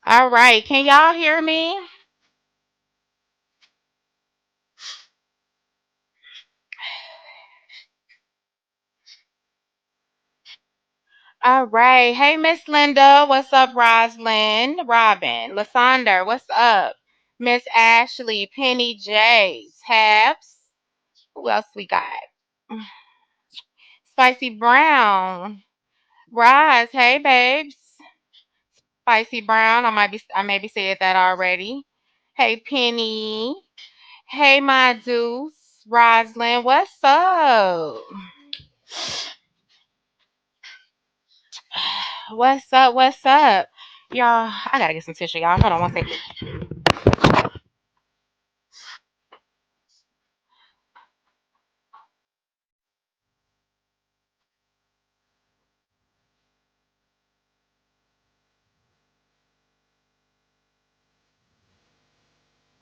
All right. Can y'all hear me? All right. Hey, Miss Linda. What's up, Roslyn? Robin. Lasonder. What's up? Miss Ashley. Penny J. Tabs. Who else we got? Spicy Brown. Roz. Hey, babes. Spicy Brown. I maybe said that already. Hey, Penny. Hey, my deuce. Roslyn. What's up? What's up? What's up? Y'all, I gotta get some tissue, y'all. Hold on one second.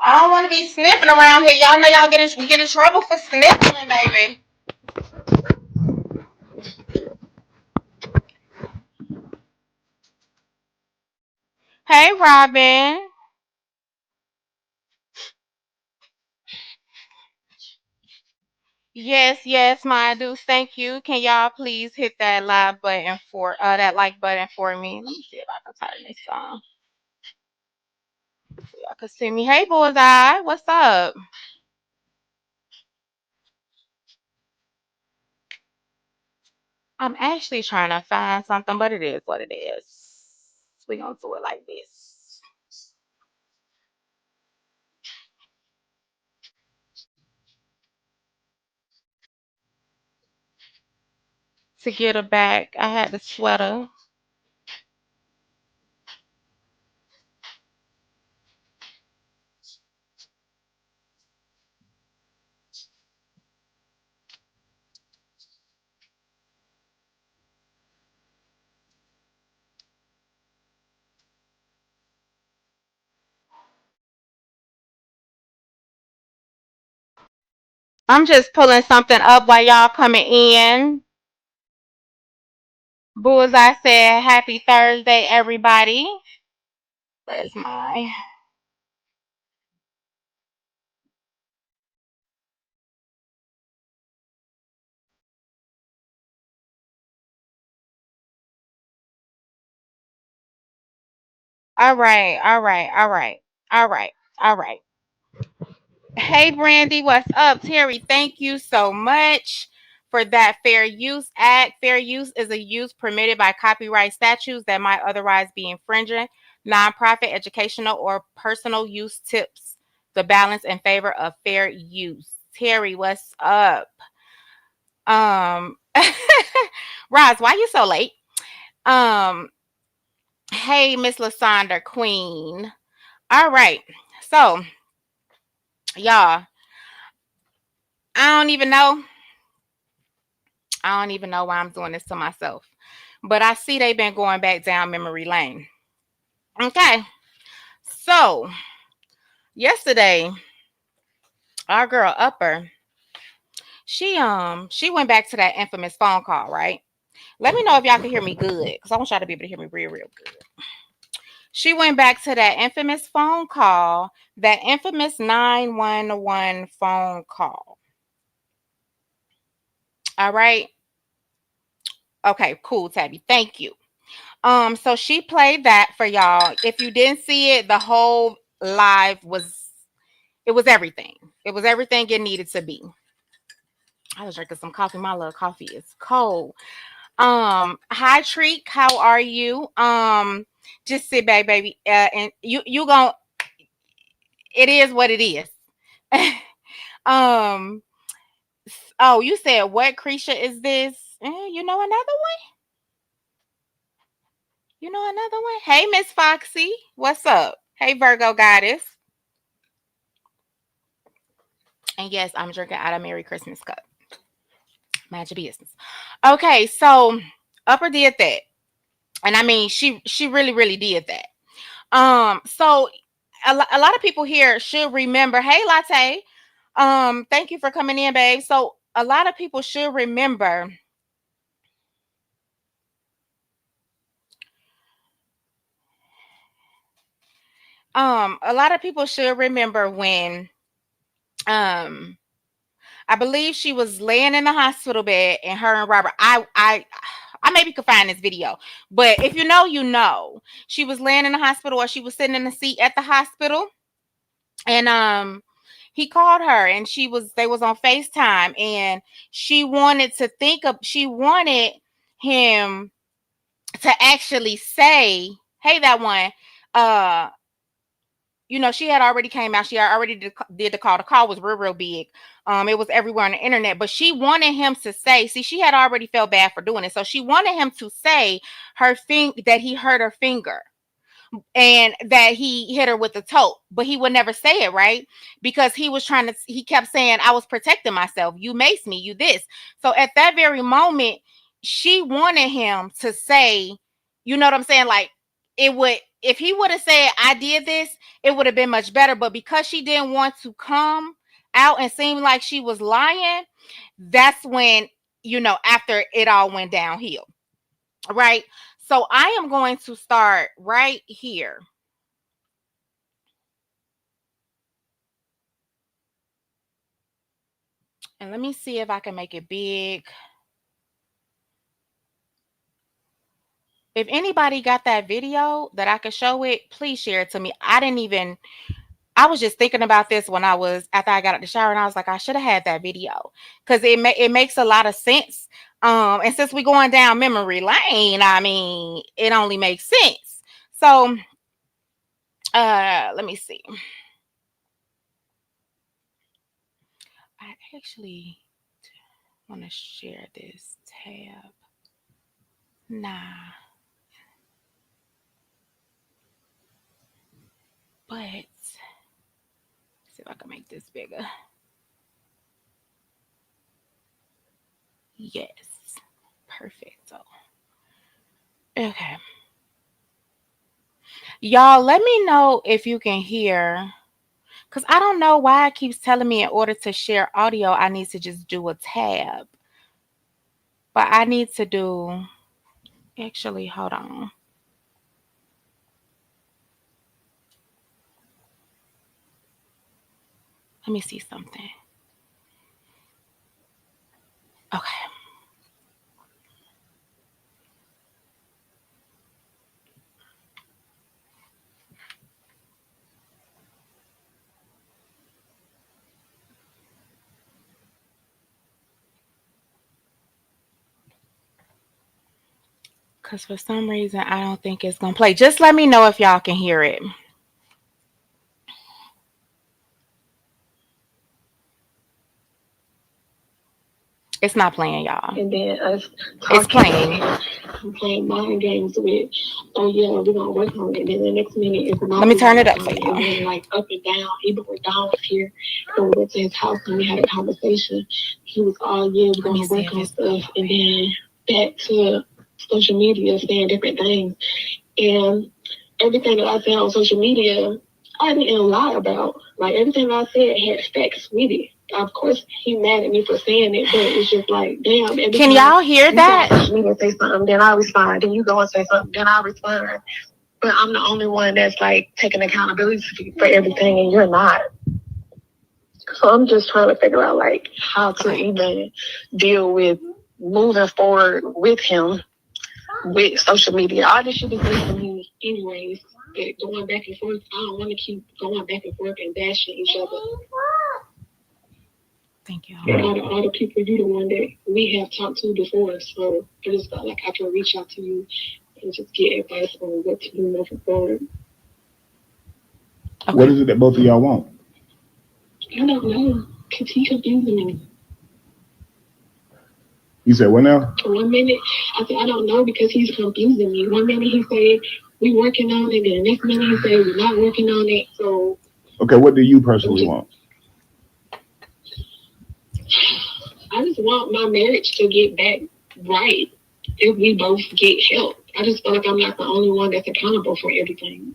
I don't want to be sniffing around here. Y'all know y'all get in trouble for sniffing, baby. Hey, Robin. Yes, yes, my dudes. Thank you. Can y'all please hit that live button for that like button for me? Let me see if I can turn this on. So y'all can see me. Hey, Bullseye. What's up? I'm actually trying to find something, but it is what it is. We gonna do it like this. To get her back, I had the sweater. I'm just pulling something up while y'all coming in. Bullseye said, "Happy Thursday, everybody." Where's my? All right, all right, all right, all right, all right. Hey, Brandy, what's up? Terry, thank you so much for that Fair Use Act. Fair use is a use permitted by copyright statutes that might otherwise be infringing. Nonprofit, educational, or personal use tips the balance in favor of fair use. Terry, what's up? Um, Roz, why you so late? Um, hey, Miss Lasandra Queen. All right, so y'all, I don't even know. I don't even know why I'm doing this to myself. But I see they've been going back down memory lane. Okay. So yesterday, our girl Upper, she went back to that infamous phone call, right? Let me know if y'all can hear me good, because I want y'all to be able to hear me real, real good. She went back to that infamous phone call, that infamous 911 phone call. All right. Okay, cool, Tabby. Thank you. So she played that for y'all. If you didn't see it, the whole live was it was everything. It was everything it needed to be. I was drinking some coffee. My little coffee is cold. Hi Treek, how are you? Just sit back, baby. And you gon' it is what it is. um, oh, you said what creature is this? You know another one? You know another one? Hey, Miss Foxy, what's up? Hey, Virgo goddess. And yes, I'm drinking out of Merry Christmas cup. Mind your business. Okay, so Upper did that. And I mean, she really, really did that. So a lot of people here should remember, hey Latte, thank you for coming in, babe. So a lot of people should remember A lot of people should remember when um I believe she was laying in the hospital bed, and her and Robert, I maybe could find this video, but if you know, you know. She was laying in the hospital, or she was sitting in the seat at the hospital, and he called her, and they was on FaceTime, and she wanted him to actually say, hey, that one, uh she had already came out. She had already did the call. The call was real, real big. It was everywhere on the internet. But she wanted him to say, see, she had already felt bad for doing it. So she wanted him to say that he hurt her finger, and that he hit her with the tote, but he would never say it, right? Because he kept saying, I was protecting myself. You maced me, you this. So at that very moment, she wanted him to say, you know what I'm saying? Like, if he would have said, I did this, it would have been much better. But because she didn't want to come out and seem like she was lying, that's when, after it all went downhill, right? So I am going to start right here. And let me see if I can make it big. If anybody got that video that I could show it, please share it to me. I was just thinking about this after I got out the shower, and I was like, I should have had that video, because it makes a lot of sense. And since we're going down memory lane, I mean, it only makes sense. So, let me see. I actually want to share this tab. Nah. But see if I can make this bigger. Yes. Perfect. So, okay. Y'all, let me know if you can hear. Because I don't know why it keeps telling me in order to share audio, I need to just do a tab. But I need to do. Actually, hold on. Let me see something. Okay. Because for some reason, I don't think it's going to play. Just let me know if y'all can hear it. It's not playing, y'all. And then us it's playing. I'm playing mind games with, oh yeah, we're gonna work on it. And then the next minute it's not. Let me turn it up for y'all. And then like up and down. Even when Don was here and we went to his house and we had a conversation, he was all, yeah, we're gonna work on stuff. And then back to social media saying different things. And everything that I said on social media, I didn't lie about. Like everything I said had facts with it. Of course, he mad at me for saying it, but it's just like, damn. Can y'all hear that? You go say something, then I respond. Then you go and say something, then I respond. But I'm the only one that's like taking accountability for everything, and you're not. So I'm just trying to figure out like how to even deal with moving forward with him with social media. All this shit is new for me, anyways. But going back and forth, I don't want to keep going back and forth and bashing each other. Thank you. All the people, you the one that we have talked to before, so I just felt like I can reach out to you and just get advice on what to do moving forward. Okay. What is it that both of y'all want? I don't know, because he confusing me. You said what now? 1 minute, I said I don't know because he's confusing me. 1 minute he said we working on it, and the next minute he said we're not working on it. So okay, what do you personally want? I just want my marriage to get back right if we both get help. I just feel like I'm not the only one that's accountable for everything.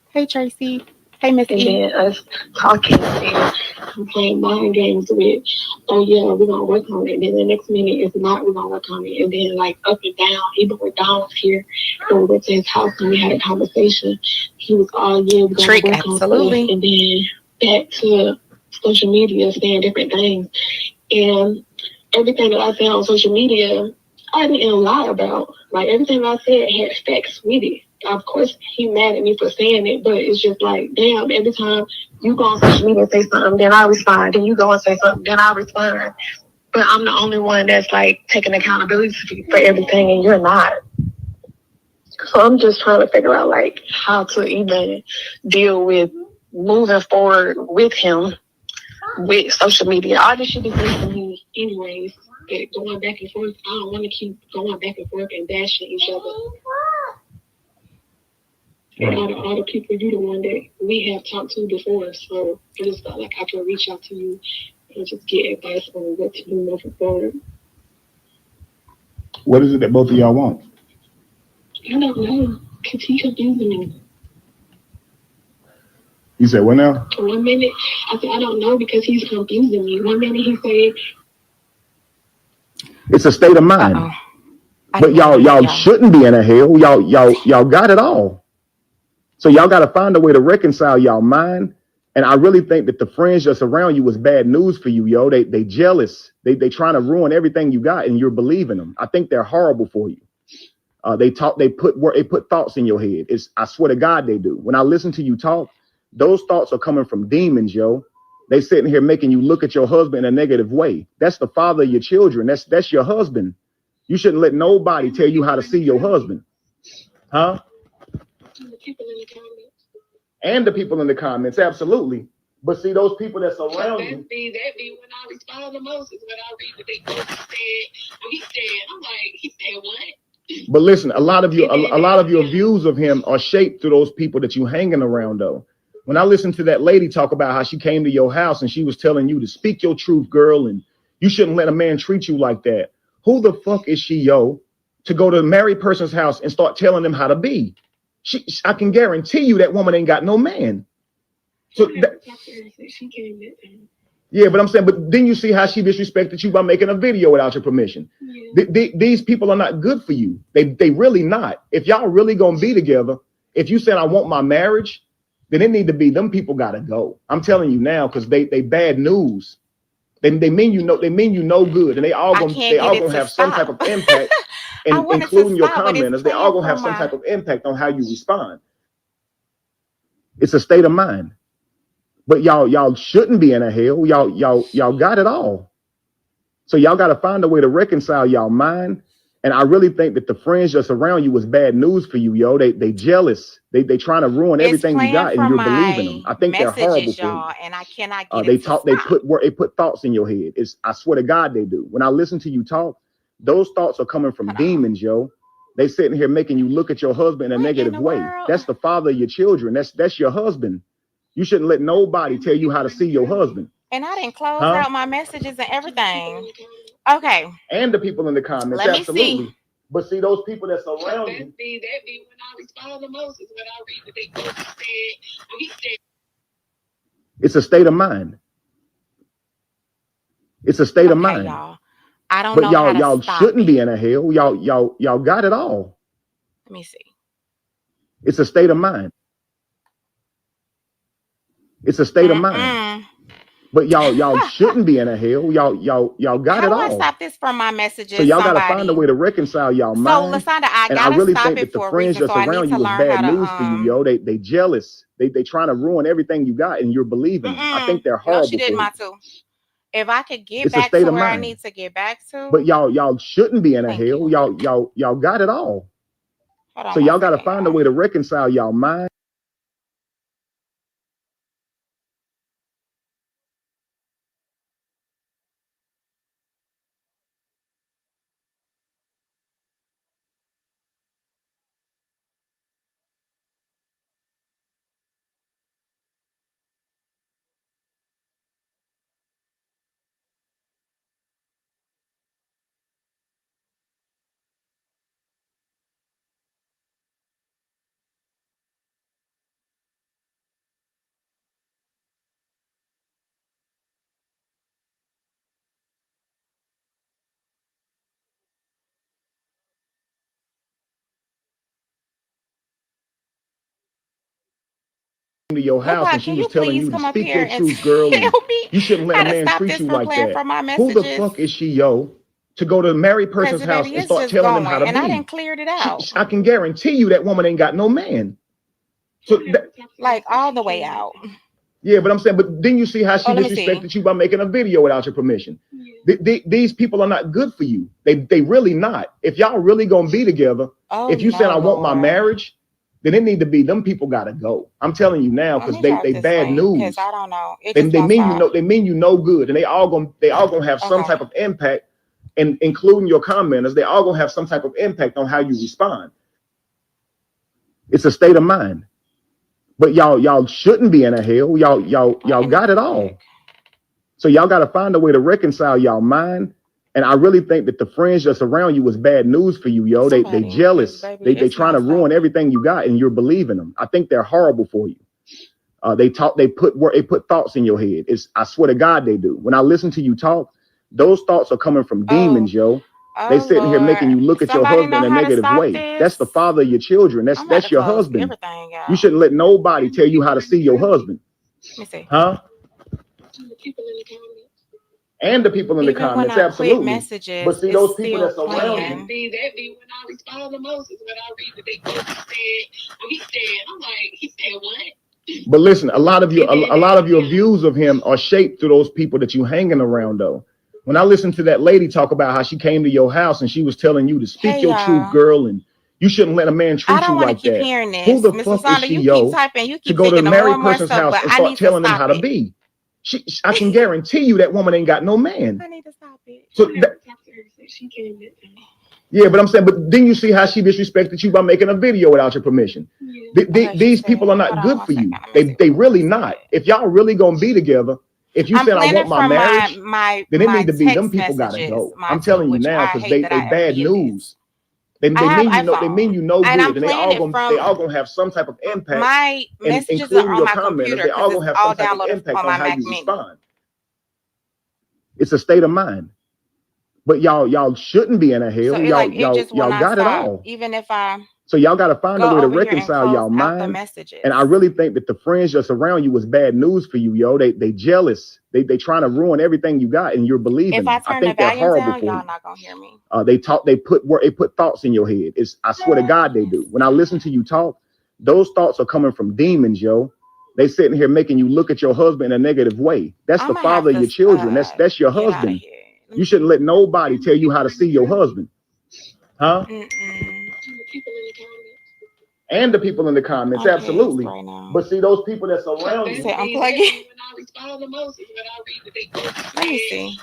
Hey, Tracy. Hey, Miss And E. then us talking and I'm playing mind games with, oh yeah, we're gonna work on it. And then the next minute, if not, we're gonna work on it. And then like up and down, even when Don was here and we went to his house and we had a conversation, he was all, yeah, we're gonna Trick, work on stuff. absolutely. And then back to social media, saying different things. And everything that I said on social media, I didn't lie about. Like everything I said had facts with it. Of course, he mad at me for saying it, but it's just like, damn, every time you go on social media and say something, then I respond. Then you go and say something, then I respond. But I'm the only one that's like taking accountability for everything, and you're not. So I'm just trying to figure out like how to even deal with moving forward with him with social media. All this shit is new for me anyways. But going back and forth, I don't want to keep going back and forth and bashing each other. And all the people, you the one that we have talked to before, so I just felt like I could reach out to you and just get advice on what to do moving forward. What is it that both of y'all want? I don't know, because he confusing me. You said what now? 1 minute, I said, I don't know because he's confusing me. 1 minute he said, It's a state of Uh mind. oh. I But didn't mean to mute y'all y'all. shouldn't be in a hell. Y'all got it all. So y'all got to find a way to reconcile y'all mind. And I really think that the friends just around you was bad news for you, yo. They jealous. They trying to ruin everything you got, and you're believing them. I think they're horrible for you. They put thoughts in your head. I swear to God they do. When I listen to you talk, those thoughts are coming from demons, yo. They sitting here making you look at your husband in a negative way. That's the father of your children. That's your husband. You shouldn't let nobody tell you how to see your husband, huh? And the people in the comments, absolutely. But see, those people that surround you. That be when I respond the most is when I read what they post said. He said, I'm like, he said what? But listen, a lot of your views of him are shaped through those people that you hanging around, though. When I listened to that lady talk about how she came to your house and she was telling you to speak your truth, girl, and you shouldn't let a man treat you like that. Who the fuck is she, yo, to go to a married person's house and start telling them how to be? I can guarantee you that woman ain't got no man. So yeah, but I'm saying, but then you see how she disrespected you by making a video without your permission. Yeah. These people are not good for you. They really not. If y'all really gonna be together, if you said I want my marriage, then it need to be them people gotta go. I'm telling you now, because they bad news. They mean you no good, and I can't they get all it gonna to have some type stop. of impact, I and want it to including your stop, but it's commenters. They all playing gonna have from some my. type of impact on how you respond. It's a state of mind. But y'all shouldn't be in a hell. Y'all got it all. So y'all got to find a way to reconcile y'all mind. And I really think that the friends just around you was bad news for you, yo. They jealous. They trying to ruin It's everything you playing got, and from you're believing them. my I think they're horrible messages, for you. y'all, and I cannot get it to They stop. put thoughts in your head. I swear to God they do. When I listen to you talk, those thoughts are coming from Hold on. demons, yo. They sitting here making you look at your husband in a What in negative the way. world? That's the father of your children. That's your husband. You shouldn't let nobody tell you how to see your husband, And I didn't close huh? out my messages and everything. Okay, And the people in the comments, let me see. absolutely. But see, those people that surround you. That be when I respond the most is when I read what they post said. He said, it's a state of mind. It's a state of Okay, mind. y'all. I don't But know how to y'all stop shouldn't be it. in a hell. Y'all got it all. Let me see. It's a state of mind. It's a state of mind. Mm-mm. But y'all shouldn't be in a hell. Y'all got How it do I all. stop this from my So messages? y'all got to find a Somebody. way to reconcile y'all So, mind. Lasanda, I And I gotta really stop think it that the for a friends reason. So just I need around to you was learn how bad to news for you, yo. They jealous. They trying to ruin everything you got, and you're believing them. I Mm-mm. think they're No, she horrible didn't, for you. my too. If I could get It's a back state to of where I mind. need to get back to, But y'all shouldn't be in a thank hell. you. Y'all got it all. Hold So on one y'all got to second, find a y'all. way to reconcile y'all mind. to your house and Mukai, she can was you telling please you to come up speak here your and truth, girl, and tell me you shouldn't let how a to man stop treat this you from like playing that. from my Who the messages? fuck is she, yo? To go to a married Cause person's the house baby, and it's start just telling them how going, to and I be. didn't cleared it out. I can guarantee you that woman ain't got no man. So Like all the way out. yeah, but I'm saying, but then you see how she Oh, let me see. disrespected you by making a video without your permission. These people are not good for you. They really not. If y'all really gonna be together, Oh if you said no, I want my Lord. marriage, then it need to be them people gotta go. I'm telling you now, Let because me they drive this bad way, cause news. I don't know. It They, just they won't mean you stop. know they mean you no good, and they all gonna have some Okay. type of impact, and including your commenters, they all gonna have some type of impact on how you respond. It's a state of mind. But y'all shouldn't be in a hell. Y'all Wait a got it minute, all. quick. So y'all got to find a way to reconcile y'all mind. And I really think that the friends just around you was bad news for you, yo. They Somebody, cause jealous. baby, They it's trying to not ruin stopping. everything you got, and you're believing them. I think they're horrible for you. They put thoughts in your head. It's I swear to God they do. When I listen to you talk, those thoughts are coming from Oh, demons, yo. They oh sitting here making Lord. you look at your Somebody husband know in a how to negative stop way. That's this? the father of your children. That's I'm about to that's your close husband. everything You out. shouldn't let nobody tell you how to see your husband, Let me see. huh? And the people in the Even when comments, I quit absolutely. But messages, see, it's those people still that's around you. playing. See, that be when I respond the most is when I read that they both said what he said. I'm like, he said what? But listen, a lot of your views of him are shaped through those people that you hanging around though. When I listened to that lady talk about how she came to your house and she was telling you to speak Hey your truth, y'all. girl, and you shouldn't let a man I treat don't you want to like keep that. hearing Who this. the Mrs. fuck is Sonda, she, you keep yo, typing, you to keep go to a thinking of more married and more person's stuff, house but and I start need to telling them stop how to it. be? I can guarantee you that woman ain't got no man. I need to stop it. So that, yeah, but I'm saying, but then you see how she disrespected you by making a video without your permission. Okay, she These said, people are hold not on good one for you. second. Let me see They what the lady really not. said. If y'all really gonna be together, if you I'm said I planning want my from my marriage, my then it my need to be them text people gotta messages, go. my I'm two, telling you which now, I because hate that they I ever bad did this. news. They, I they have mean you know they mean iPhone, you no and good, I'm and playing it they from all gonna have some type of impact, my and messages are including on your my commenters, computer they because all it's gonna have all some type of downloaded impact on on my how Mac you Mini. respond. It's a state of mind. But y'all shouldn't be in a So hell. it like it just will Y'all not got it stop, all. even if I So y'all got to find a go way to over here and reconcile close y'all out the mind. And I messages. really think that the friends just around you was bad news for you, yo. They jealous. They trying to ruin everything you got, and you're believing If I them. I turn the think they're volume horrible down, for y'all you. not gonna hear me. They put thoughts in your head. It's I swear to God they do. When I listen to you talk, those thoughts are coming from demons, yo. They sitting here making you look at your husband in a negative way. That's I'm the gonna have father of to your children. That's your get out of husband. here. Let me You shouldn't see. let nobody tell you how to see your husband, huh? Mm-mm. And the people in the comments, I'm pissed absolutely. right now. But see, those people that's around It you. say unplug it. Let me see.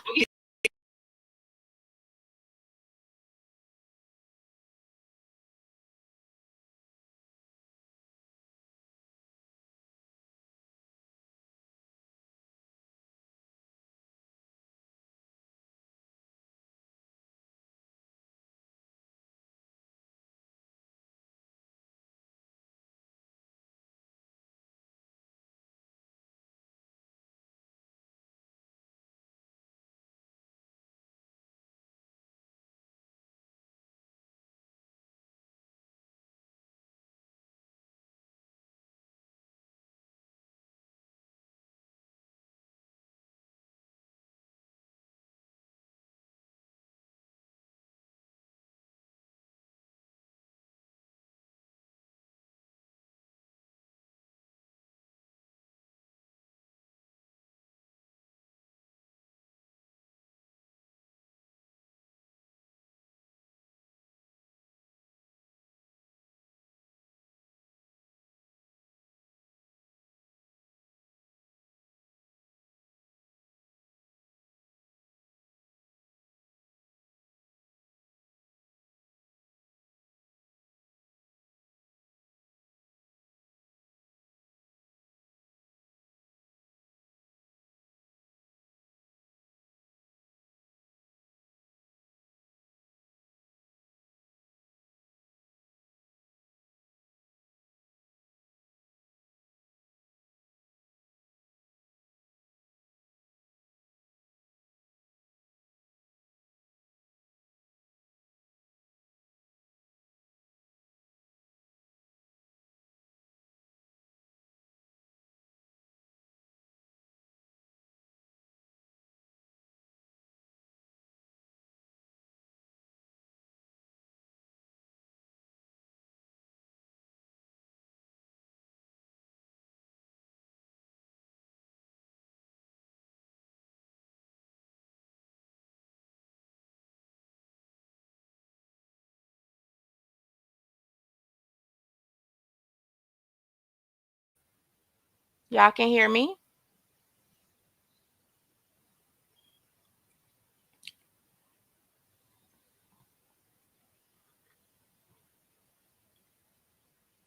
Y'all can hear me?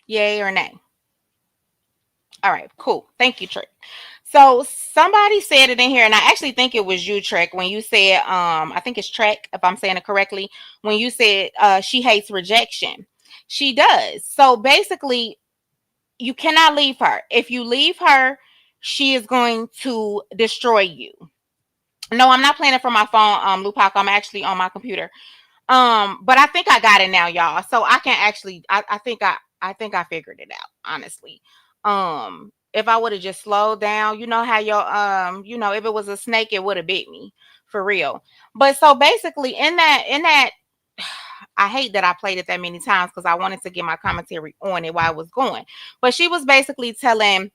Yay or nay? All right, cool. Thank you, Trick. So somebody said it in here, and I actually think it was you, Trek, when you said, I think it's Trek, if I'm saying it correctly, when you said she hates rejection. She does. So basically, you cannot leave her. If you leave her, she is going to destroy you. No, I'm not playing it from my phone, Lupac. I'm actually on my computer. But I think I got it now, y'all. So I can actually I think I figured it out, honestly. If I would have just slowed down, you know how your if it was a snake, it would have bit me for real. But so basically in that I hate that I played it that many times because I wanted to get my commentary on it while it was going. But she was basically telling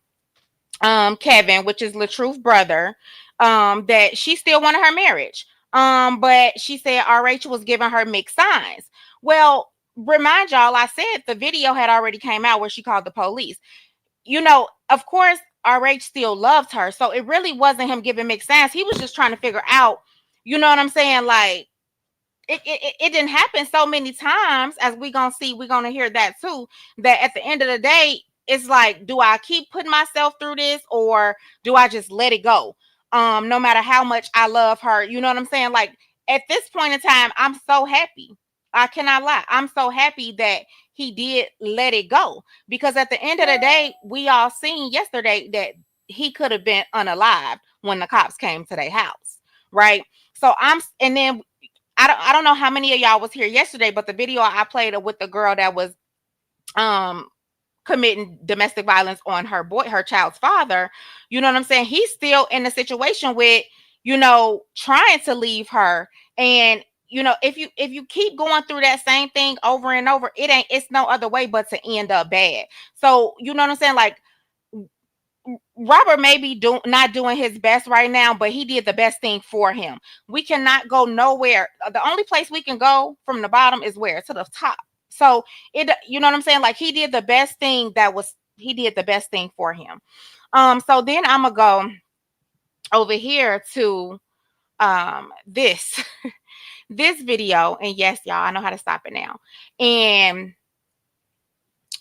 Kevin, which is LaTruth's brother, that she still wanted her marriage. But she said RH was giving her mixed signs. Well, remind y'all, I said the video had already came out where she called the police. Of course, RH still loved her. So it really wasn't him giving mixed signs. He was just trying to figure out, you know what I'm saying? Like, it didn't happen so many times as we're gonna hear that too, that at the end of the day it's like, do I keep putting myself through this or do I just let it go, no matter how much I love her, you know what I'm saying? Like, at this point in time, I'm so happy. I cannot lie, I'm so happy that he did let it go, because at the end of the day, we all seen yesterday that he could have been unalived when the cops came to their house, right? So and then I don't know how many of y'all was here yesterday, but the video I played with the girl that was um committing domestic violence on her child's father, you know what I'm saying? He's still in a situation with, trying to leave her. And if you keep going through that same thing over and over, it's no other way but to end up bad. So, you know what I'm saying? Like, Robert may be not doing his best right now, but he did the best thing for him. We cannot go nowhere. The only place we can go from the bottom is where? To the top. So you know what I'm saying? Like, he did the best thing for him. So then I'm gonna go over here to this this video, and yes, y'all, I know how to stop it now. And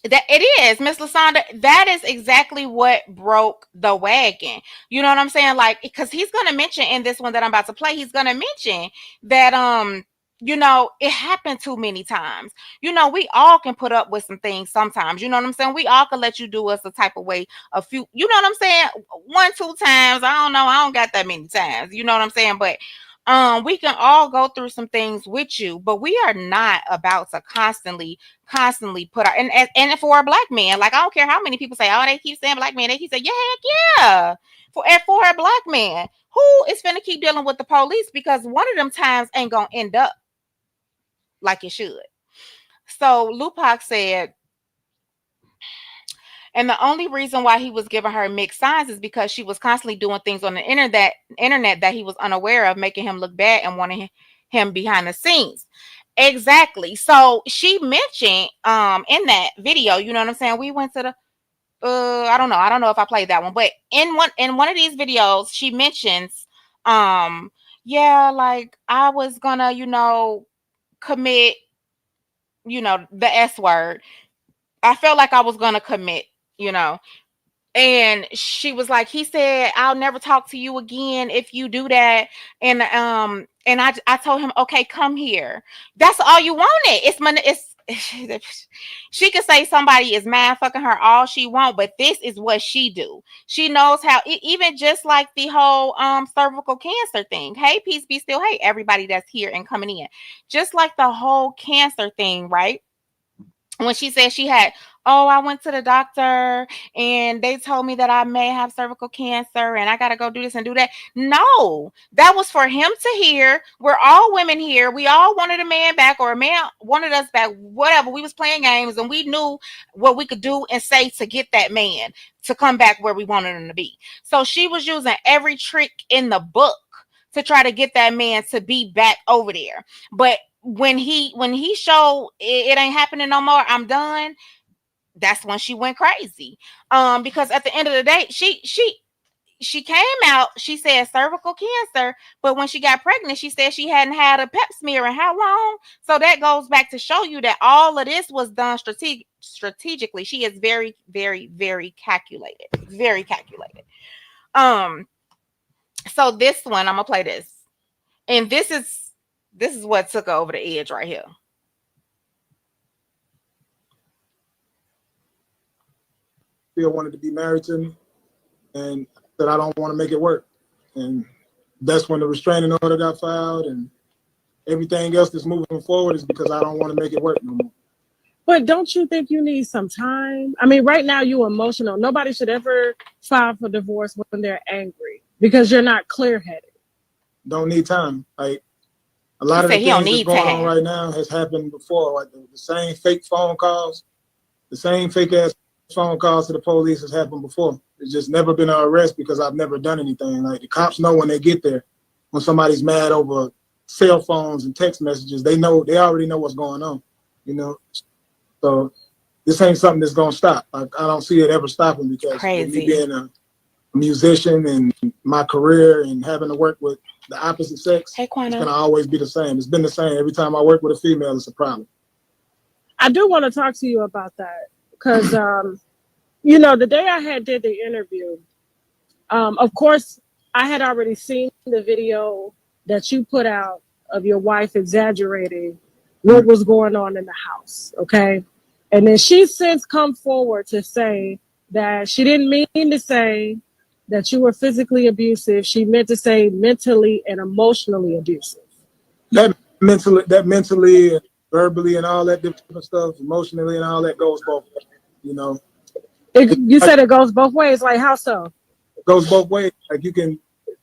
that it is, Miss Lasonda. That is exactly what broke the wagon. You know what I'm saying? Like, because he's gonna mention in this one that I'm about to play, he's gonna mention that it happened too many times. We all can put up with some things sometimes. You know what I'm saying? We all can let you do us a type of way a few. You know what I'm saying? 1, 2 times. I don't know. I don't got that many times. You know what I'm saying? But we can all go through some things with you, but we are not about to constantly put our and for a black man, like, I don't care how many people say, oh, they keep saying black man, they keep saying, yeah, heck yeah, for a black man who is finna keep dealing with the police, because one of them times ain't gonna end up like it should. So Lupac said, and the only reason why he was giving her mixed signs is because she was constantly doing things on the internet that he was unaware of, making him look bad and wanting him behind the scenes. Exactly. So she mentioned in that video, you know what I'm saying? We went to the I don't know. I don't know if I played that one, but in one of these videos, she mentions yeah, like, I was gonna, commit, the S word. I felt like I was gonna commit, you know. And she was like, he said, I'll never talk to you again if you do that. And I told him, okay, come here. That's all you wanted. It's she could say somebody is mad fucking her all she want, but this is what she do. She knows how, even just like the whole cervical cancer thing. Hey, peace be still. Hey, everybody that's here and coming in. Just like the whole cancer thing, right? When she said she had, oh, I went to the doctor and they told me that I may have cervical cancer and I got to go do this and do that. No, that was for him to hear. We're all women here. We all wanted a man back, or a man wanted us back, whatever. We was playing games and we knew what we could do and say to get that man to come back where we wanted him to be. So she was using every trick in the book to try to get that man to be back over there. But when he showed it ain't happening no more, I'm done. That's when she went crazy. Because at the end of the day, she came out, she said cervical cancer, but when she got pregnant, she said she hadn't had a pap smear in how long? So that goes back to show you that all of this was done strategically. She is very, very, very calculated. Very calculated. Um, so this one, I'm gonna play this. And this is what took her over the edge right here. Still wanted to be married to me, and that I don't want to make it work. And that's when the restraining order got filed, and everything else that's moving forward is because I don't want to make it work no more. But don't you think you need some time? I mean, right now you're emotional. Nobody should ever file for divorce when they're angry because you're not clear-headed. Don't need time. Like a He lot of said the he don't things that's need going on time. right now has happened before. Like the same fake phone calls, the same fake ass phone calls to the police has happened before. It's just never been an arrest because I've never done anything. Like the cops know when they get there, when somebody's mad over cell phones and text messages, they already know what's going on, you know? So this ain't something that's gonna stop. Like, I don't see it ever stopping because with me Crazy. being a musician and my career and having to work with the opposite sex, Hey, it's Quana. gonna always be the same. It's been the same. Every time I work with a female, it's a problem. I do want to talk to you about that because, you know, the day did the interview, of course, I had already seen the video that you put out of your wife exaggerating what was going on in the house. Okay. And then she's since come forward to say that she didn't mean to say that you were physically abusive. She meant to say mentally and emotionally abusive. That mentally and verbally and all that different stuff, emotionally and all that goes both ways, you know. You said it goes both ways. Like, how so? It goes both ways. Like you can,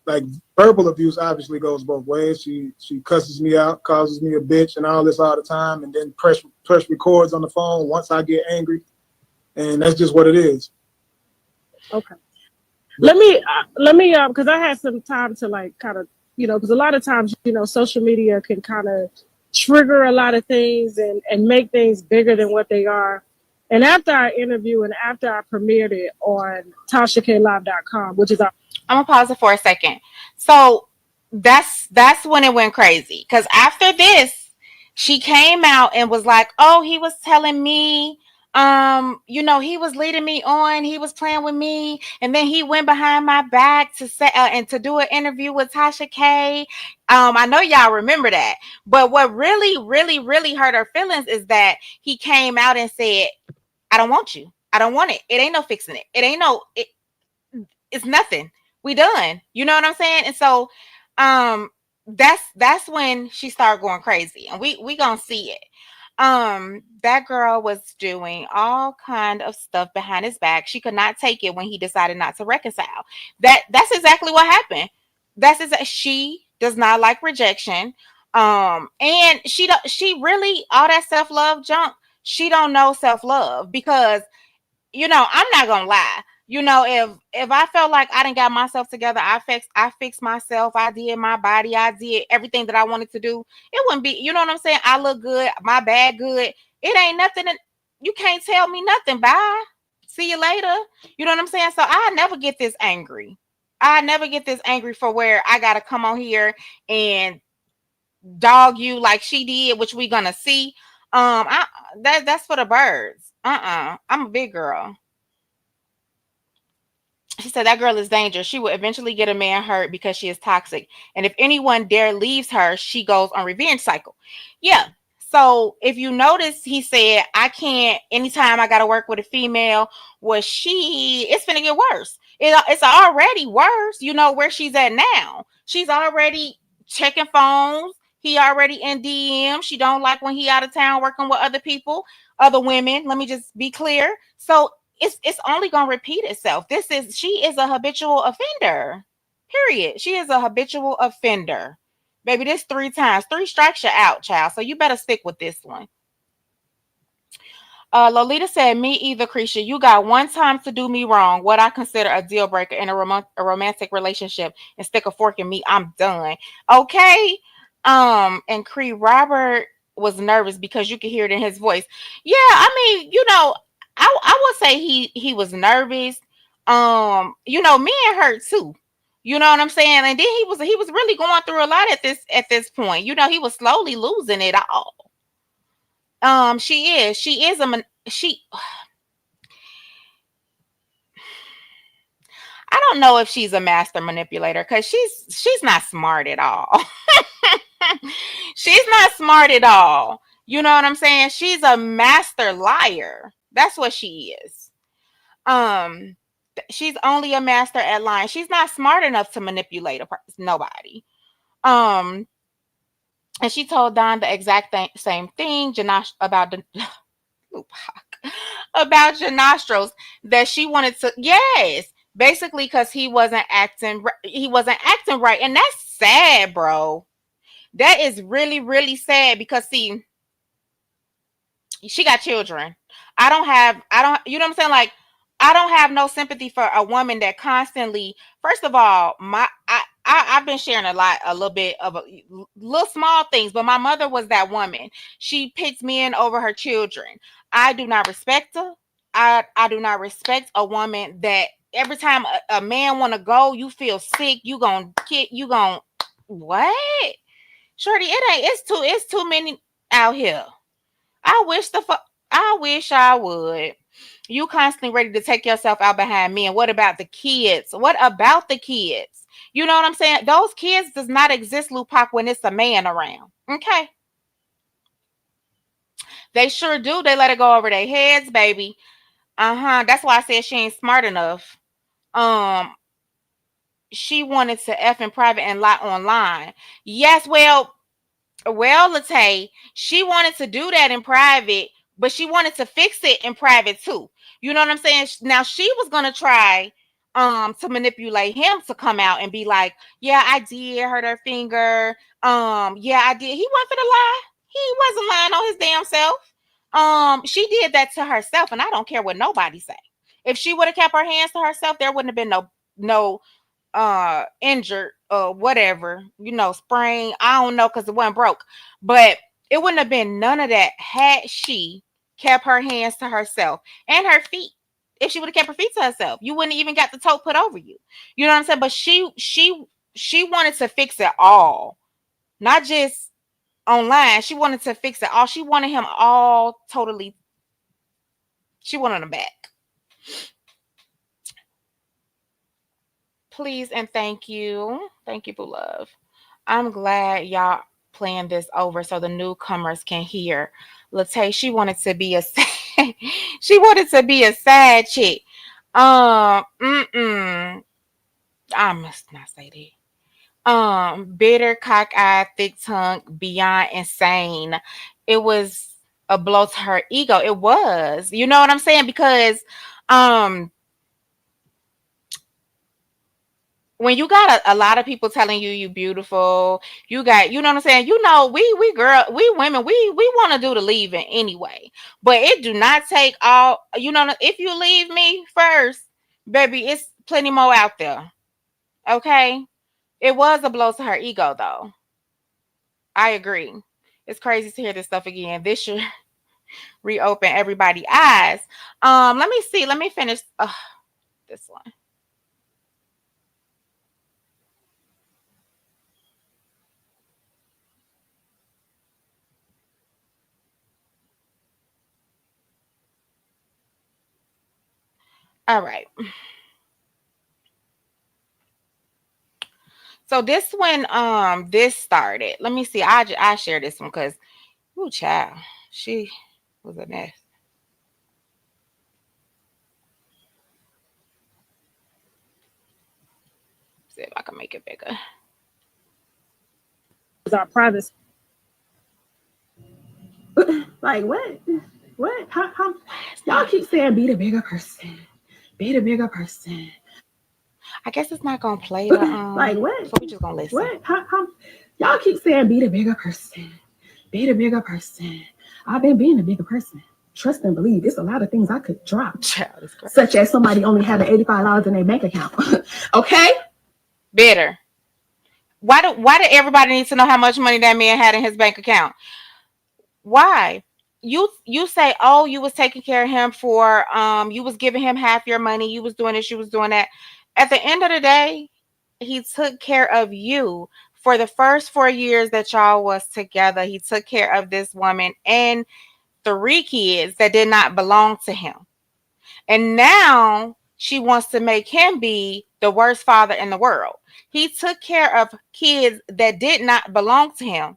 like verbal abuse obviously goes both ways. She cusses me out, causes me a bitch, and all this all the time, and then press records on the phone once I get angry, and that's just what it is. Okay. Let me because I had some time to like kind of, you know, because a lot of times, you know, social media can kind of trigger a lot of things and make things bigger than what they are. And after our interview and after I premiered it on TashaKLive.com, which is our I'm gonna pause it for a second. So that's when it went crazy. Because after this, she came out and was like, "Oh, he was telling me, you know, he was leading me on. He was playing with me, and then he went behind my back to say and to do an interview with Tasha K. I know y'all remember that. But what really, really, really hurt her feelings is that he came out and said, "I don't want you. I don't want it. It ain't no fixing it. It ain't no. It's nothing. We done." You know what I'm saying? And so um that's when she started going crazy. And we gonna see it. That girl was doing all kind of stuff behind his back. She could not take it when he decided not to reconcile. That's exactly what happened. She does not like rejection. And she really all that self-love junk, she don't know self-love because I'm not gonna lie. If I felt like I didn't got myself together, I fixed myself, I did my body, I did everything that I wanted to do. It wouldn't be, you know what I'm saying? I look good, my bag good. It ain't nothing that you can't tell me nothing. Bye. See you later. You know what I'm saying? So I never get this angry. I never get this angry for where I gotta come on here and dog you like she did, which we gonna see. That's for the birds. I'm a big girl. She said that girl is dangerous. She will eventually get a man hurt because she is toxic. And if anyone dare leaves her, she goes on revenge cycle. Yeah. So if you notice, he said, I can't, anytime I got to work with a female, it's going to get worse. It's already worse. You know where she's at now. She's already checking phones. He already in DM. She don't like when he out of town working with other people, other women. Let me just be clear. So it's only gonna repeat itself. She is a habitual offender. Period. She is a habitual offender. Baby, this 3 times. 3 strikes you out, child. So you better stick with this one. Lolita said, me either, Krisha. You got one time to do me wrong, what I consider a deal breaker in a romantic relationship, and stick a fork in me, I'm done. Okay. And Cree Robert was nervous because you could hear it in his voice. Yeah, I mean, I would say he was nervous. Men hurt too. You know what I'm saying? And then he was really going through a lot at this point. He was slowly losing it all. She is she. I don't know if she's a master manipulator because she's not smart at all. She's not smart at all. You know what I'm saying? She's a master liar. That's what she is. Um, she's only a master at lying. She's not smart enough to manipulate nobody. Um, and she told Don the exact same thing, Janash, about the about Janastros, that she wanted to. Yes, basically because he wasn't acting right, and that's sad, bro. That is really really sad because see, she got children. I don't you know what I'm saying, like I don't have no sympathy for a woman that constantly, first of all, I've been sharing a little bit of little small things, but my mother was that woman. She picks men over her children. I do not respect her. I do not respect a woman that every time a man want to go, you feel sick, you gon' what? Shorty, it's too many out here. I wish I wish I would. You constantly ready to take yourself out behind me. And what about the kids? What about the kids? You know what I'm saying? Those kids does not exist, Lupac, when it's a man around. Okay. They sure do. They let it go over their heads, baby. Uh-huh. That's why I said she ain't smart enough. Um, she wanted to F in private and lie online. Yes, well, Latay, she wanted to do that in private, but she wanted to fix it in private too. You know what I'm saying? Now she was gonna try to manipulate him to come out and be like, yeah, I did hurt her finger. Yeah, I did. He wasn't finna lie. He wasn't lying on his damn self. She did that to herself, and I don't care what nobody say. If she would have kept her hands to herself, there wouldn't have been no injured whatever, sprain, I don't know, because it wasn't broke, but it wouldn't have been none of that had she kept her hands to herself and her feet. If she would have kept her feet to herself, you wouldn't even got the tote put over you. You know what I'm saying? But she wanted to fix it all, not just online. She wanted to fix it all. She wanted him all totally. She wanted him back. Please and thank you. Thank you, boo love. I'm glad y'all playing this over so the newcomers can hear. Latay, she wanted to be a she wanted to be a sad chick. I must not say that. Bitter, cockeyed, thick tongue, beyond insane. It was a blow to her ego. It was. You know what I'm saying? Because um when you got a lot of people telling you beautiful, you got, you know what I'm saying, we women, we want to do the leaving anyway, but it do not take all, if you leave me first, baby, it's plenty more out there. Okay. It was a blow to her ego though. I agree. It's crazy to hear this stuff again. This should reopen everybody's eyes. Let me see, let me finish this one. All right. So this when this started. Let me see. I share this one because, ooh, child, she was a mess. See if I can make it bigger. Our privacy. Like what? What? How y'all keep saying be the bigger person? Be the bigger person. I guess it's not gonna play the Like what? So we just gonna listen. What? How y'all keep saying be the bigger person? Be the bigger person. I've been being the bigger person. Trust and believe. There's a lot of things I could drop, Child, such as somebody only having $85 in their bank account. Okay. Bitter. Why do everybody need to know how much money that man had in his bank account? Why? you say, oh, you was taking care of him for you was giving him half your money, you was doing this, you was doing that. At the end of the day, he took care of you for the first 4 years that y'all was together. He took care of this woman and 3 kids that did not belong to him. And now she wants to make him be the worst father in the world. He took care of kids that did not belong to him,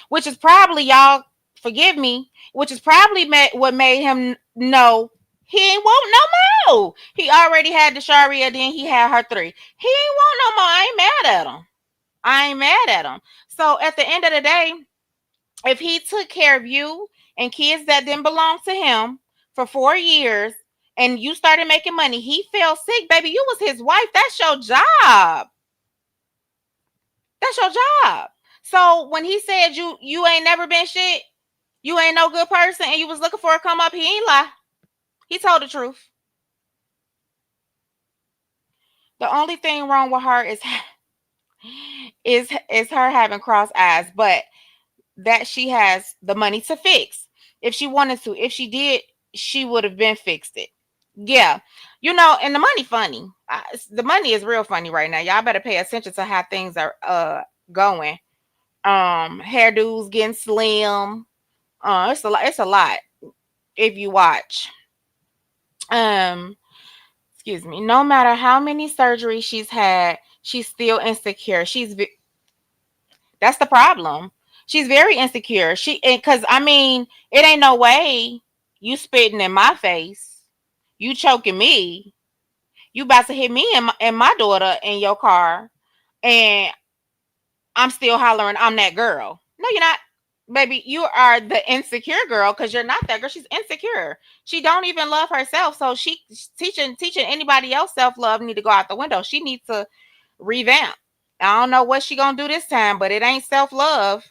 which is probably, y'all forgive me, which is probably what made him know he ain't want no more. He already had the Sharia, then he had her 3. He ain't want no more. I ain't mad at him. I ain't mad at him. So at the end of the day, if he took care of you and kids that didn't belong to him for 4 years and you started making money, he fell sick, baby. You was his wife. That's your job. That's your job. So when he said you ain't never been shit, you ain't no good person, and you was looking for a come up, he ain't lie. He told the truth. The only thing wrong with her is her having cross eyes, but that she has the money to fix. If she wanted to, if she did, she would have been fixed it. Yeah. And the money funny. The money is real funny right now. Y'all better pay attention to how things are going. Hairdos getting slim. It's a lot if you watch. Um, excuse me. No matter how many surgeries she's had, she's still insecure. That's the problem. She's very insecure. Because I mean, it ain't no way you spitting in my face, you choking me, you about to hit me and my daughter in your car, and I'm still hollering, I'm that girl. No, you're not. Baby, you are the insecure girl because you're not that girl. She's insecure. She don't even love herself. So she teaching anybody else self-love need to go out the window. She needs to revamp. I don't know what she gonna do this time, but it ain't self-love.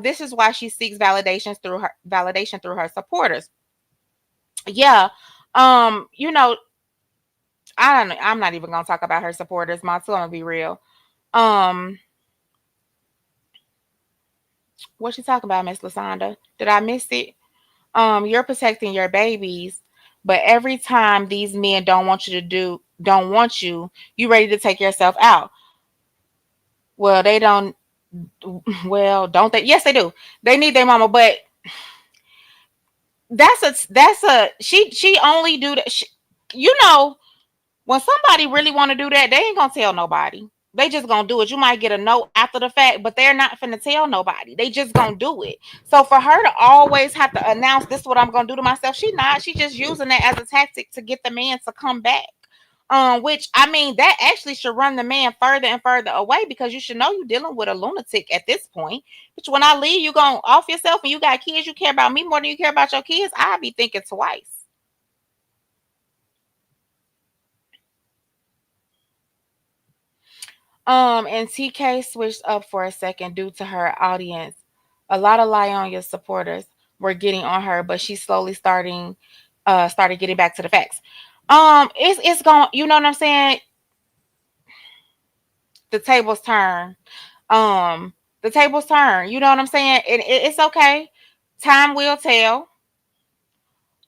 This is why she seeks validation through her supporters. Yeah. You know, I don't know. I'm not even gonna talk about her supporters, Ma, so I'm gonna be real. Um, what you talking about, Miss Lasonda? Did I miss it? You're protecting your babies, but every time these men don't want you, you ready to take yourself out. Well, they don't. Well, don't they? Yes, they do. They need their mama, but she only do that. You know, when somebody really want to do that, they ain't gonna tell nobody. They just gonna do it. You might get a note after the fact, but they're not finna tell nobody. They just gonna do it. So for her to always have to announce this is what I'm gonna do to myself, she not. She just using that as a tactic to get the man to come back. Which I mean, that actually should run the man further and further away because you should know you're dealing with a lunatic at this point. But when I leave, you going off yourself and you got kids, you care about me more than you care about your kids. I'd be thinking twice. And TK switched up for a second due to her audience. A lot of Lyonia supporters were getting on her, but she's slowly started getting back to the facts. It's going, you know what I'm saying? The tables turn. The tables turn. You know what I'm saying? It's okay. Time will tell.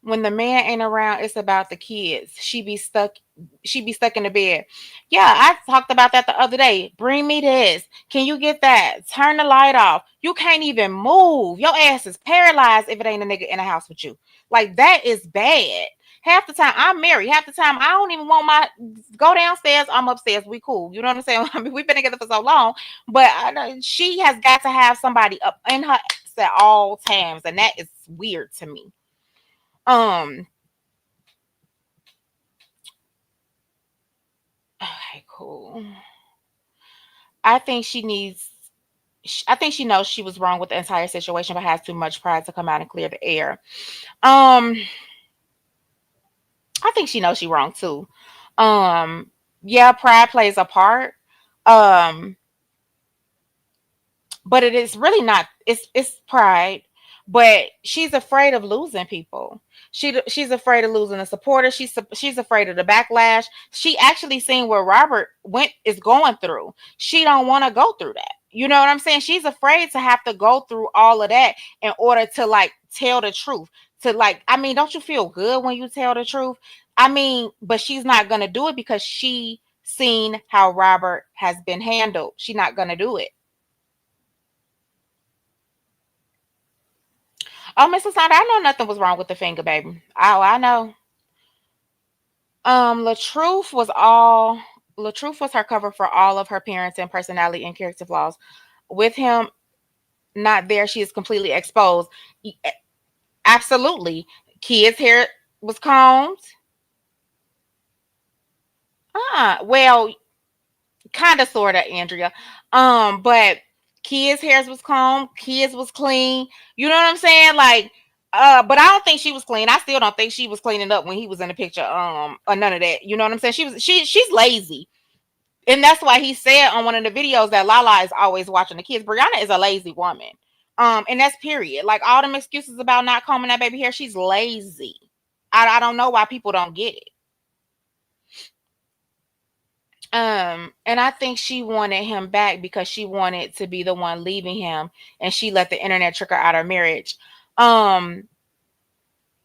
When the man ain't around, it's about the kids. She be stuck in the bed. Yeah, I talked about that the other day. Bring me this. Can you get that? Turn the light off. You can't even move. Your ass is paralyzed if it ain't a nigga in the house with you. Like that is bad. Half the time I'm married. Half the time I don't even want my go downstairs. I'm upstairs. We cool. You know what I'm saying? I mean, we've been together for so long, but she has got to have somebody up in her at all times, and that is weird to me. Um. Okay, cool. I think she needs. I think she knows she was wrong with the entire situation, but has too much pride to come out and clear the air. Um. I think she knows she's wrong too. Um. Yeah, pride plays a part. Um. But it is really not. It's pride. But she's afraid of losing people. She's afraid of losing a supporter. She's afraid of the backlash. She actually seen where Robert is going through. She don't want to go through that. You know what I'm saying? She's afraid to have to go through all of that in order to like tell the truth. To like, I mean, don't you feel good when you tell the truth? I mean, but she's not gonna do it because she seen how Robert has been handled. She's not gonna do it. Oh, Mrs. Sandra, I know nothing was wrong with the finger, baby. Oh, I know. LaTruth was all LaTruth was her cover for all of her parents and personality and character flaws. With him not there, she is completely exposed. Absolutely. Kids' hair was combed. Well, kind of, sort of, Andrea. But kids' hairs was combed. Kids was clean. You know what I'm saying? Like, but I don't think she was clean. I still don't think she was cleaning up when he was in the picture. Or none of that. You know what I'm saying? She's lazy. And that's why he said on one of the videos that Lala is always watching the kids. Brianna is a lazy woman. And that's period. Like all them excuses about not combing that baby hair, she's lazy. I don't know why people don't get it. And I think she wanted him back because she wanted to be the one leaving him, and she let the internet trick her out of marriage. Um,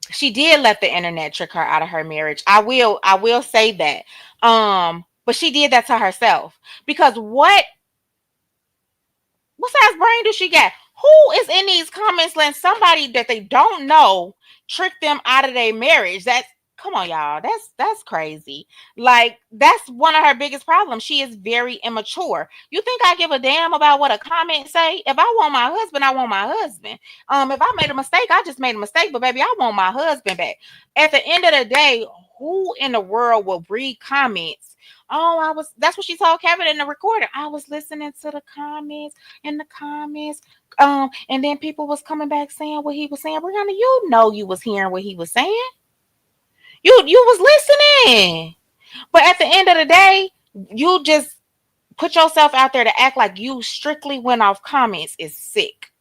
she did let the internet trick her out of her marriage. I will say that. But she did that to herself because what size brain do she get? Who is in these comments letting somebody that they don't know trick them out of their marriage? That's come on, y'all. That's crazy. Like that's one of her biggest problems. She is very immature. You think I give a damn about what a comment say? If I want my husband, I want my husband. If I made a mistake, I just made a mistake. But baby, I want my husband back. At the end of the day, who in the world will read comments? Oh, that's what she told Kevin in the recording. I was listening to the comments in the comments. And then people was coming back saying what he was saying. Brianna, you know you was hearing what he was saying. You was listening. But at the end of the day, you just put yourself out there to act like you strictly went off comments is sick.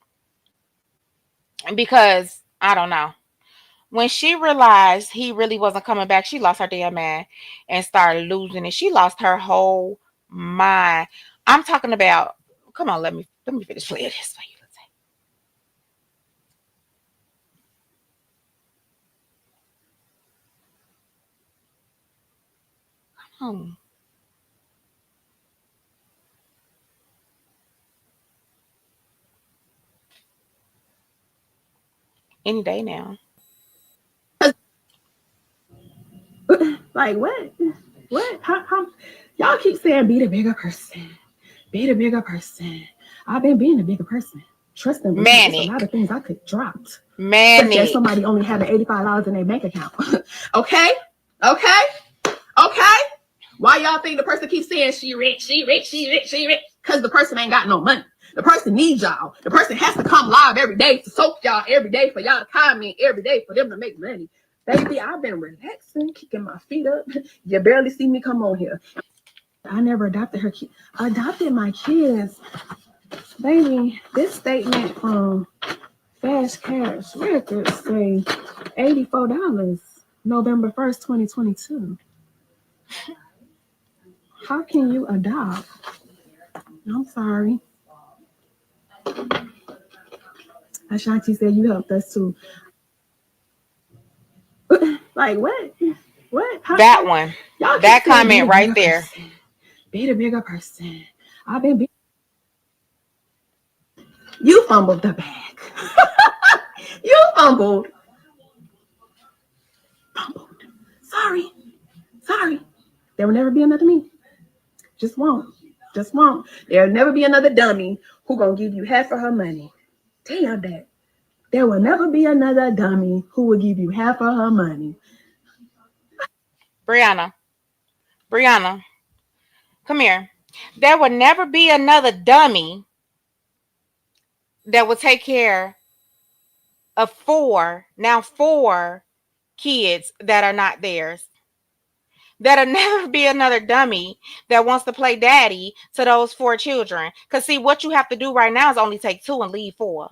Because I don't know. When she realized he really wasn't coming back, she lost her damn mind and started losing it. She lost her whole mind. I'm talking about. Come on, let me finish playing this for you. Hmm. Any day now. Like what? What? How? Y'all keep saying be the bigger person. Be the bigger person. I've been being the bigger person. Trust and believe. There's a lot Manic. of things I could drop. Such as Manic. somebody only having $85 in their bank account. Okay? Okay? Okay? Why y'all think the person keeps saying she rich, she rich, she rich, she rich? Because the person ain't got no money. The person needs y'all. The person has to come live every day to soak y'all every day for y'all to comment every day for them to make money. Baby, I've been relaxing, kicking my feet up. You barely see me come on here. I never adopted her kid. Adopted my kids. Baby, this statement from Fast Cash Records say $84, November 1st, 2022. How can you adopt? I'm sorry. Ashanti said you helped us too. Like what? What? That one. Y'all keep That saying be comment the right bigger there. person. Be the bigger person. I've been. You fumbled the bag. You fumbled. Fumbled. Sorry. Sorry. There will never be another me. Just won't. Just won't. There'll never be another dummy who gonna give you half of her money. Tell that. There will never be another dummy who will give you half of her money. Brianna. Brianna. Come here. There will never be another dummy that will take care of four kids that are not theirs. There'll never be another dummy that wants to play daddy to those four children. Because, see, what you have to do right now is only take two and leave four.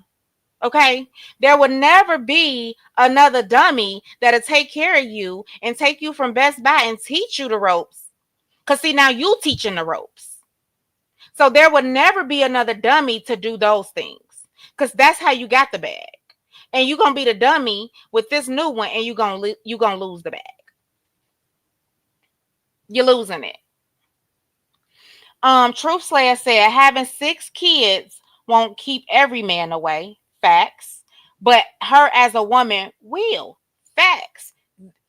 Okay? There will never be another dummy that'll take care of you and take you from Best Buy and teach you the ropes. Because, see, now you teaching the ropes. So there would never be another dummy to do those things, because that's how you got the bag. And you're gonna be the dummy with this new one, and you're gonna lose the bag. You're losing it. Truth Slayer said having 6 kids won't keep every man away. Facts. But her as a woman will. Facts.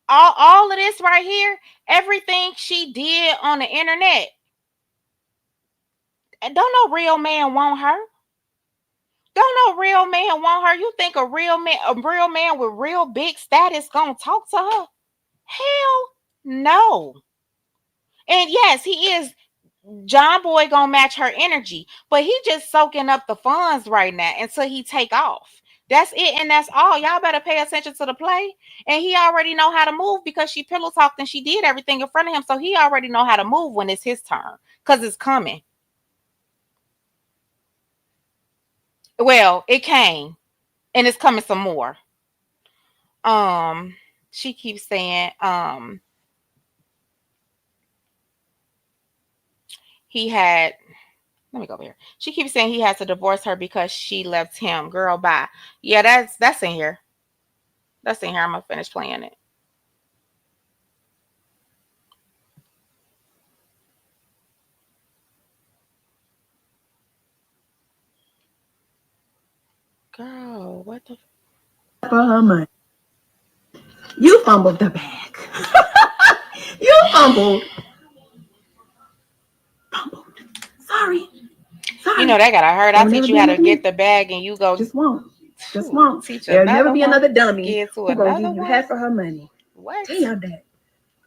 All of this right here, everything she did on the internet, and don't no real man want her. Don't no real man want her. You think a real man with real big status gonna talk to her? Hell no. And yes, he is. John Boy gonna match her energy, but he just soaking up the funds right now until he take off. That's it, and that's all. Y'all better pay attention to the play. And he already know how to move because she pillow talked and she did everything in front of him. So he already know how to move when it's his turn, because it's coming. Well, it came, and it's coming some more. She keeps saying, he had, let me go over here. She keeps saying he has to divorce her because she left him. Girl, bye. Yeah, that's in here. That's in here. I'm gonna finish playing it. Girl, what the For her money. You fumbled the bag. You fumbled. Fumbled. Sorry. You know that gotta hurt. I There'll teach never you be how to another me. get the bag and you go Just won't. Just won't. teach There'll never another be one. another dummy Get to who gonna another give you one. half of her money. What? Damn that.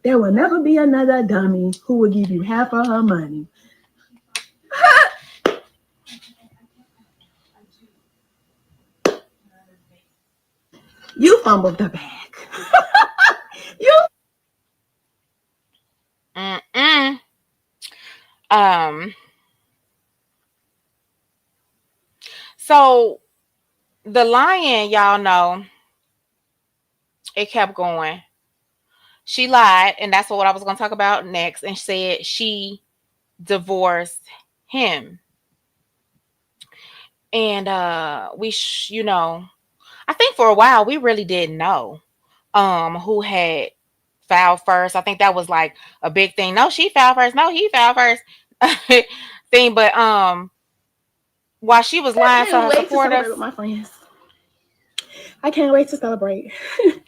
There will never be another dummy who will give you half of her money. You fumbled the bag. You. Mm-mm. Um so the lion, y'all know, it kept going. She lied, and that's what I was gonna talk about next, and said she divorced him. And I think for a while we really didn't know who had filed first. I think that was like a big thing. No, she filed first. No, he filed first thing. But while she was I lying to can't her wait to celebrate supporters, with my friends. I can't wait to celebrate.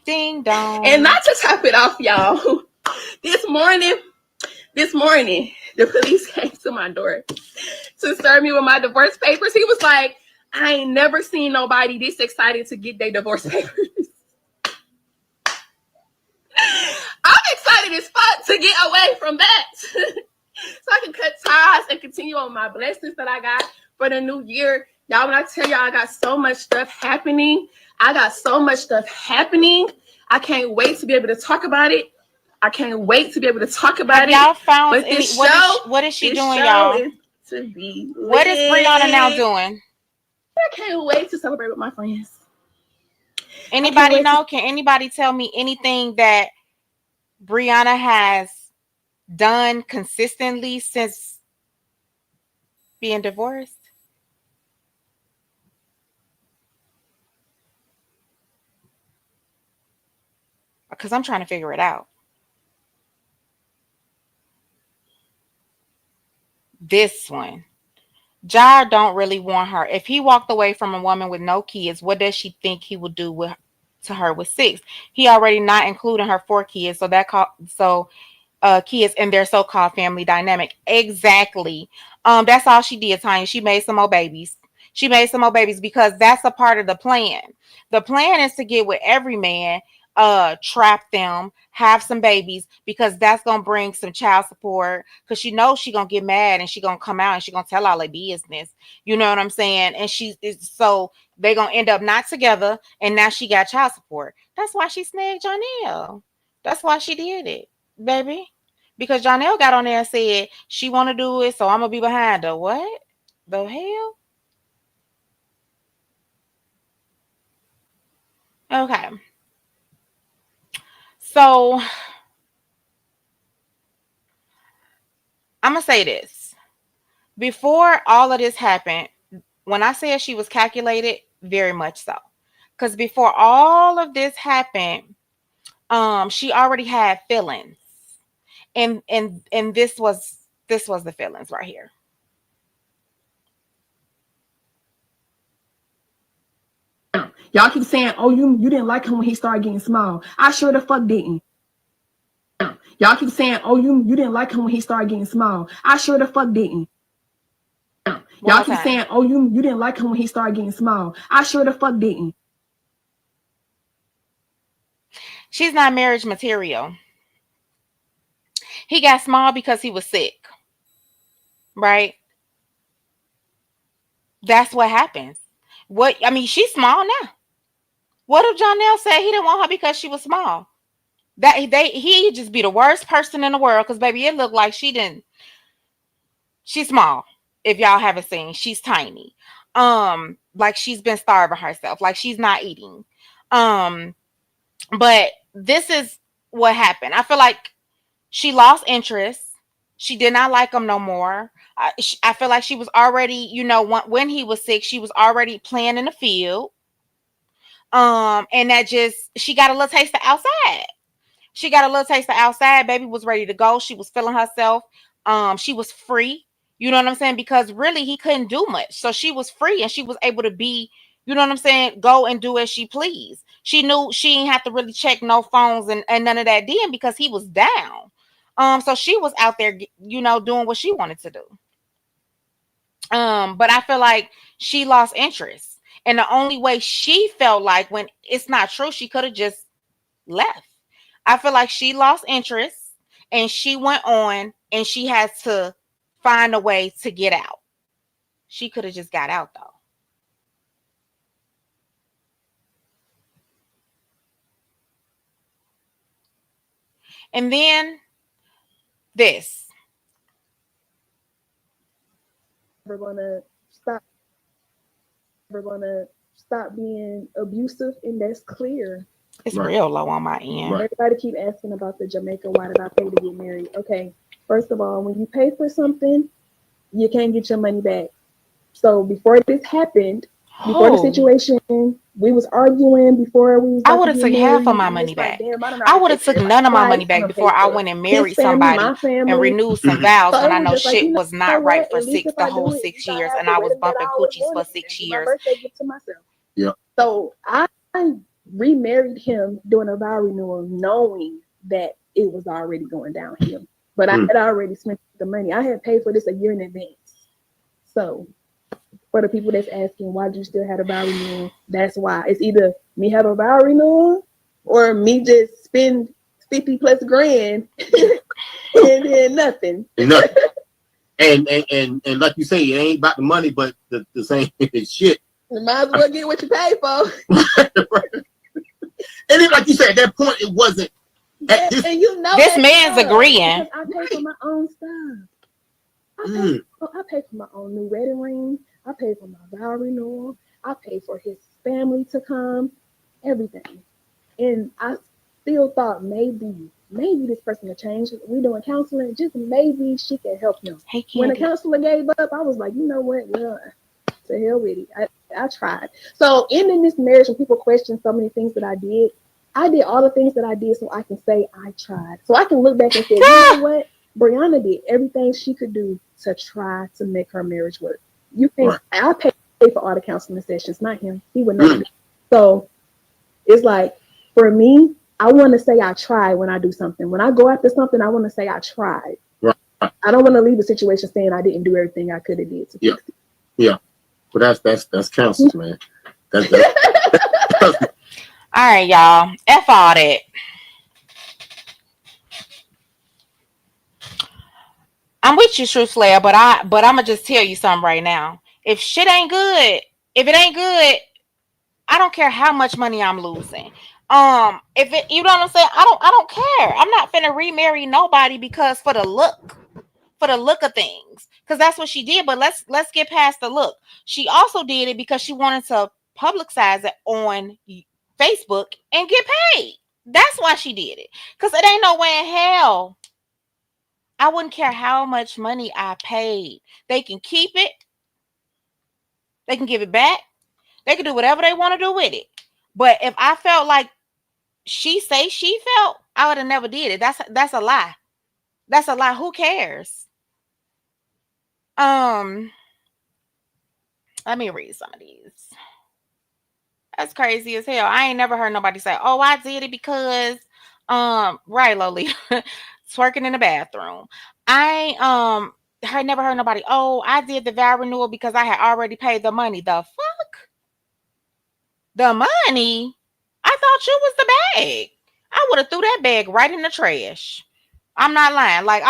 ding dong. And not to top it off, y'all. This morning, the police came to my door to serve me with my divorce papers. He was like, I ain't never seen nobody this excited to get their divorce papers. I'm excited as fuck to get away from that. So I can cut ties and continue on my blessings that I got for the new year. Y'all, when I tell y'all I got so much stuff happening, I can't wait to be able to talk about it. Have y'all found But any? this What is she doing, show y'all? is to be What is Brianna now lit. doing? I can't wait to celebrate with my friends. Anybody know? Can anybody tell me anything that Brianna has done consistently since being divorced? Because I'm trying to figure it out. This one. Jar don't really want her. If he walked away from a woman with no kids, what does she think he would do with to her with 6? He already not including her 4 kids, so kids in their so-called family dynamic. Exactly. That's all she did, Tanya. She made some more babies. She made some more babies because that's a part of the plan. The plan is to get with every man, trap them, have some babies, because that's gonna bring some child support. Because she knows she gonna get mad and she gonna come out and she gonna tell all her business. You know what I'm saying? And she is so they gonna end up not together, and now she got child support. That's why she snagged Jonelle. That's why she did it, baby. Because Jonelle got on there and said she want to do it, so I'm gonna be behind her. What the hell? Okay, so I'm gonna say this: Before all of this happened, when I said she was calculated, very much so. Because before all of this happened, she already had feelings. And this was the feelings right here. Y'all keep saying, "Oh, you didn't like him when he started getting small." I sure the fuck didn't. Y'all keep saying, "Oh, you didn't like him when he started getting small." I sure the fuck didn't. One Y'all more keep time. saying, "Oh, you didn't like him when he started getting small." I sure the fuck didn't. She's not marriage material. He got small because he was sick, right? That's what happens. What I mean, she's small now. What if Jonelle said he didn't want her because she was small? He'd just be the worst person in the world because baby, it looked like she didn't. She's small. If y'all haven't seen, she's tiny. Like she's been starving herself. Like she's not eating. Um, but this is what happened. I feel like she lost interest. She did not like him no more. I feel like she was already, when he was sick, she was already playing in the field. And that just she got a little taste of outside. She got a little taste of outside. Baby was ready to go. She was feeling herself. She was free. You know what I'm saying? Because really he couldn't do much. So she was free and she was able to be, you know what I'm saying, go and do as she pleased. She knew she didn't have to really check no phones and none of that then because he was down. So she was out there, doing what she wanted to do. But I feel like she lost interest. And the only way she felt like when it's not true, she could have just left. I feel like she lost interest and she went on and she had to find a way to get out. She could have just got out though. And then this. We're gonna stop. We're gonna stop being abusive, and that's clear. It's real low on my end. Everybody keep asking about the Jamaica. Why did I pay to get married? Okay, first of all, when you pay for something, you can't get your money back. So before this happened, before the situation, we was arguing before we was I about would to have get took half married. of my And money it's like, back. damn, I don't know I how to would have take took care of none of my my money flights. I'm back gonna before pay I for went and his married family, somebody my and family. renewed some vows So when it I was know just like, shit you was know not right what? for At least six if the I whole do it, at six least I years have and the I was wedding that bumping I always coochies for wanted. six And my years. birthday gift to myself. Yeah. So I remarried him doing a vow renewal, knowing that it was already going downhill. But I had already spent the money. I had paid for this a year in advance. So for the people that's asking why do you still have a vow renewal, that's why. It's either me have a vow renewal or me just spend 50 plus grand and then nothing. And nothing. And like you say, it ain't about the money, but the same shit. You might as well get what you pay for. And then, like you said, at that point, it wasn't. And you know this man's agreeing. because I pay for my own stuff. I pay for my own new wedding ring. I pay for my vow renewal. I pay for his family to come, everything. And I still thought maybe this person will change. We doing counseling, just maybe she can help him. Hey, when the counselor gave up, I was like, you know what? Well, to hell with it. I tried. So ending this marriage, when people question so many things that I did all the things that I did so I can say I tried. So I can look back and say, you know what? Brianna did everything she could do to try to make her marriage work. You can't. I pay for all the counseling sessions, not him. He would never. So it's like for me, I want to say I tried when I do something. When I go after something, I want to say I tried. Right. I don't want to leave the situation saying I didn't do everything I could have did to fix it. Yeah. But that's counselors, man. That's all right, y'all. F all that. I'm with you, Truth Slayer, but I'm gonna just tell you something right now. If shit ain't good, if it ain't good, I don't care how much money I'm losing. If it, you know what I'm saying, I don't care. I'm not finna remarry nobody because for the look of things, because that's what she did. But let's get past the look. She also did it because she wanted to publicize it on Facebook and get paid. That's why she did it. Because it ain't no way in hell I wouldn't care how much money I paid. They can keep it. They can give it back. They can do whatever they want to do with it. But if I felt like she felt, I would have never did it. That's a lie. That's a lie. Who cares? Um, let me read some of these. That's crazy as hell. I ain't never heard nobody say, "Oh, I did it because," right, Loli, twerking in the bathroom. I heard never heard nobody. "Oh, I did the vow renewal because I had already paid the money." The fuck, the money? I thought you was the bag. I would have threw that bag right in the trash. I'm not lying. Like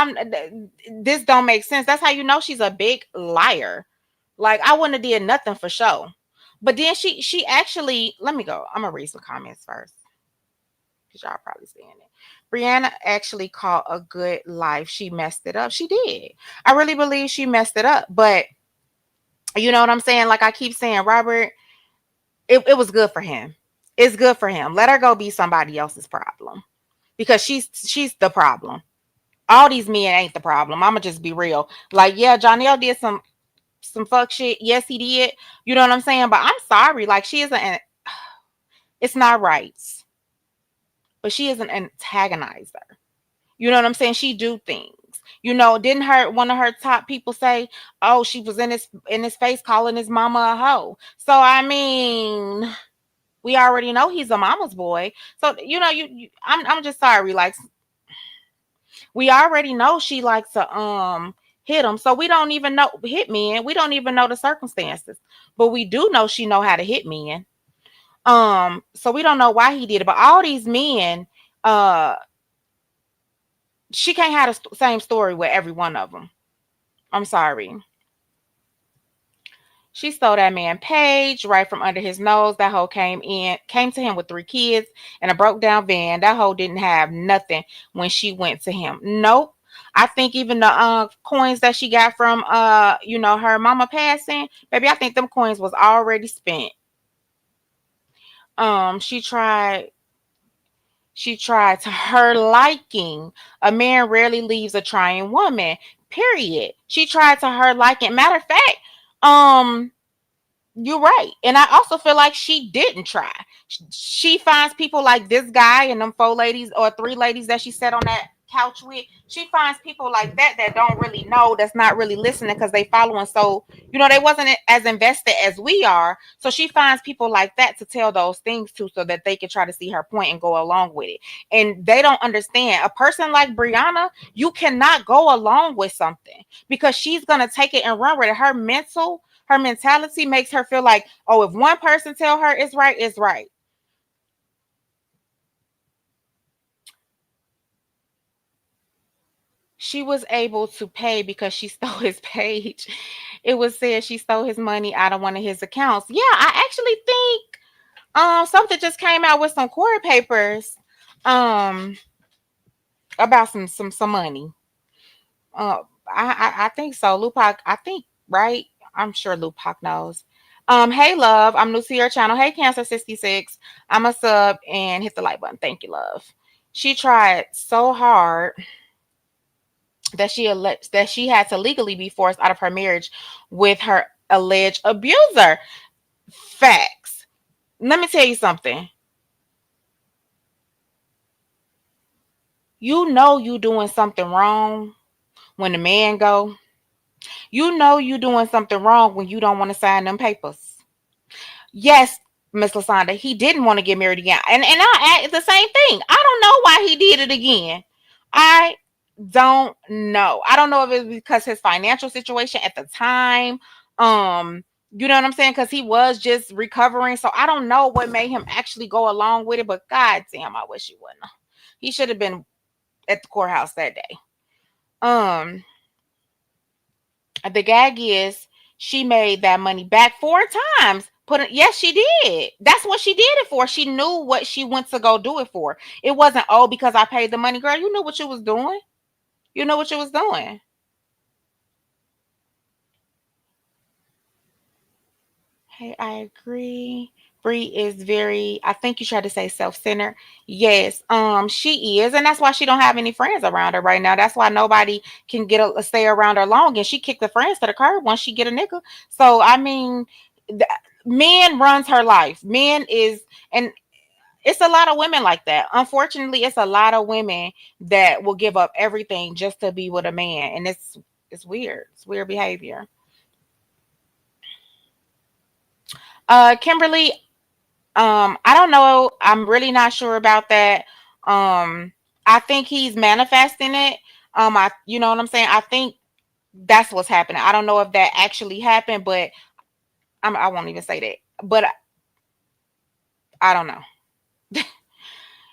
this don't make sense. That's how you know she's a big liar. Like I wouldn't have did nothing for show. But then she actually, let me go. I'm gonna read some comments first because y'all probably seeing it. Brianna actually called a good life. She messed it up. She did. I really believe she messed it up. But you know what I'm saying? Like I keep saying, Robert, it was good for him. It's good for him. Let her go be somebody else's problem because she's the problem. All these men ain't the problem. I'ma just be real. Like, yeah, Johnny L did some fuck shit. Yes, he did. You know what I'm saying? But I'm sorry. Like, she isn't. It's not right. But she is an antagonizer. You know what I'm saying? She do things. You know, didn't her one of her top people say, "Oh, she was in his face calling his mama a hoe." So I mean, we already know he's a mama's boy. So you know, I'm just sorry. Like we already know she likes to hit him. So we don't even know hit men. We don't even know the circumstances, but we do know she know how to hit men. So we don't know why he did it. But all these men, uh, she can't have the same story with every one of them. I'm sorry. She stole that man Paige right from under his nose. That hoe came to him with 3 kids and a broke down van. That hoe didn't have nothing when she went to him. Nope. I think even the coins that she got from her mama passing, baby, I think them coins was already spent. She tried to her liking. A man rarely leaves a trying woman. Period. She tried to her liking. Matter of fact, um you're right. And I also feel like she didn't try. She finds people like this guy and them 4 ladies or 3 ladies that she sat on that couch with. She finds people like that don't really know, that's not really listening because they following. So, they wasn't as invested as we are. So she finds people like that to tell those things to so that they can try to see her point and go along with it. And they don't understand. A person like Brianna, you cannot go along with something because she's going to take it and run with it. Her mentality makes her feel like, oh, if one person tell her it's right, it's right. She was able to pay because she stole his page. It was said she stole his money out of one of his accounts. Yeah, I actually think something just came out with some court papers um about some money. I think so. Lupac, I think, right? I'm sure Lupac knows. Hey love, I'm new to your channel. Hey Cancer 66. I'm a sub and hit the like button. Thank you, love. She tried so hard that she had to legally be forced out of her marriage with her alleged abuser. Facts. Let me tell you something. You know you doing something wrong when the man go. You know you doing something wrong when you don't want to sign them papers. Yes, Miss Lasonda, he didn't want to get married again. And it's the same thing. I don't know why he did it again. I don't know. I don't know if it's because his financial situation at the time. You know what I'm saying? Because he was just recovering. So I don't know what made him actually go along with it. But god damn, I wish he wouldn't. He should have been at the courthouse that day. The gag is she made that money back 4 times. Yes, she did. That's what she did it for. She knew what she went to go do it for. It wasn't, oh, because I paid the money. Girl, you knew what you was doing. You know what you was doing. Hey, I agree. Bree is very, I think you tried to say self-centered. Yes, she is, and that's why she don't have any friends around her right now. That's why nobody can stay around her long, and she kicked the friends to the curb once she get a nigga. So I mean, th- men runs her life. Men is, and it's a lot of women like that. Unfortunately, it's a lot of women that will give up everything just to be with a man, and it's weird. It's weird behavior. Kimberly, I don't know. I'm really not sure about that. I think he's manifesting it. You know what I'm saying? I think that's what's happening. I don't know if that actually happened, but I won't even say that. But I don't know.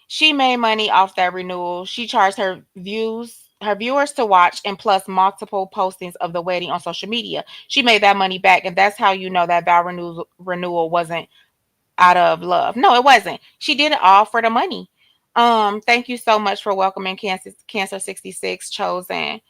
She made money off that renewal. She charged her viewers to watch, and plus multiple postings of the wedding on social media. She made that money back, and that's how you know that vow renewal wasn't out of love. No, it wasn't. She did it all for the money. Thank you so much for welcoming Cancer 66 chosen.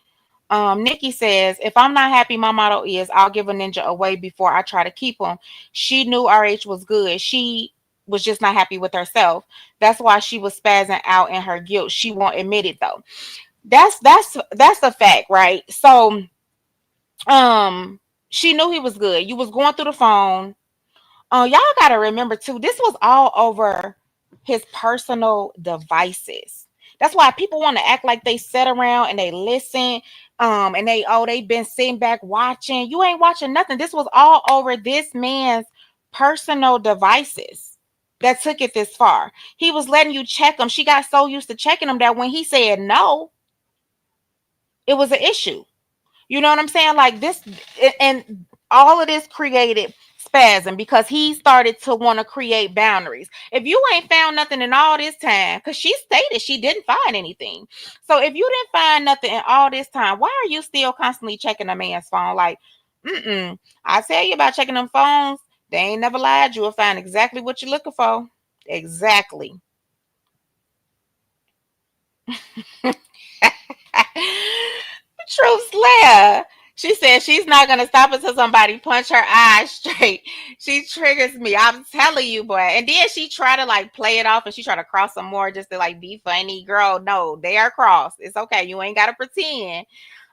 Nikki says, if I'm not happy, my motto is I'll give a ninja away before I try to keep him. She knew RH was good. She was just not happy with herself. That's why she was spazzing out in her guilt. She won't admit it though. That's a fact, right? So she knew he was good. You was going through the phone. Y'all gotta remember too, this was all over his personal devices. That's why people want to act like they sit around and they listen, and they've been sitting back watching. You ain't watching nothing. This was all over this man's personal devices that took it this far. He was letting you check him. She got so used to checking him that when he said no, it was an issue. You know what I'm saying? Like this, and all of this created spasm because he started to want to create boundaries. If you ain't found nothing in all this time, because she stated she didn't find anything. So if you didn't find nothing in all this time, why are you still constantly checking a man's phone? Like, I tell you about checking them phones. They ain't never lied. You will find exactly what you're looking for. Exactly. True Slayer. She said she's not gonna stop until somebody punch her eyes straight. She triggers me. I'm telling you, boy. And then she try to like play it off, and she try to cross some more just to like be funny. Girl, no, they are crossed. It's okay. You ain't gotta pretend.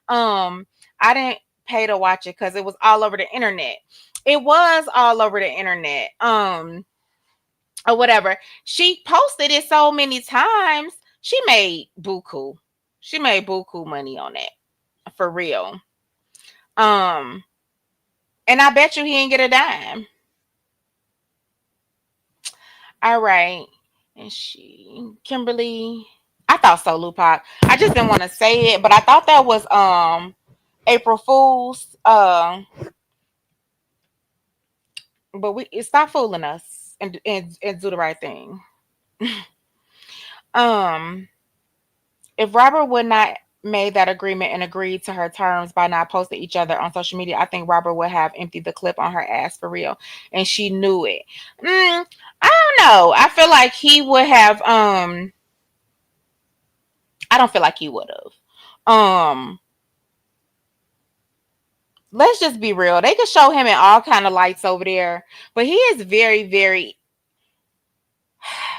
Um, I didn't pay to watch it because it was all over the internet. It was all over the internet. Or whatever. She posted it so many times. She made buku. She made buku money on that. For real. Um, and I bet you he ain't get a dime. All right. And Kimberly. I thought so, Lupac. I just didn't want to say it, but I thought that was April Fool's. But we stop fooling us and do the right thing. Um, if Robert would not made that agreement and agreed to her terms by not posting each other on social media, I think Robert would have emptied the clip on her ass for real, and she knew it. I don't know. I feel like he would have. I don't feel like he would have. Let's just be real. They could show him in all kind of lights over there, but he is very, very.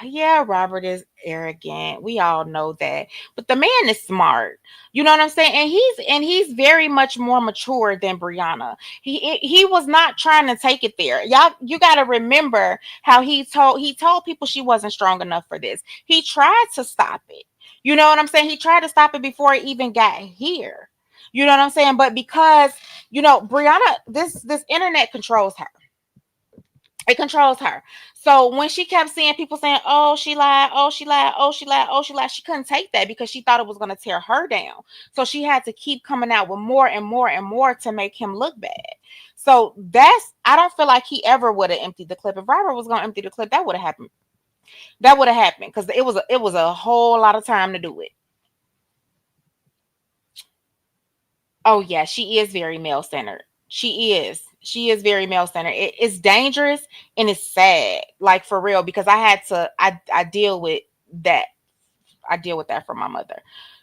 Yeah, Robert is arrogant. We all know that. But the man is smart. You know what I'm saying? And he's very much more mature than Brianna. He was not trying to take it there. Y'all, you got to remember how he told people she wasn't strong enough for this. He tried to stop it. You know what I'm saying? He tried to stop it before it even got here. You know what I'm saying? But because, Brianna, this internet controls her. It controls her. So when she kept seeing people saying, "Oh, she lied, oh, she lied, oh, she lied, oh, she lied," she couldn't take that because she thought it was going to tear her down. So she had to keep coming out with more and more and more to make him look bad. So I don't feel like he ever would have emptied the clip. If Robert was going to empty the clip, that would have happened. That would have happened because it was a whole lot of time to do it. Oh yeah, she is very male centered. She is. She is very male centered. It's dangerous and it's sad, like for real, because I had to. I deal with that. I deal with that for my mother,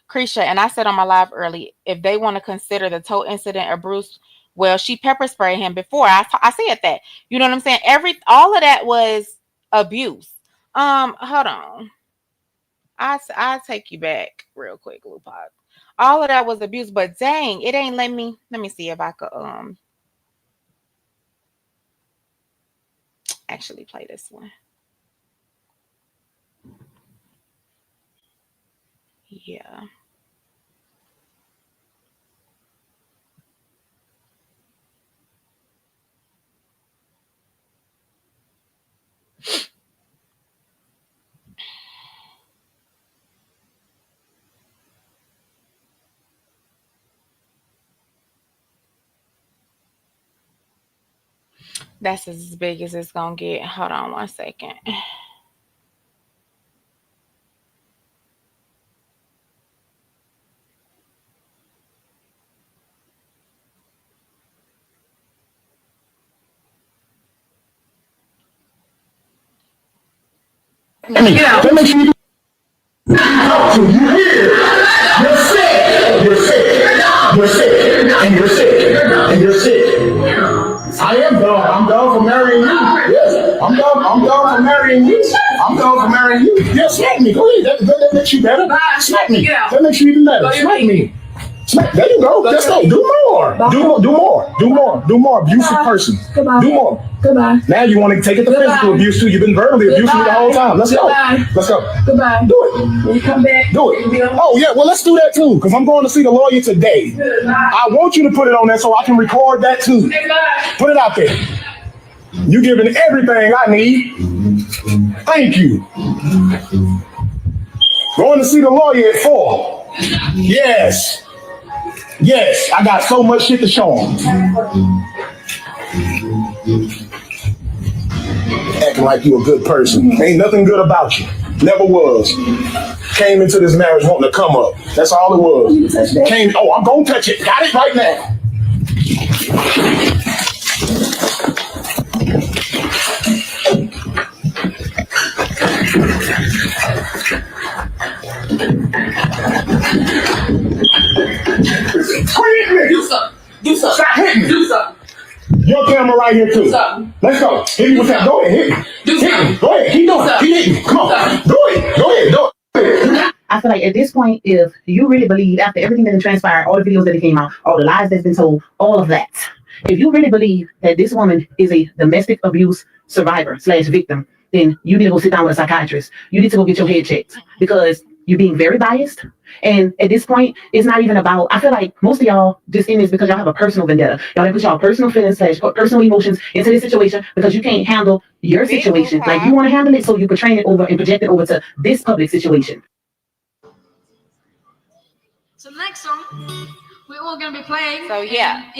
Krisha. And I said on my live early, if they want to consider the tow incident of Bruce Well, she pepper sprayed him before. I said that. You know what I'm saying? All of that was abuse. Hold on. I take you back real quick, Lupot. All of that was abuse, but dang, it ain't let me see if I could actually play this one. Yeah. That's as big as it's gonna get. Hold on 1 second. That makes you. So you hear? You're sick. You're sick. You're sick. And you're sick. And you're sick. I am done. I'm done for marrying you. Yes. I'm done. I'm done for marrying you. I'm done for marrying you. Yeah, smack me. Go ahead. That makes you better. Smack me. That makes you even better. Smack me. There you go. Let's go. Do more. Do more. Do more. Do more. Do more. Abusive person. Do more. Goodbye. Now you want to take it to physical abuse too. You've been verbally abusing me the whole time. Let's go. Let's go. Goodbye. Do it. When you come back. Do it. Oh yeah. Well, let's do that too. Because I'm going to see the lawyer today. I want you to put it on there so I can record that too. Put it out there. You giving everything I need. Thank you. Going to see the lawyer at 4. Yes. Yes, I got so much shit to show him. Acting like you a good person. Ain't nothing good about you. Never was. Came into this marriage wanting to come up. That's all it was. I'm gonna touch it. Got it right now. Quit me. Do something. Do something. Stop hitting me. Do something. Your camera right here too. Do something. Let's go. Hit me with that. Go ahead. Hit me. Do something. Go ahead. Keep doing it. Keep hitting me. Come on. Do it. Go ahead. Do it. I feel like at this point, if you really believe after everything that transpired, all the videos that came out, all the lies that's been told, all of that, if you really believe that this woman is a domestic abuse survivor / victim, then you need to go sit down with a psychiatrist. You need to go get your head checked because you're being very biased. And at this point, it's not even about, I feel like most of y'all just in this because y'all have a personal vendetta. Y'all have put y'all personal feelings / personal emotions into this situation because you can't handle your situation. Like you want to handle it, so you portray it over and project it over to this public situation. So the next song we're all going to be playing. So yeah.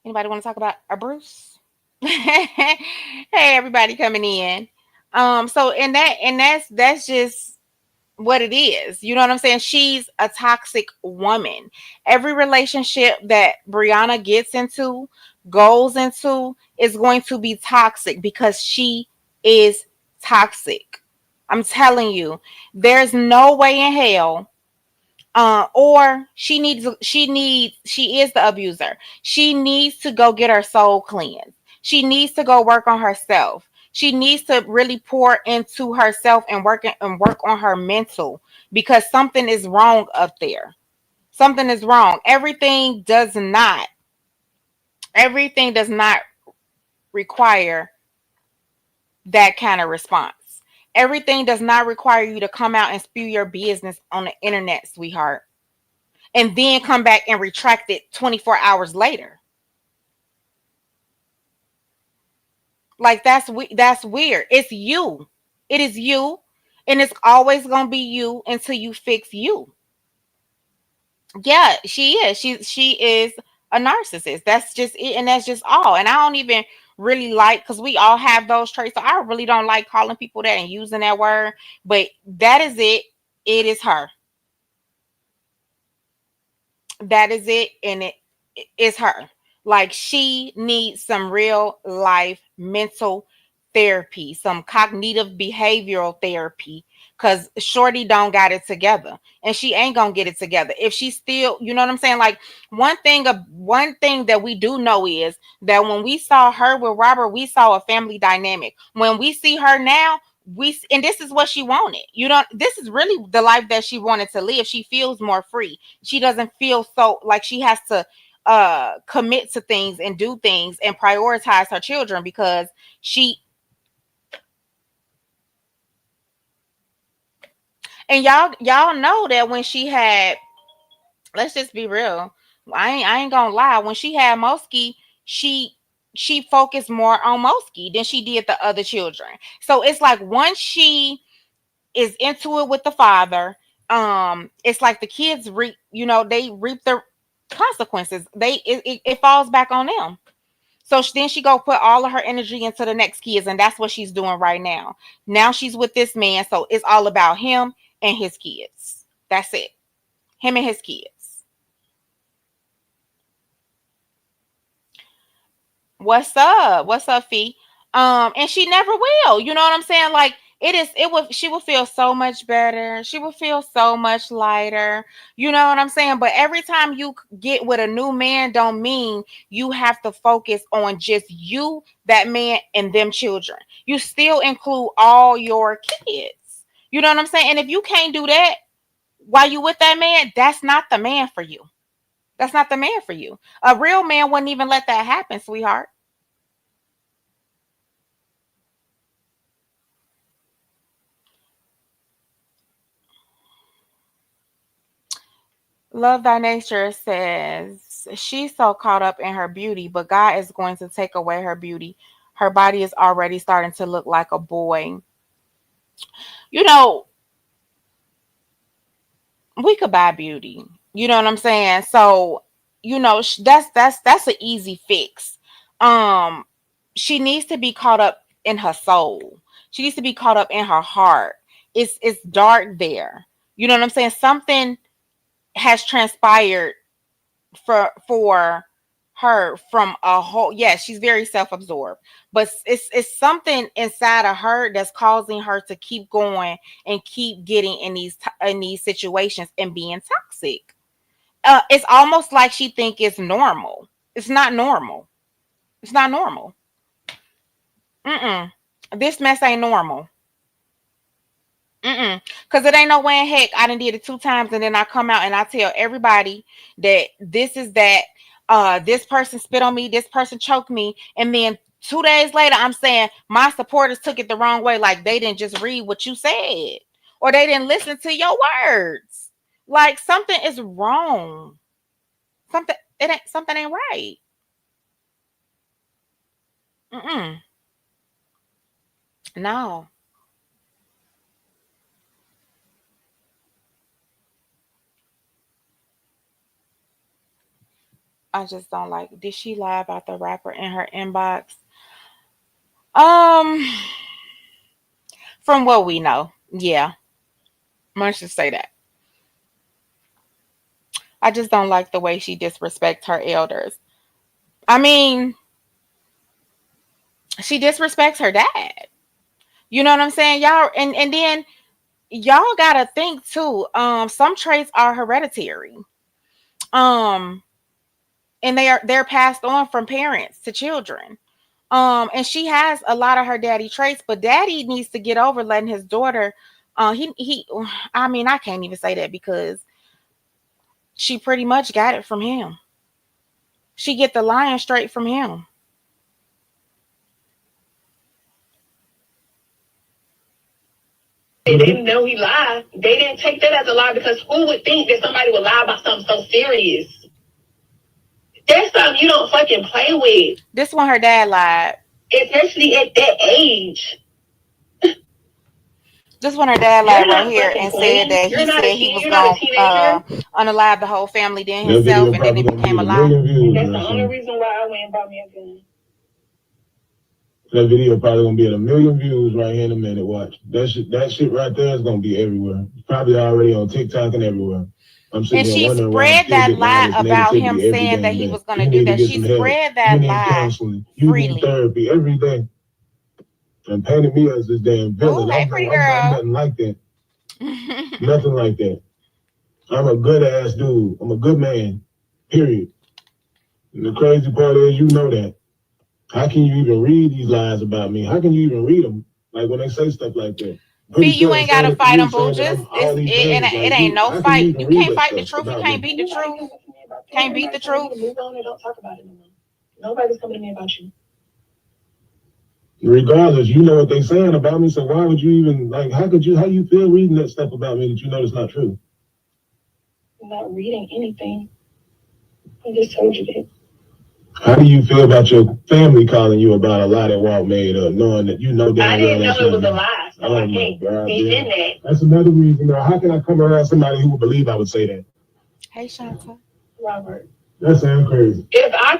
Anybody want to talk about a Bruce? Hey, everybody coming in. So that's just what it is. You know what I'm saying? She's a toxic woman. Every relationship that Brianna gets into, goes into, is going to be toxic because she is toxic. I'm telling you, there's no way in hell. Or she is the abuser. She needs to go get her soul cleansed. She needs to go work on herself. She needs to really pour into herself and work on her mental because something is wrong up there. Something is wrong. Everything does not require that kind of response. Everything does not require you to come out and spew your business on the internet, sweetheart, and then come back and retract it 24 hours later. Like that's weird. It's you. It is you, and it's always going to be you until you fix you. Yeah, she is. She is a narcissist. That's just it, and that's just all. And I don't even really like, because we all have those traits. So I really don't like calling people that and using that word. But that is it. It is her. That is it, and it is her. Like she needs some real life mental therapy, some cognitive behavioral therapy, because Shorty don't got it together, and she ain't gonna get it together if she still, you know what I'm saying? Like one thing that we do know is that when we saw her with Robert, we saw a family dynamic. When we see her now, and this is what she wanted. You know, this is really the life that she wanted to live. She feels more free. She doesn't feel so like she has to commit to things and do things and prioritize her children because she and y'all know that when she had, let's just be real, I ain't gonna lie, when she had Moski, she she focused more on Moski than she did the other children. So it's like once she is into it with the father, it's like the kids reap, you know, they reap the consequences. It falls back on them. So then she go put all of her energy into the next kids, and that's what she's doing right now. Now she's with this man, so it's all about him and his kids. That's it. Him and his kids. What's up? What's up, Fee? And she never will. You know what I'm saying? Like she will feel so much better. She will feel so much lighter. You know what I'm saying? But every time you get with a new man, don't mean you have to focus on just you, that man, and them children. You still include all your kids. You know what I'm saying? And if you can't do that while you with that man, that's not the man for you. That's not the man for you. A real man wouldn't even let that happen, sweetheart. Love Thy Nature says she's so caught up in her beauty, but God is going to take away her beauty. Her body is already starting to look like a boy. You know, we could buy beauty. You know what I'm saying? So, you know, that's an easy fix. Um, she needs to be caught up in her soul. She needs to be caught up in her heart. It's dark there. You know what I'm saying? Something has transpired for her from a whole, yes, she's very self-absorbed, but it's something inside of her that's causing her to keep going and keep getting in these situations and being toxic. It's almost like she think it's normal. It's not normal. It's not normal. Mm-mm. This mess ain't normal. Mm-mm. Because it ain't no way in heck I done did it 2 times and then I come out and I tell everybody that this is that this person spit on me, this person choked me, and then 2 days later I'm saying my supporters took it the wrong way, like they didn't just read what you said or they didn't listen to your words. Like something is wrong. Something ain't right. Mm-mm. No. I just don't like. Did she lie about the rapper in her inbox? Um, from what we know, yeah, let's just say that. I just don't like the way she disrespects her elders. I mean, she disrespects her dad. You know what I'm saying, y'all? And then y'all gotta think too. Some traits are hereditary. Um, and they're passed on from parents to children. And she has a lot of her daddy traits, but daddy needs to get over letting his daughter. He. I mean, I can't even say that because she pretty much got it from him. She get the lion straight from him. They didn't know he lied. They didn't take that as a lie because who would think that somebody would lie about something so serious? That's something you don't fucking play with. This one, her dad lied. Especially at that age. This one, her dad lied right here and said that he said he was going to unalive the whole family, then himself, and then it became a lie. That's the only reason why I went and bought me a gun. That video probably gonna be at 1,000,000 views right here in a minute. Watch that shit right there is gonna be everywhere. It's probably already on TikTok and everywhere. And she spread that lie about him saying that he was going to do that. She spread that lie freely. You need therapy every day. And painted me as this damn villain. Ooh, hey, pretty girl. I'm nothing like that. Nothing like that. I'm a good ass dude. I'm a good man. Period. And the crazy part is, you know that. How can you even read these lies about me? How can you even read them? Like when they say stuff like that. Fee, Pretty you sure ain't it's gotta saying it for fight you, them, boo. saying that Just I'm all these it, things. it Like ain't you, no how can you fight. even You read can't that fight the stuff truth. You about can't me? beat the truth. Can't beat the truth. Move on and don't talk about it no more. Nobody's coming to me about you. Regardless, you know what they saying about me, so why would you even like? How you feel reading that stuff about me that you know it's not true? I'm not reading anything. I just told you that. How do you feel about your family calling you about a lie that Walt made up, knowing that you know damn well I didn't know it was a lie, so I can't be in that. That's another reason. How can I come around somebody who would believe I would say that? Hey, Shanta. Robert. That sounds crazy. If I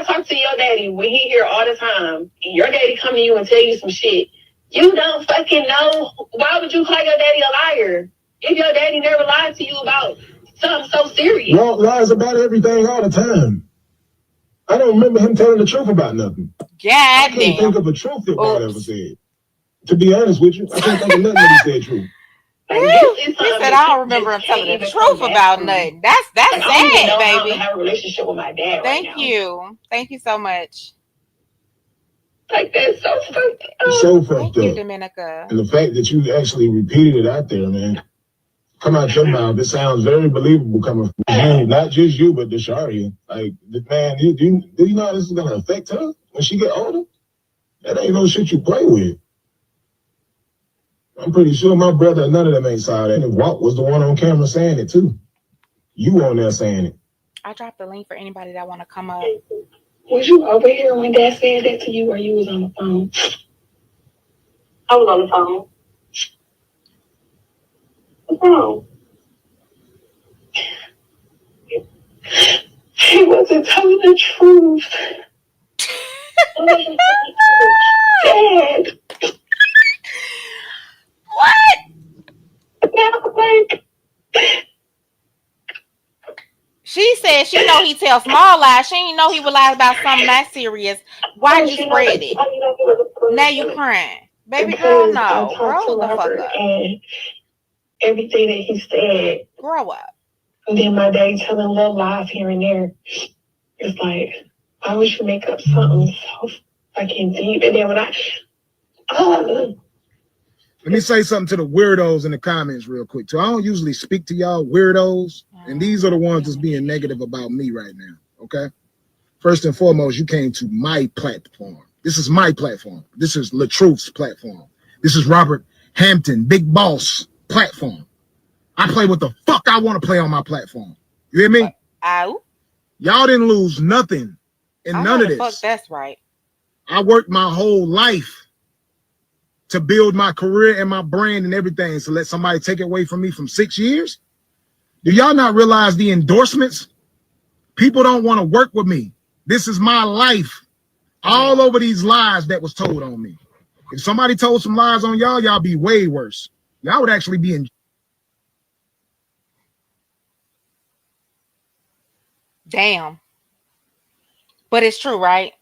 talk to your daddy when he here all the time, and your daddy come to you and tell you some shit, you don't fucking know. Why would you call your daddy a liar if your daddy never lied to you about something so serious? Walt lies about everything all the time. I don't remember him telling the truth about nothing. God I can't damn. think of a truth that Walt ever Oops. said. To be honest with you, I can't think of nothing that he said true. Like, Woo. this is He something said, that I don't you remember just him can't telling the even come truth back about from. nothing. That's Like, I don't even sad, know how to baby. have a relationship with my dad right now. Thank you. Thank you so much. Like, that's so fucked up. It's so fucked Thank you, up. Dominica. And the fact that you actually repeated it out there, man, come out your mouth. It sounds very believable coming from you. Not just you, but Desharia. Like, man, do you know how this is going to affect her when she get older? That ain't no shit you play with. I'm pretty sure my brother, none of them ain't saw that. And Walt was the one on camera saying it, too. You on there saying it. I dropped the link for anybody that want to come up. Was you over here when Dad said that to you, or you was on the phone? I was on the phone. What's wrong? He wasn't telling the truth. Dad. What? Now, like, She said she know he tell small lies. She didn't know he would lie about something that serious. Why'd you spread it? Now you crying. Baby girl, because I no. talked to Grow the fuck Robert up. and everything that he said, Grow up. and then my dad telling little lies here and there. It's like, why would you make up something so fucking deep? And then when let me say something to the weirdos in the comments real quick. So I don't usually speak to y'all weirdos, and these are the ones that's being negative about me right now. Okay. First and foremost, you came to my platform. This is my platform. This is LaTruth's platform. This is Robert Hampton, Big Boss platform. I play what the fuck I want to play on my platform. You hear me? Ow. Y'all didn't lose nothing in none of this. Fuck, that's right. I worked my whole life to build my career and my brand and everything. So let somebody take it away from me from 6 years? Do y'all not realize the endorsements? People don't want to work with me. This is my life. All over these lies that was told on me. If somebody told some lies on y'all, y'all be way worse. Y'all would actually be in. Damn. But it's true, right?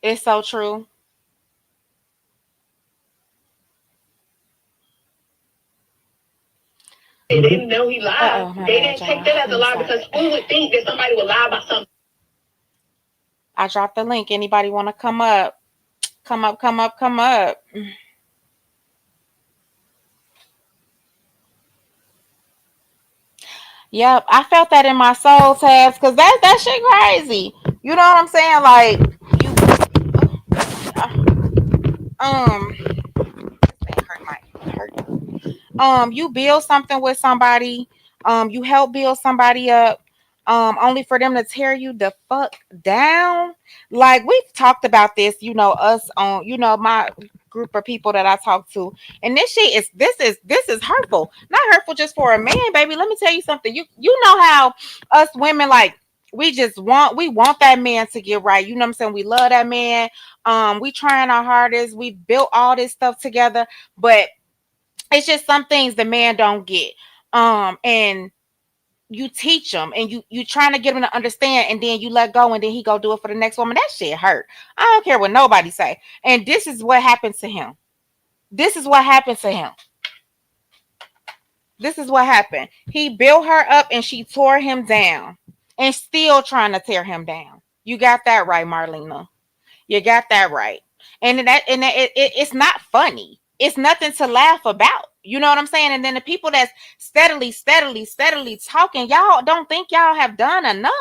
It's so true. they didn't know he lied, they didn't take that as a lie because who would think that somebody would lie about something? I dropped the link. Anybody want to come up? Come up, come up, come up. Yep, I felt that in my soul tabs because that shit crazy. You know what I'm saying? Like that hurt my hurt. You build something with somebody, you help build somebody up, only for them to tear you the fuck down. Like we've talked about this, us on, my group of people that I talk to, and this is hurtful. Not hurtful just for a man, baby. Let me tell you something. You know how us women like we want that man to get right. You know what I'm saying? We love that man. We trying our hardest. We built all this stuff together, but it's just some things the man don't get. And you teach him and you trying to get him to understand, and then you let go, and then he go do it for the next woman. That shit hurt. I don't care what nobody say. And this is what happened to him. This is what happened to him. This is what happened. He built her up and she tore him down and still trying to tear him down. You got that right, Marlena. You got that right. It's not funny. It's nothing to laugh about. You know what I'm saying? And then the people that's steadily talking, y'all don't think y'all have done enough.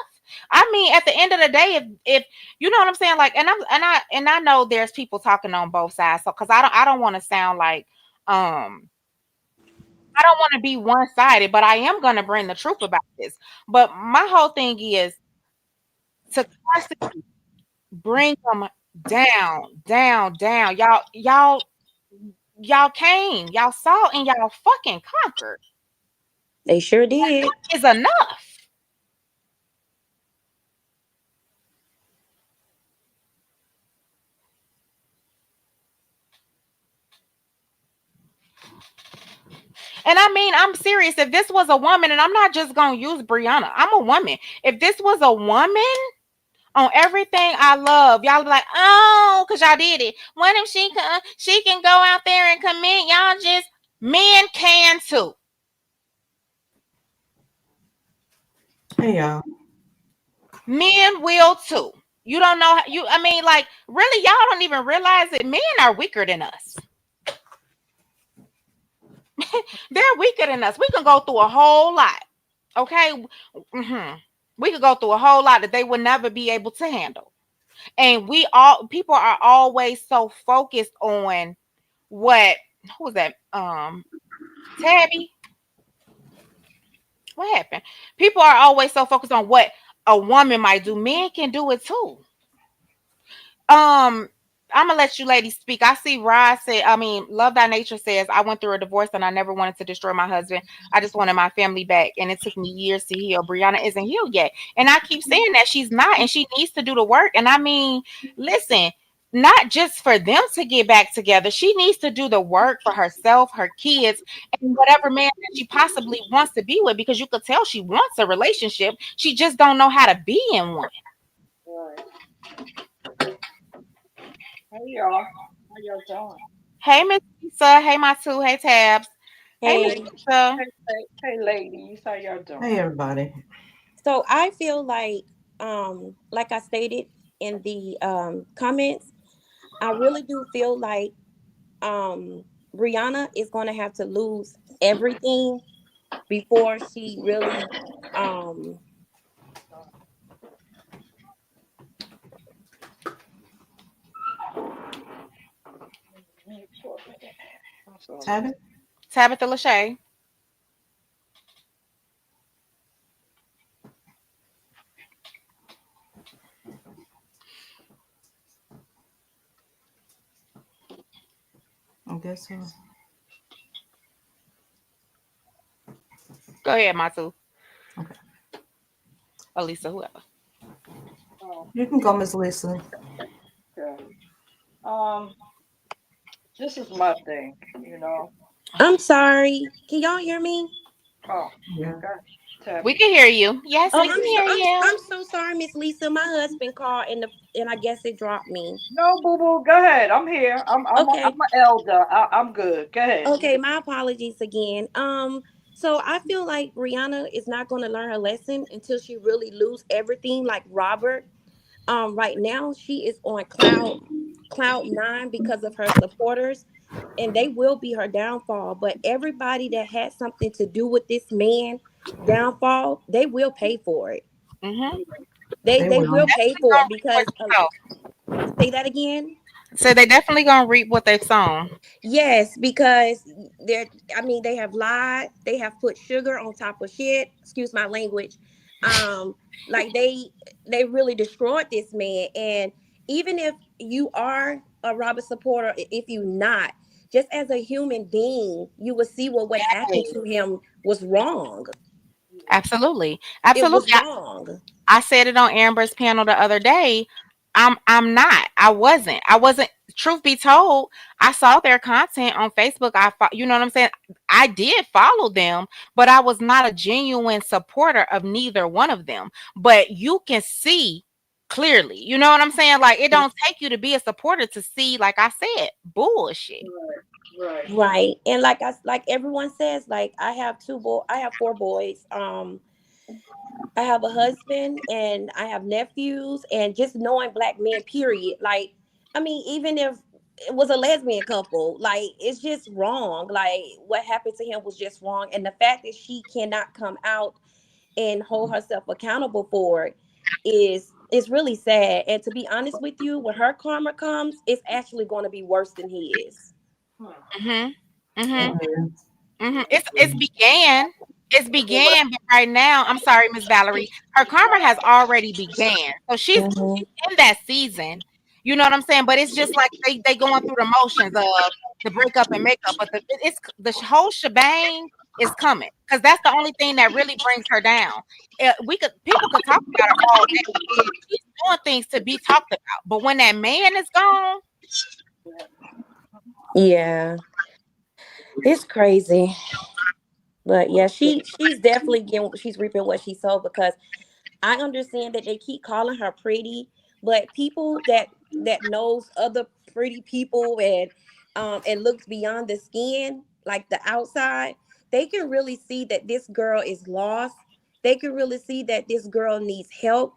I mean, at the end of the day, if you know what I'm saying, like, and I know there's people talking on both sides, so because I don't want to sound like I don't want to be one sided, but I am going to bring the truth about this. But my whole thing is to constantly bring them down. Y'all came, y'all saw, and y'all fucking conquered. They sure did. Is enough. And I mean, I'm serious. If this was a woman, and I'm not just gonna use Brianna, I'm a woman. If this was a woman on everything I love, y'all be like, oh, cause y'all did it. What if she can go out there and commit? Y'all just men can too. Hey y'all. Men will too. You don't know you. I mean, like, really, y'all don't even realize that men are weaker than us. They're weaker than us. We can go through a whole lot. Okay. We could go through a whole lot that they would never be able to handle. And people are always so focused on what who was that? Tabby. What happened? People are always so focused on what a woman might do. Men can do it too. Um, I'm gonna let you ladies speak. I see Rod said, I mean, Love Thy Nature says, I went through a divorce and I never wanted to destroy my husband. I just wanted my family back, and it took me years to heal. Brianna isn't healed yet. And I keep saying that she's not, and she needs to do the work. And I mean, listen, not just for them to get back together, she needs to do the work for herself, her kids, and whatever man that she possibly wants to be with, because you could tell she wants a relationship. She just don't know how to be in one. Right. Hey y'all, how y'all doing? Hey, Miss Lisa. Hey, my two. Hey, Tabs. Hey, Miss Hey, Lisa. Hey, ladies, how y'all Hey doing? everybody. so I feel like I stated in the comments, I really do feel like Brianna is going to have to lose everything before she really um Mute for a minute. I'm sorry. Tabby? Tabitha Lachey. I guess so. Go ahead, my two. Okay. Elisa, whoever. Oh, You can go, Miss Lisa. okay. Um, this is my thing, you know. I'm sorry. Can y'all hear me? Oh, Yeah. okay. We Tabby. can hear you. Yes, Oh, we can hear I'm you. so sorry, Miss Lisa. My husband called and I guess it dropped me. No, boo boo, go ahead. I'm here. I'm Okay. an elder. I'm good. Go ahead. Okay, my apologies again. So I feel like Rihanna is not going to learn her lesson until she really lose everything like Robert. Right now she is on cloud nine because of her supporters, and they will be her downfall. But everybody that had something to do with this man downfall, they will pay for it. Mm-hmm. They They will. will pay Definitely for gonna it reap what because they sow. say that again. So they definitely gonna reap what they've sown. Yes, because they're I mean they have lied, they have put sugar on top of shit, excuse my language. Um like they really destroyed this man, and even if you are a Robert supporter, if you not, just as a human being, you will see what happened to him was wrong. Absolutely, It was absolutely. wrong. I said it on Amber's panel the other day. I'm not. I wasn't. I wasn't. Truth be told, I saw their content on Facebook. You know what I'm saying? I did follow them, but I was not a genuine supporter of neither one of them. But you can see clearly. You know what I'm saying? Like it don't take you to be a supporter to see, like I said, bullshit. Right. And like everyone says, like I have 4 boys. I have a husband and I have nephews, and just knowing black men, period. Like, I mean, even if it was a lesbian couple, like it's just wrong. Like what happened to him was just wrong. And the fact that she cannot come out and hold herself accountable for it is really sad. And to be honest with you, when her karma comes, it's actually going to be worse than his. Mhm. Mhm. Mhm. It's began, but right now, I'm sorry, Miss Valerie, her karma has already began. So she's Mhm. in that season. You know what I'm saying? But it's just like they going through the motions of the breakup and makeup. But it's the whole shebang is coming because that's the only thing that really brings her down. People could talk about her all day. She's doing things to be talked about, but when that man is gone, Yeah, it's crazy. But yeah, she's definitely getting she's reaping what she sowed, because I understand that they keep calling her pretty, but people that knows other pretty people and looks beyond the skin, like the outside, they can really see that this girl is lost. They can really see that this girl needs help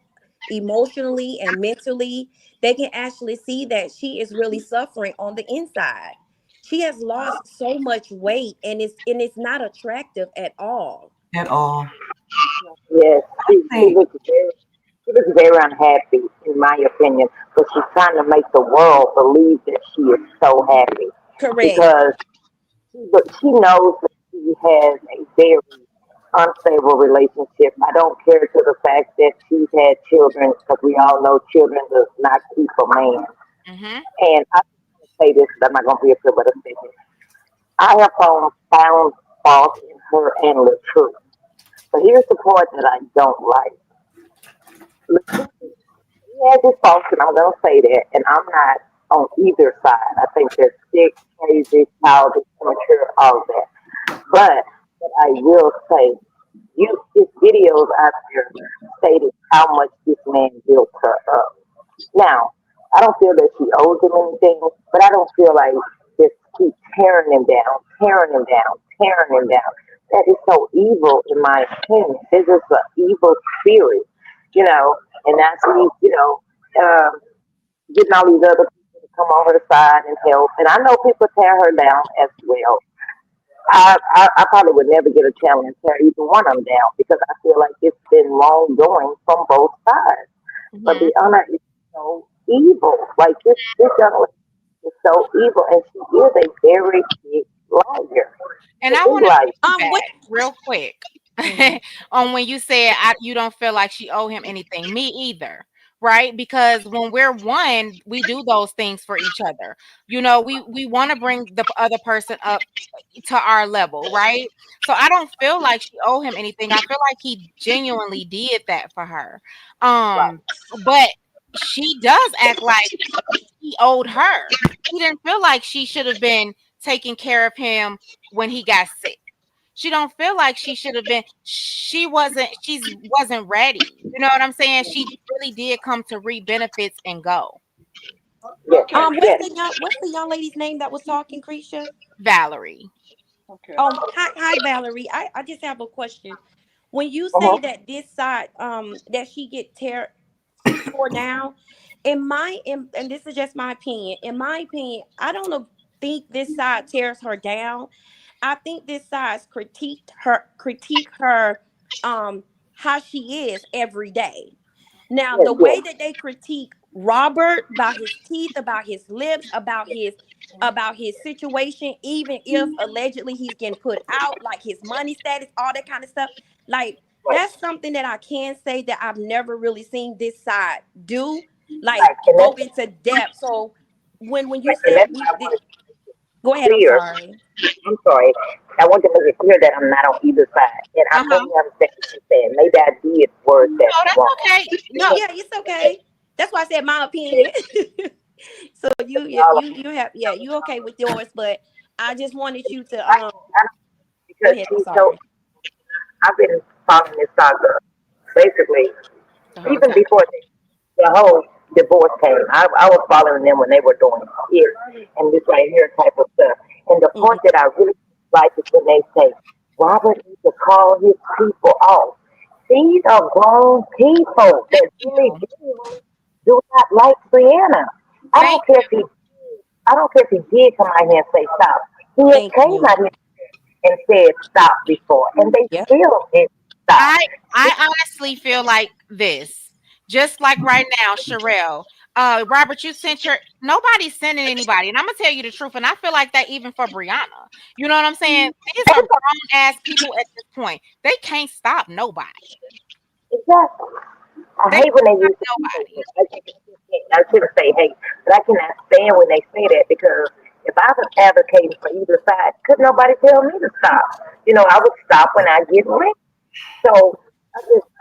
emotionally and mentally. They can actually see that she is really suffering on the inside. She has lost so much weight, and it's not attractive at all. At all. Yes, I think she looks very unhappy, in my opinion, but she's trying to make the world believe that she is so happy Correct. because but she knows that she has a very unstable relationship. I don't care to the fact that she's had children, because we all know children does not keep a man. mhm. And I say this, I'm not going to be a but a second. I have found fault in her and LaTrue. But here's the part that I don't like. He has his faults, and I'm going to say that, and I'm not on either side. I think they're sick, crazy, childish, immature, all of that. But I will say, his videos out there stated how much this man built her up. Now, I don't feel that she owes him anything, but I don't feel like just keep tearing him down, tearing him down, tearing him down. That is so evil, in my opinion. This is an evil spirit, you know, and that's when, um, getting all these other people to come on her side and help. And I know people tear her down as well. I probably would never get a challenge to tear either one of them down because I feel like it's been long going from both sides. But Mhm. the honor is so evil. Like this young lady is so evil, and she is a very big liar. And A I big want to liar. What? piggyback real quick Mhm. on when you said you don't feel like she owe him anything. Me either, right? Because when we're one, we do those things for each other. You know, we want to bring the other person up to our level, right? So I don't feel like she owe him anything. I feel like he genuinely did that for her. Um, but she does act like he owed her. He didn't feel like she should have been taking care of him when he got sick. She don't feel like she should have been. She wasn't ready. You know what I'm saying? She really did come to reap benefits and go. Yes, yes. What's the young lady's name that was talking, Creisha? Valerie. Hi Valerie. I just have a question. When you say Uh-huh. that this side that she get tore down, and this is just my opinion. In my opinion, I don't think this side tears her down. I think this side critique her how she is every day. Now, Yes, the yes. way that they critique Robert about his teeth, about his lips, about his situation, even if allegedly he's getting put out, like his money status, all that kind of stuff, like Right, that's something that I can say that I've never really seen this side do, like right. And go that's into depth. So when you right, and said that's why I want to go ahead, I'm clear. sorry. I'm sorry. I want to make it clear that I'm not on either side. And I Uh-huh. totally understand what you're saying. Maybe I did word that No, that's wrong. okay. No, No, yeah, it's okay. That's why I said my opinion. So you okay with yours, but I just wanted you to go Because ahead. I'm she's so, sorry. I've been following this saga basically the whole even time. before this. the whole divorce came. I was following them when they were doing kids and this right here type of stuff. And the Mhm. part that I really like is when they say Robert needs to call his people off. These are grown people that Thank really you. do not like Brianna. I don't Thank care if you. he I don't care if he did come out here and say stop. He had Thank came you. out here and said stop before, and they Yep. still didn't stop. I honestly feel like this. Just like right now, Sherelle. Robert, you sent your nobody's sending anybody. And I'm gonna tell you the truth. And I feel like that even for Brianna. You know what I'm saying? These are grown ass people at this point. They can't stop nobody. Exactly. I They hate when they can't use the stop hate. nobody. I shouldn't say hate, but I cannot stand when they say that because if I was advocating for either side, could nobody tell me to stop? You know, I would stop when I get ready. So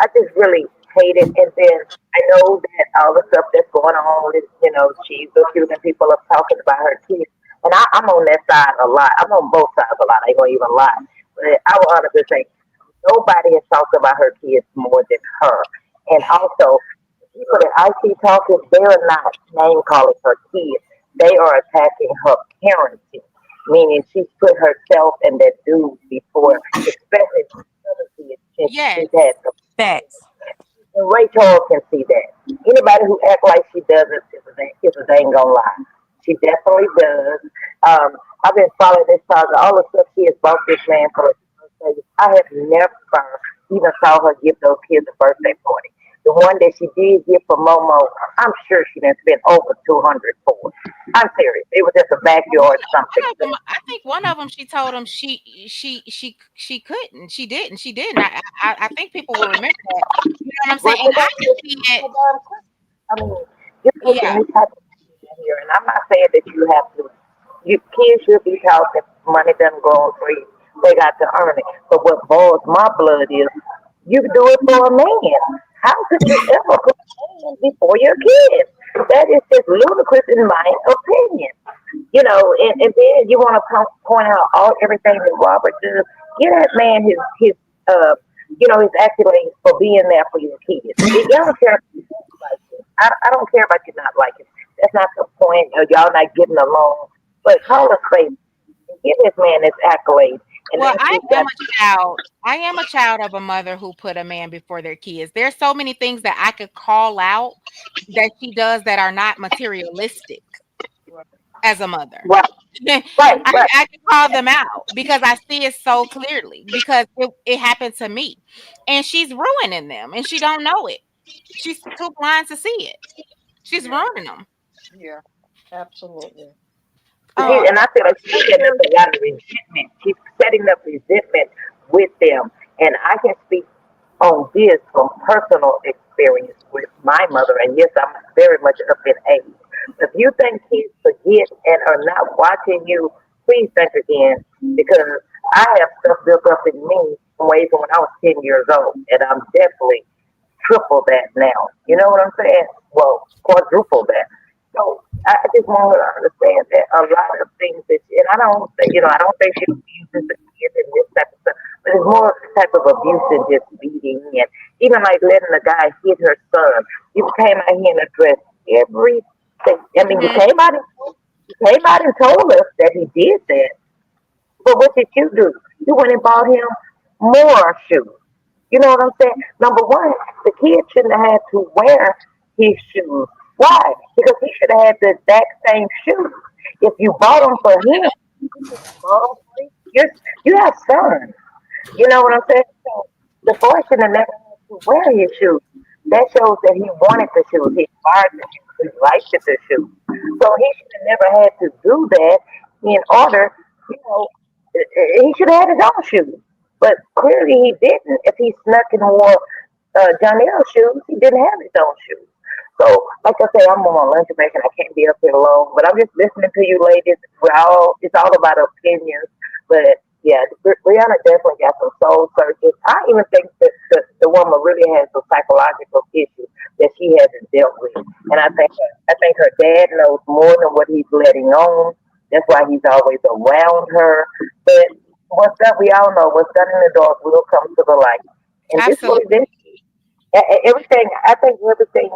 I just really hate it. And then I know that all the stuff that's going on is, you know, she's accusing people of talking about her kids. And I'm on that side a lot. I'm on both sides a lot. I ain't gonna even lie. But I would honestly say nobody has talked about her kids more than her. And also, people that I see talking, they're not name calling her kids. They are attacking her parenting, meaning she's put herself and that dude before, especially the other kids. She's Yes. had some. Facts. And Ray Charles can see that. Anybody who act like she doesn't is a dang gonna lie. She definitely does. I've been following this saga, all the stuff she has bought this man for his birthday. I have never even saw her give those kids a birthday party. The one that she did give for Momo, I'm sure she didn't spend over 200 for. I'm serious. It was just a backyard something. One of them, I think one of them, she told him she couldn't, she didn't, she didn't. I think people will remember that. You know what I'm saying? Well, And I can see it. I mean, you're making Yeah. this type of decision here, and I'm not saying that you have to. You kids should be taught that money doesn't grow on trees; they got to earn it. But what boils my blood is you do it for a man. How could you ever put a man before your kids? That is just ludicrous in my opinion. You know, and then you want to point out all everything that Robert does. Give that man his his accolades for being there for your kids. You don't care like it. I don't care about you not liking. That's not the point. Y'all not getting along. But call a spade. Give this man his accolades, and Well, then I she's am got. a child. I am a child of a mother who put a man before their kids. There's so many things that I could call out that she does that are not materialistic as a mother. Right, I, right, right. I can call them out because I see it so clearly because it happened to me. And she's ruining them and she don't know it. She's too blind to see it. She's Yeah. ruining them. Yeah. Absolutely. Um, And I feel like she's setting up a lot of resentment. She's setting up resentment with them. And I can speak on this from personal experience with my mother. And yes, I'm very much up in age. If you think kids forget and are not watching you, please think again because I have stuff built up in me from way from when I was 10 years old. And I'm definitely triple that now. You know what I'm saying? Well, quadruple that. So I just want her to understand that a lot of things that, and I don't say, I don't think she abuses the kids and this type of stuff, but it's more type of abuse than just beating and even like letting the guy hit her son. You came out here and addressed everything. I mean, mhm. you came out and told us that he did that, but what did you do? You went and bought him more shoes. You know what I'm saying? Number one, the kid shouldn't have had to wear his shoes. Why? Because he should have had the exact same shoes. If you bought them for him, you bought them for him. You have sons. You know what I'm saying? So the boy should have never had to wear his shoes. That shows that he wanted the shoes. He admired the shoes. He liked the shoes. So he should have never had to do that in order, you know, he should have had his own shoes. But clearly he didn't. If he snuck and wore John L's shoes, he didn't have his own shoes. So, like I say, I'm on my lunch break and I can't be up here alone. But I'm just listening to you ladies. It's all about opinions. But yeah, Brianna definitely got some soul searches. I even think that the woman really has some psychological issues that she hasn't dealt with. And I think her dad knows more than what he's letting on. That's why he's always around her. But what's done, we all know what's done in the dark will come to the light. And this was Absolutely. this everything. I think everything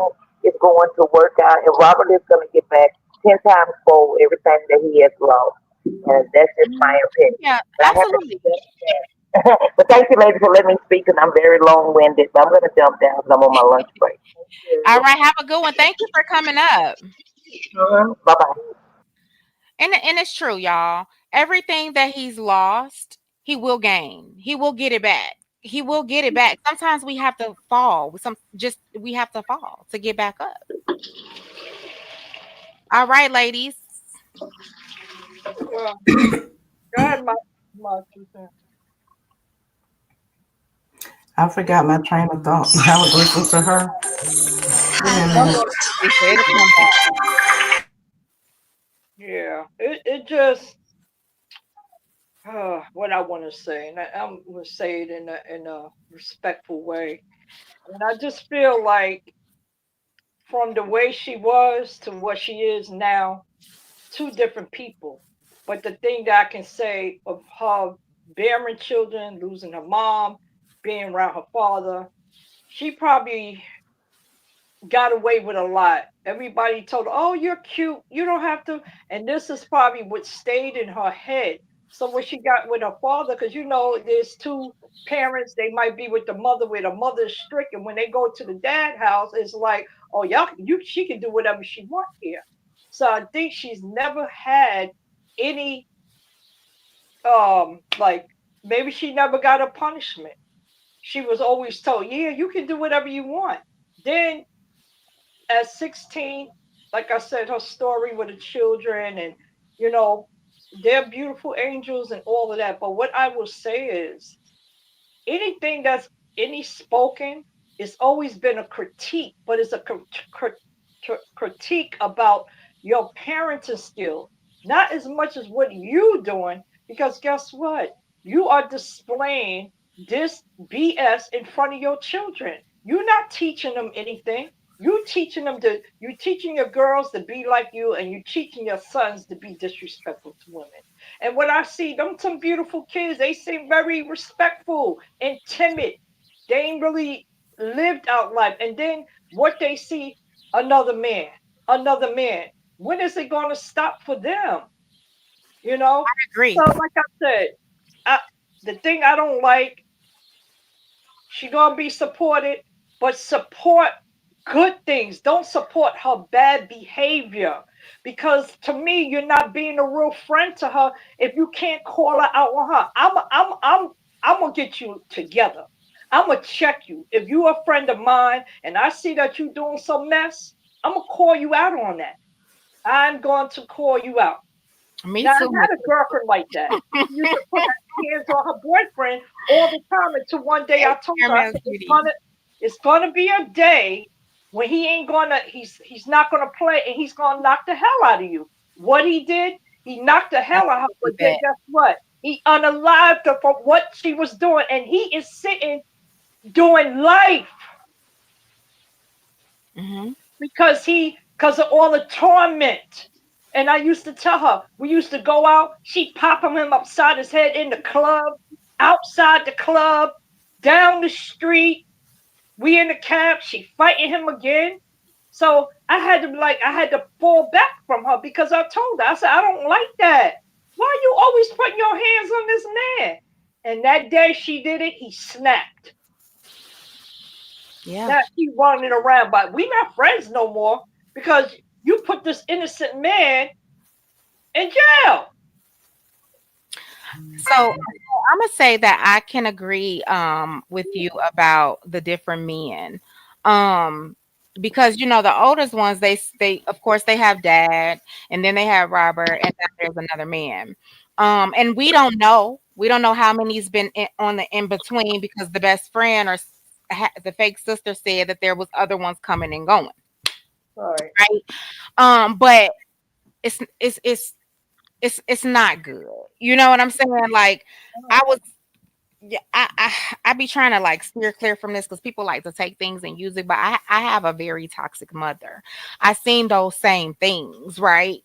is going to work out, and Robert is going to get back 10 times fold everything that he has lost. And that's just my Mhm. opinion. Yeah, But I have to absolutely. jump down. But thank you, ladies, for letting me speak, and I'm very long-winded. But I'm going to jump down because I'm on my lunch break. All right, have a good one. Thank you for coming up. Bye bye. And it's true, y'all. Everything that he's lost, he will gain. He will get it back. He will get it back. Sometimes we have to fall. We have to fall to get back up. All right, ladies. Well, go ahead, my 2 cents. I forgot my train of thought. I was listening to her. Give me a I'm minute. gonna, It'll come back. yeah, it just what I want to say, and I'm gonna say it in a respectful way. And I just feel like from the way she was to what she is now, two different people. But the thing that I can say of her bearing children, losing her mom, being around her father, she probably got away with a lot. Everybody told her, "Oh, you're cute. You don't have to." And this is probably what stayed in her head. So when she got with her father, because there's two parents, they might be with the mother where the mother is strict, and when they go to the dad house, it's like, "Oh, she can do whatever she wants here." So I think she's never had any like maybe she never got a punishment. She was always told, "Yeah, you can do whatever you want." Then at 16, like I said, her story with the children and, you know, they're beautiful angels and all of that. But what I will say is anything that's any spoken, it's always been a critique, but it's a critique about your parenting skill, not as much as what you doing. Because guess what? You are displaying this BS in front of your children. You're not teaching them anything. You teaching your girls to be like you, and you teaching your sons to be disrespectful to women. And when I see them, some beautiful kids, they seem very respectful and timid. They ain't really lived out life. And then what they see, another man, another man. When is it going to stop for them? You know? Agree. So, like I said, I, the thing I don't like, she gonna be supported, but support good things. Don't support her bad behavior. Because to me, you're not being a real friend to her if you can't call her out on her. I'm gonna get you together. I'm gonna check you. If you're a friend of mine and I see that you're doing some mess, I'm gonna call you out on that. I'm going to call you out. Me Now, I too. had a girlfriend like that. She used to put her hands on her boyfriend all the time until one day I told her, I Caramel said, cutie. it's gonna be a day when he's not gonna play and he's gonna knock the hell out of you. What he did, he knocked the hell out of her, but Absolutely then bad. guess what? He unalived her from what she was doing, and he is sitting doing life Hmm. because of all the torment. And I used to tell her, we used to go out, she'd pop him upside his head in the club, outside the club, down the street. We in the cab, she fighting him again. So I had to fall back from her because I told her, I said, I don't like that. Why you always putting your hands on this man? And that day she did it, he snapped. Yeah. Now she running around, but we not friends no more because you put this innocent man in jail. So I'm gonna say that I can agree with you about the different men. Um because the oldest ones, they of course they have dad, and then they have Robert, and now there's another man. And we don't know how many's been on the in between, because the best friend or the fake sister said that there was other ones coming and going, Sorry. right? But it's not good. You know what I'm saying? Like, I was yeah, I be trying to like steer clear from this because people like to take things and use it, but I have a very toxic mother. I seen those same things, right?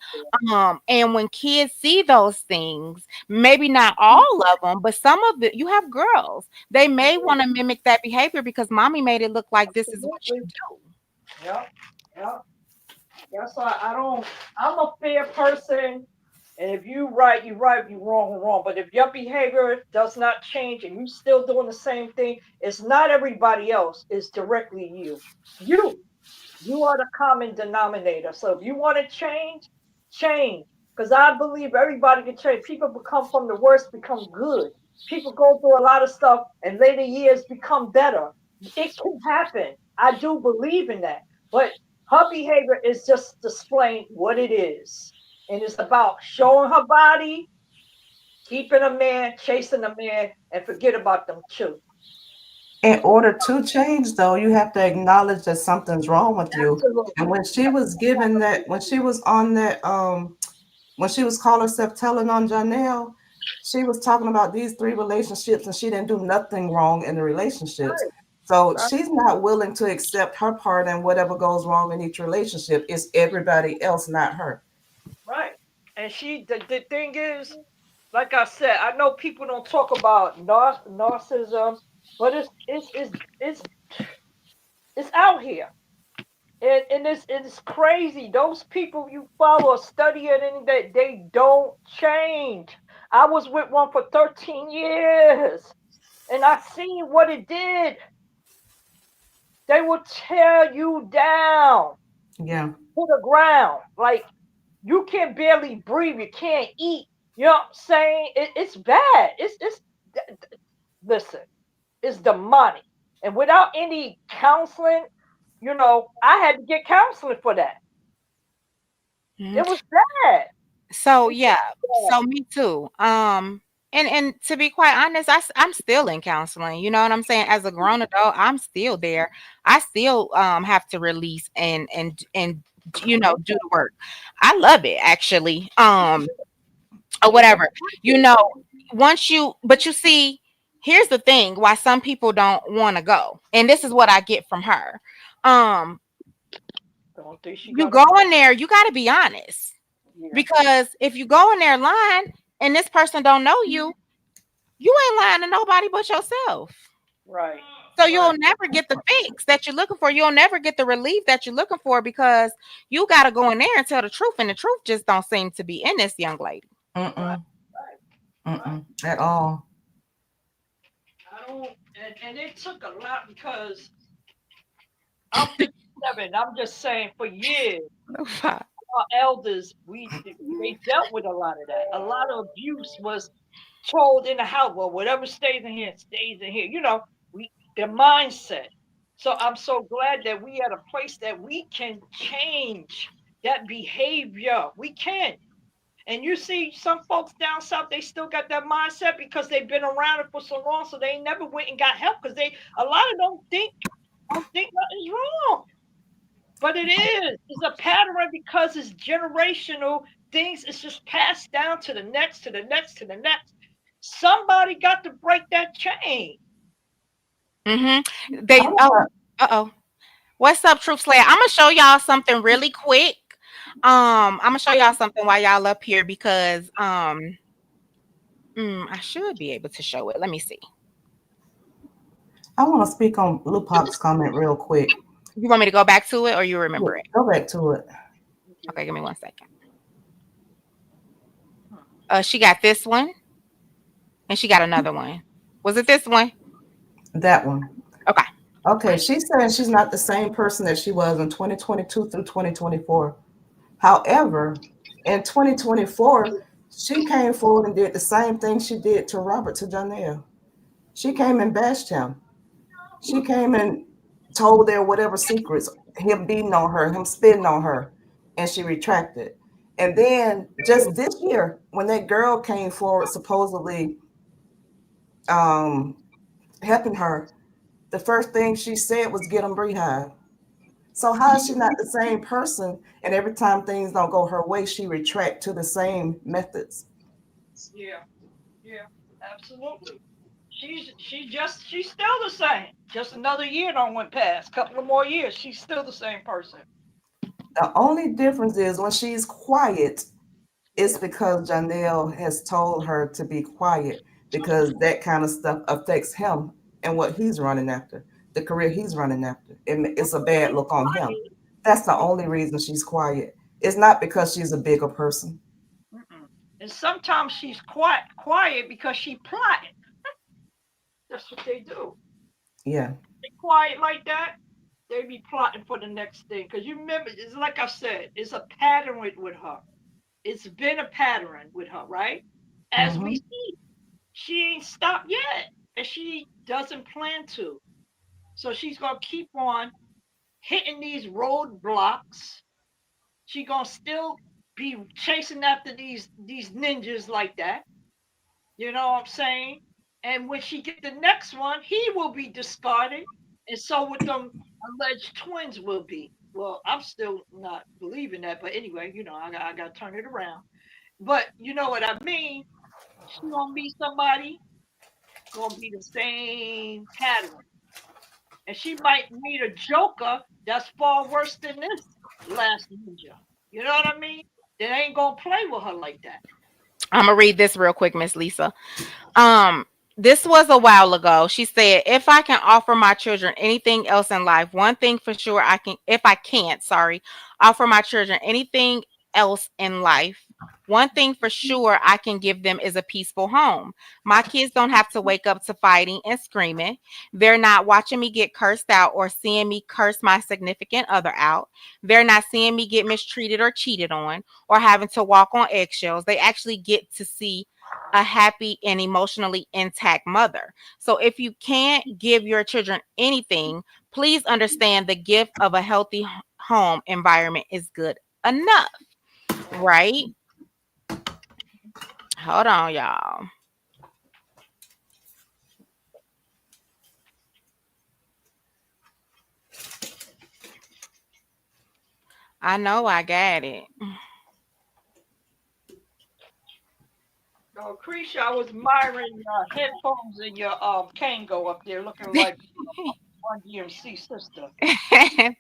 And when kids see those things, maybe not all of them, but some of it, you have girls, they may want to mimic that behavior because mommy made it look like this is what Absolutely. you do. Yeah. Yeah. That's why I don't. I'm a fair person, and if you right, you right. If you wrong, you wrong. But if your behavior does not change and you still doing the same thing, it's not everybody else. It's directly you. You. You are the common denominator. So if you want to change, change. Because I believe everybody can change. People become from the worst, become good. People go through a lot of stuff and later years become better. It can happen. I do believe in that. But her behavior is just displaying what it is. And it's about showing her body, keeping a man, chasing a man, and forget about them children. In order to change, though, you have to acknowledge that something's wrong with you. And Absolutely. when she was given that, when she was on that, when she was calling herself telling on Janelle, she was talking about these three relationships and she didn't do nothing wrong in the relationships. Right. So Right. she's not willing to accept her part in whatever goes wrong in each relationship. It's everybody else, not her. Right. And the thing is, like I said, I know people don't talk about narcissism, but it's out here, and it's crazy. Those people you follow or study it, and that they don't change. I was with one for 13 years, and I seen what it did. They will tear you down Yeah. to the ground, like you can barely breathe, you can't eat. You know what I'm saying? It's bad. It's listen. Is demonic. And without any counseling, I had to get counseling for that. Mhm. It was bad. So It was yeah, bad. so me too. And to be quite honest, I'm still in counseling. You know what I'm saying? As a grown adult, I'm still there. I still have to release and do the work. I love it actually. Or whatever. You know, but you see, here's the thing why some people don't want to go. And this is what I get from her. Um Don't think she you got a go in there, you got to be honest. yeah. Because if you go in there lying and this person don't know you, you ain't lying to nobody but yourself. Right. So you'll Right. never get the fix that you're looking for. You'll never get the relief that you're looking for because you got to go in there and tell the truth, and the truth just don't seem to be in this young lady. Right. Mm-mm. Right. Right. Mm-mm. At all. I don't and it took a lot because I'm 57. I'm just saying for years, our elders, they dealt with a lot of that. A lot of abuse was told in the house. Well, whatever stays in here. We their mindset. So I'm so glad that we at a place that we can change that behavior. We can. And you see some folks down south, they still got that mindset because they've been around it for so long, so they never went and got help because they a lot of them think nothing's wrong. But it is. It's a pattern because it's generational things. It's just passed down to the next, to the next, to the next. Somebody got to break that chain. Mm-hmm. I They want to. oh. What's up, Truth Slayer? I'm gonna show y'all something really quick. I'm gonna show y'all something while y'all up here because I should be able to show it. Let me see. I want to speak on Lupac's comment real quick. You want me to go back to it or you Yeah, remember it? go back to it. Okay, give me 1 second. She got this one and she got another one. Was it this one? That one. Okay. Okay, she's saying she's not the same person that she was in 2022 through 2024. However, in 2024, she came forward and did the same thing she did to Robert, to Janelle. She came and bashed him. She came and told their whatever secrets, him beating on her, him spitting on her, and she retracted. And then just this year, when that girl came forward, supposedly um, helping her, the first thing she said was get them rehab. So how is she not the same person? And every time things don't go her way, she retract to the same methods. Yeah, yeah, absolutely. She's still the same. Just another year don't went past. Couple of more years, she's still the same person. The only difference is when she's quiet, it's because Janelle has told her to be quiet because that kind of stuff affects him and what he's running after, the career he's running after. It's a bad look on him. That's the only reason she's quiet. It's not because she's a bigger person. Mm-mm. And sometimes she's quiet because she plotting. That's what they do. Yeah. They quiet like that. They be plotting for the next thing. Because you remember, it's like I said, it's a pattern with her. It's been a pattern with her, right? As we Hmm. see, she ain't stopped yet, and she doesn't plan to. So she's gonna keep on hitting these roadblocks. She gonna still be chasing after these ninjas like that. You know what I'm saying? And when she get the next one, he will be discarded, and so with them alleged twins will be. Well, I'm still not believing that, but anyway, I got to turn it around. But you know what I mean? She gonna meet somebody, gonna be the same pattern, and she might meet a joker that's far worse than this last ninja. You know what I mean? That ain't gonna play with her like that. I'm gonna read this real quick, Miss Lisa. Um, this was a while ago. She said, "If I can offer my children anything else in life, one thing for sure I can. If I can't, sorry, offer my children anything else in life." One thing for sure I can give them is a peaceful home. My kids don't have to wake up to fighting and screaming. They're not watching me get cursed out or seeing me curse my significant other out. They're not seeing me get mistreated or cheated on or having to walk on eggshells. They actually get to see a happy and emotionally intact mother. So if you can't give your children anything, please understand the gift of a healthy home environment is good enough, right? Hold on, y'all. I know I got it. So, Creisha, I was admiring your headphones and your Kango up there, looking like one DMC sister.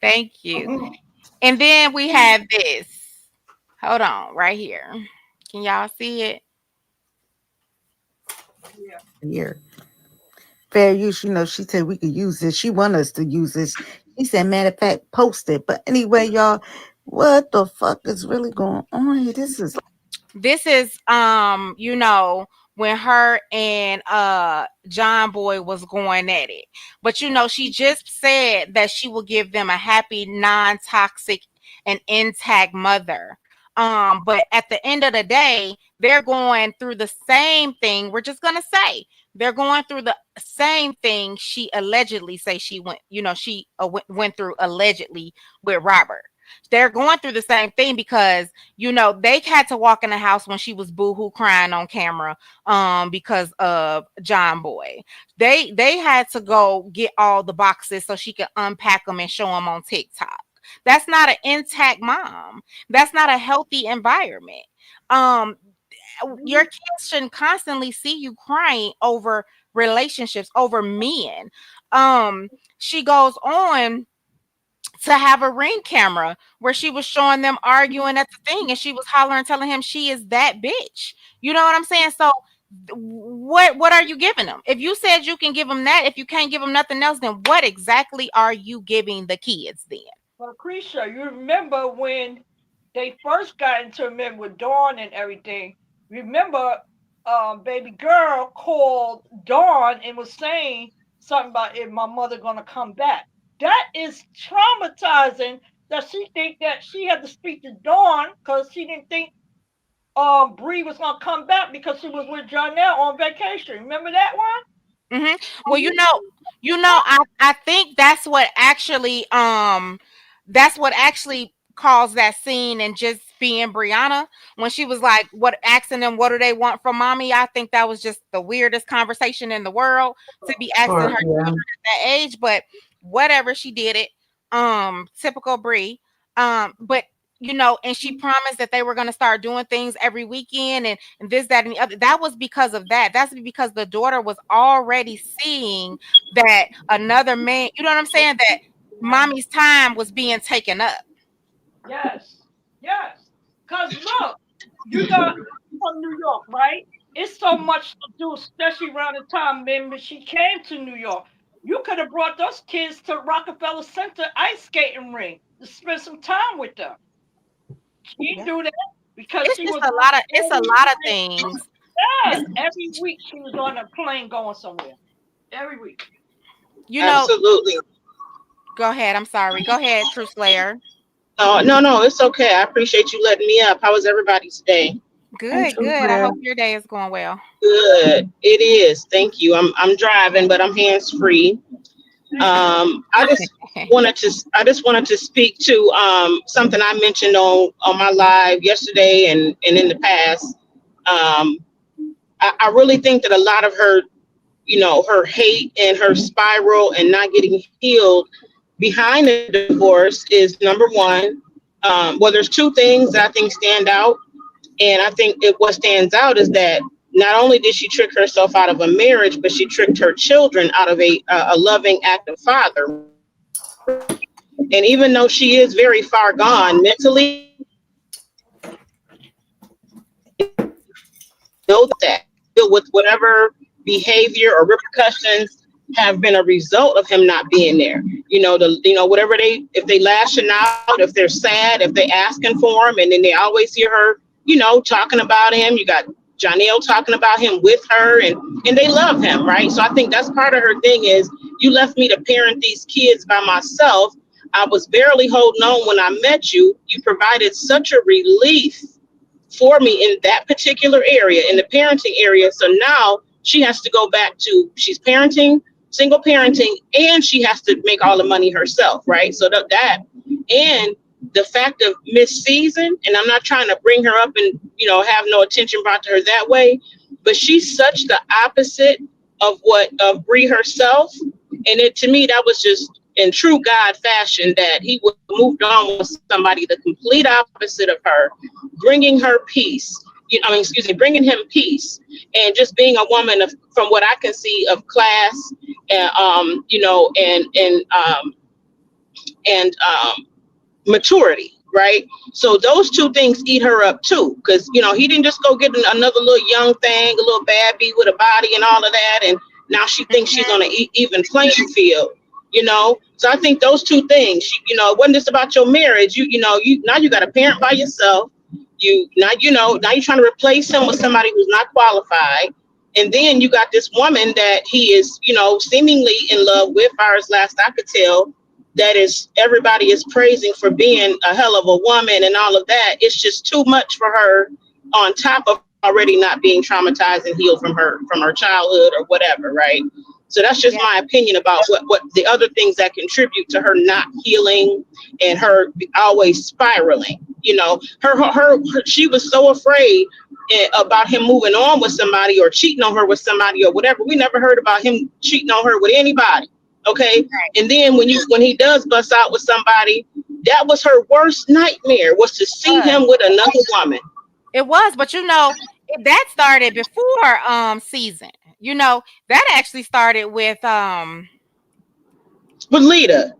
Thank you. And then we have this. Hold on, right here. Can y'all see it? Yeah. Here. Fair use, she said we could use this. She want us to use this. She said, matter of fact, post it. But anyway, y'all, what the fuck is really going on here? This is This is when her and John Boy was going at it. But she just said that she will give them a happy, non-toxic and intact mother. But at the end of the day, they're going through the same thing. We're just gonna say they're going through the same thing she allegedly say she went, she went through allegedly with Robert. They're going through the same thing because they had to walk in the house when she was boohoo crying on camera because of John Boy. They had to go get all the boxes so she could unpack them and show them on TikTok. That's not an intact mom. That's not a healthy environment. Um your Mhm. kids shouldn't constantly see you crying over relationships, over men. She goes on to have a ring camera where she was showing them arguing at the thing and she was hollering telling him she is that bitch. You know what I'm saying? So what are you giving them? If you said you can give them that, if you can't give them nothing else, then what exactly are you giving the kids then? Well, Creisha, you remember when they first got into it with Dawn and everything? Remember, baby girl called Dawn and was saying something about if my mother gonna come back. That is traumatizing. That she think that she had to speak to Dawn because she didn't think Bree was gonna come back because she was with Jonelle on vacation. Remember that one? Hmm. Oh, Well, you I think that's what actually caused that scene and just being Brianna when she was like, what asking them what do they want from mommy. I think that was just the weirdest conversation in the world to be asking her Or yeah. children at that age, but whatever, she did it. Typical Brie. But and she promised that they were going to start doing things every weekend and this, that, and the other. That was because of that. That's because the daughter was already seeing that another man, you know what I'm saying? That mommy's time was being taken up. Yes, yes. Cause look, you got from New York, right? It's so much to do, especially around the time when she came to New York. You could have brought those kids to Rockefeller Center ice skating ring. to spend some time with them. She didn't Yeah. do that because It's she just was a on lot of it's a every lot of plane. things. Yes, It's, every week she was on a plane going somewhere. Every week. you know, Absolutely. go ahead. I'm sorry. Go ahead, True Slayer. No, it's okay. I appreciate you letting me up. How was everybody's day? Hey, Good, Truth good. I Slayer. hope your day is going well. Good. It is. Thank you. I'm driving, but I'm hands free. I just wanted to speak to something I mentioned on my live yesterday and in the past. Um, I really think that a lot of her, her hate and her spiral and not getting healed behind the divorce is number one. Well, there's two things that I think stand out, and I think what stands out is that not only did she trick herself out of a marriage, but she tricked her children out of a loving, active father, right? And even though she is very far gone mentally, know that deal with whatever behavior or repercussions have been a result of him not being there. Whatever if they lashing out, if they're sad, if they asking for him, and then they always hear her, talking about him. You got Janelle talking about him with her, and they love him, right? So I think that's part of her thing is you left me to parent these kids by myself. I was barely holding on when I met you. You provided such a relief for me in that particular area, in the parenting area. So now she has to go back to she's parenting, single parenting, and she has to make all the money herself, right? So that and the fact of Miss Season, and I'm not trying to bring her up and have no attention brought to her that way, but she's such the opposite of what of Bree herself, and it to me that was just in true God fashion that he would moved on with somebody the complete opposite of her, bringing her peace. Bringing him peace, and just being a woman of, from what I can see, of class, and and maturity, right? So those two things eat her up too, because he didn't just go get another little young thing, a little baby with a body and all of that, and now she thinks she's on an even playing field. So I think those two things, it wasn't just about your marriage. You now you got a parent by yourself. Now you're trying to replace him with somebody who's not qualified, and then you got this woman that he is seemingly in love with, far as last I could tell, that is everybody is praising for being a hell of a woman and all of that. It's just too much for her, on top of already not being traumatized and healed from her childhood or whatever, right? So that's just Yeah. my opinion about what the other things that contribute to her not healing and her always spiraling. She was so afraid about him moving on with somebody or cheating on her with somebody or whatever. We never heard about him cheating on her with anybody. Okay. And then when he does bust out with somebody, that was her worst nightmare, was to see him with another woman. It was, but that started before season. That actually started with With Lita.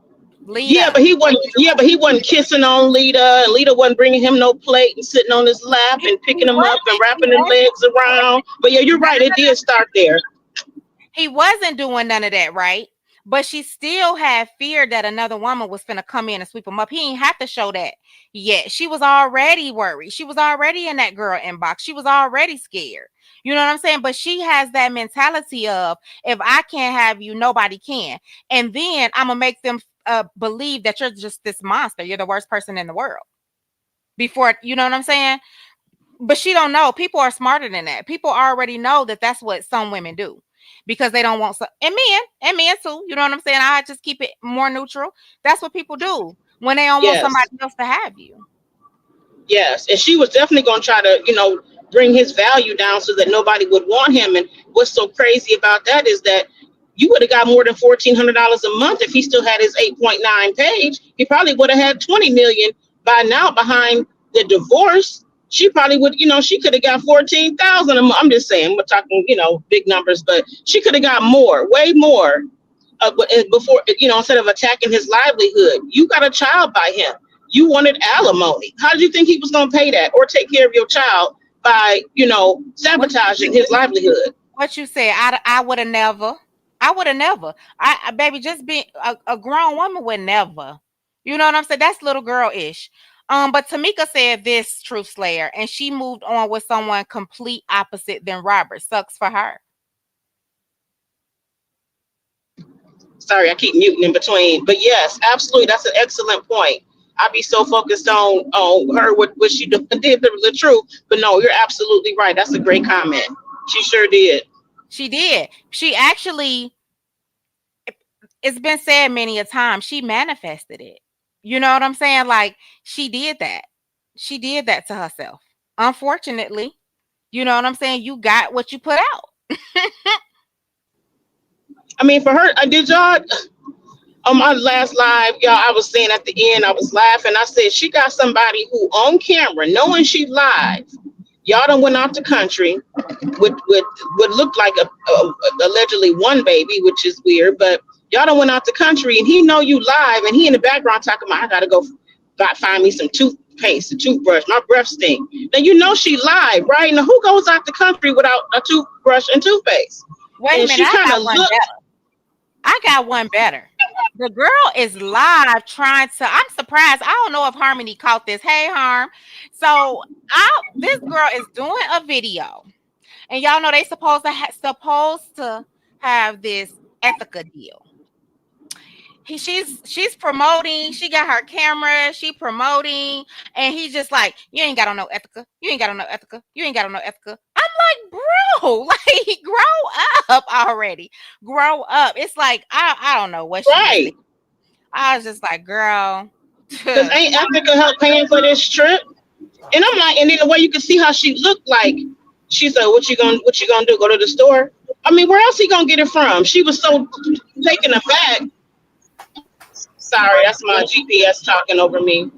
Yeah, Lita. but he wasn't kissing on Lita, and Lita wasn't bringing him no plate and sitting on his lap He, and he picking him up and wasn't he wrapping his wasn't legs around. But yeah, you're right. It did start there. he wasn't doing none of that, right? But she still had fear that another woman was finna come in and sweep him up. He ain't have to show that yet. She was already worried. She was already in that girl inbox. She was already scared. You know what I'm saying? But she has that mentality of, if I can't have you, nobody can. And then I'm gonna make them believe that you're just this monster. You're the worst person in the world. Before, you know what I'm saying? But she don't know. People are smarter than that. People already know that that's what some women do, because they don't want and men too. You know what I'm saying? I just keep it more neutral. That's what people do when they don't want somebody Yes. else to have you. Yes, and she was definitely going to try to, bring his value down so that nobody would want him. And what's so crazy about that is that you would have got more than $1,400 a month if he still had his 8.9 page. He probably would have had 20 million by now behind the divorce. She probably would, she could have got 14,000 a month. I'm just saying, we're talking, big numbers, but she could have got more, way more. Before, instead of attacking his livelihood. You got a child by him. You wanted alimony. How did you think he was going to pay that or take care of your child by, What sabotaging his livelihood? what you said? I would have never. I would have never. I baby, just being a grown woman would never. You know what I'm saying? That's little girl ish. But Tamika said this, Truth Slayer, and she moved on with someone complete opposite than Robert. Sucks for her. Sorry, I keep muting in between. But yes, absolutely, that's an excellent point. I'd be so focused on her what she did the truth. But no, you're absolutely right. That's a great comment. She sure did. She did. She actually, it's been said many a time, she manifested it. You know what I'm saying? Like, she did that. She did that to herself. Unfortunately, you know what I'm saying? You got what you put out. I mean, for her, I did y'all on my last live, y'all. I was saying at the end, I was laughing. I said she got somebody who on camera, knowing she live. Y'all done went out the country with what looked like a allegedly one baby, which is weird. But y'all done went out the country, and he know you live, and he in the background talking about I gotta go find me some toothpaste, a toothbrush. My breath stink. Now you know she live, right? Now who goes out the country without a toothbrush and toothpaste? Wait a And minute, she I kind got of one looked better. I got one better. The girl is live trying to. I'm surprised. I don't know if Harmony caught this. Hey, Harm. So, this girl is doing a video, and y'all know they supposed to have this Ethica deal. She's promoting. She got her camera. She promoting, and he's just like, "You ain't got on no Ethica. You ain't got on no Ethica. You ain't got on no Ethica." I'm like, bro, like, grow up already. Grow up. It's like I don't know what she was right. thinking. I was just like, girl, Because ain't Africa help paying for this trip? And I'm like, and then the way you can see how she looked like, she said, what you gonna do? Go to the store? I mean, where else he gonna get it from? She was so taken aback. Sorry, that's my GPS talking over me.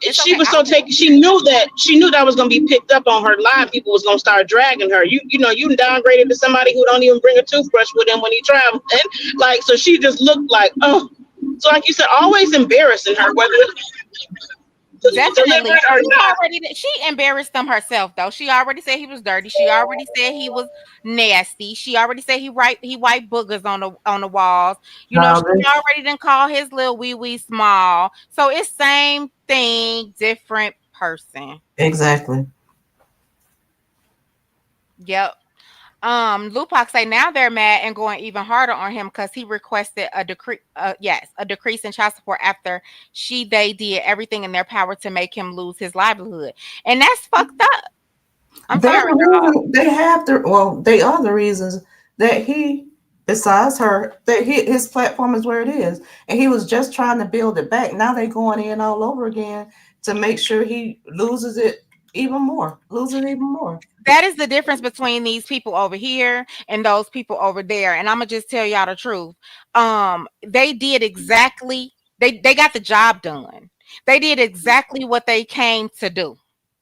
it's She okay. was so taken. She knew that was gonna be picked up on her live. People was gonna start dragging her. You downgraded to somebody who don't even bring a toothbrush with him when he travels. And like, so she just looked like, oh. So like you said, always embarrassing her, whether it's Definitely. deliberate or not. She embarrassed them herself though. She already said he was dirty. She already said he was nasty. She already said he white boogers on the walls. You know, she Childish. already didn't call his little wee wee small. So it's same thing, different person. Exactly. Yep. Lupac say now they're mad and going even harder on him because he requested a decrease. Yes, a decrease in child support after they did everything in their power to make him lose his livelihood, and that's fucked up. I'm They're sorry, the dog. reason they have to. Well, they are the reasons that he, besides her, that his platform is where it is, and he was just trying to build it back. Now they going in all over again to make sure he loses it even more, loses it even more. That is the difference between these people over here and those people over there. And I'm gonna just tell y'all the truth. They did exactly. They got the job done. They did exactly what they came to do.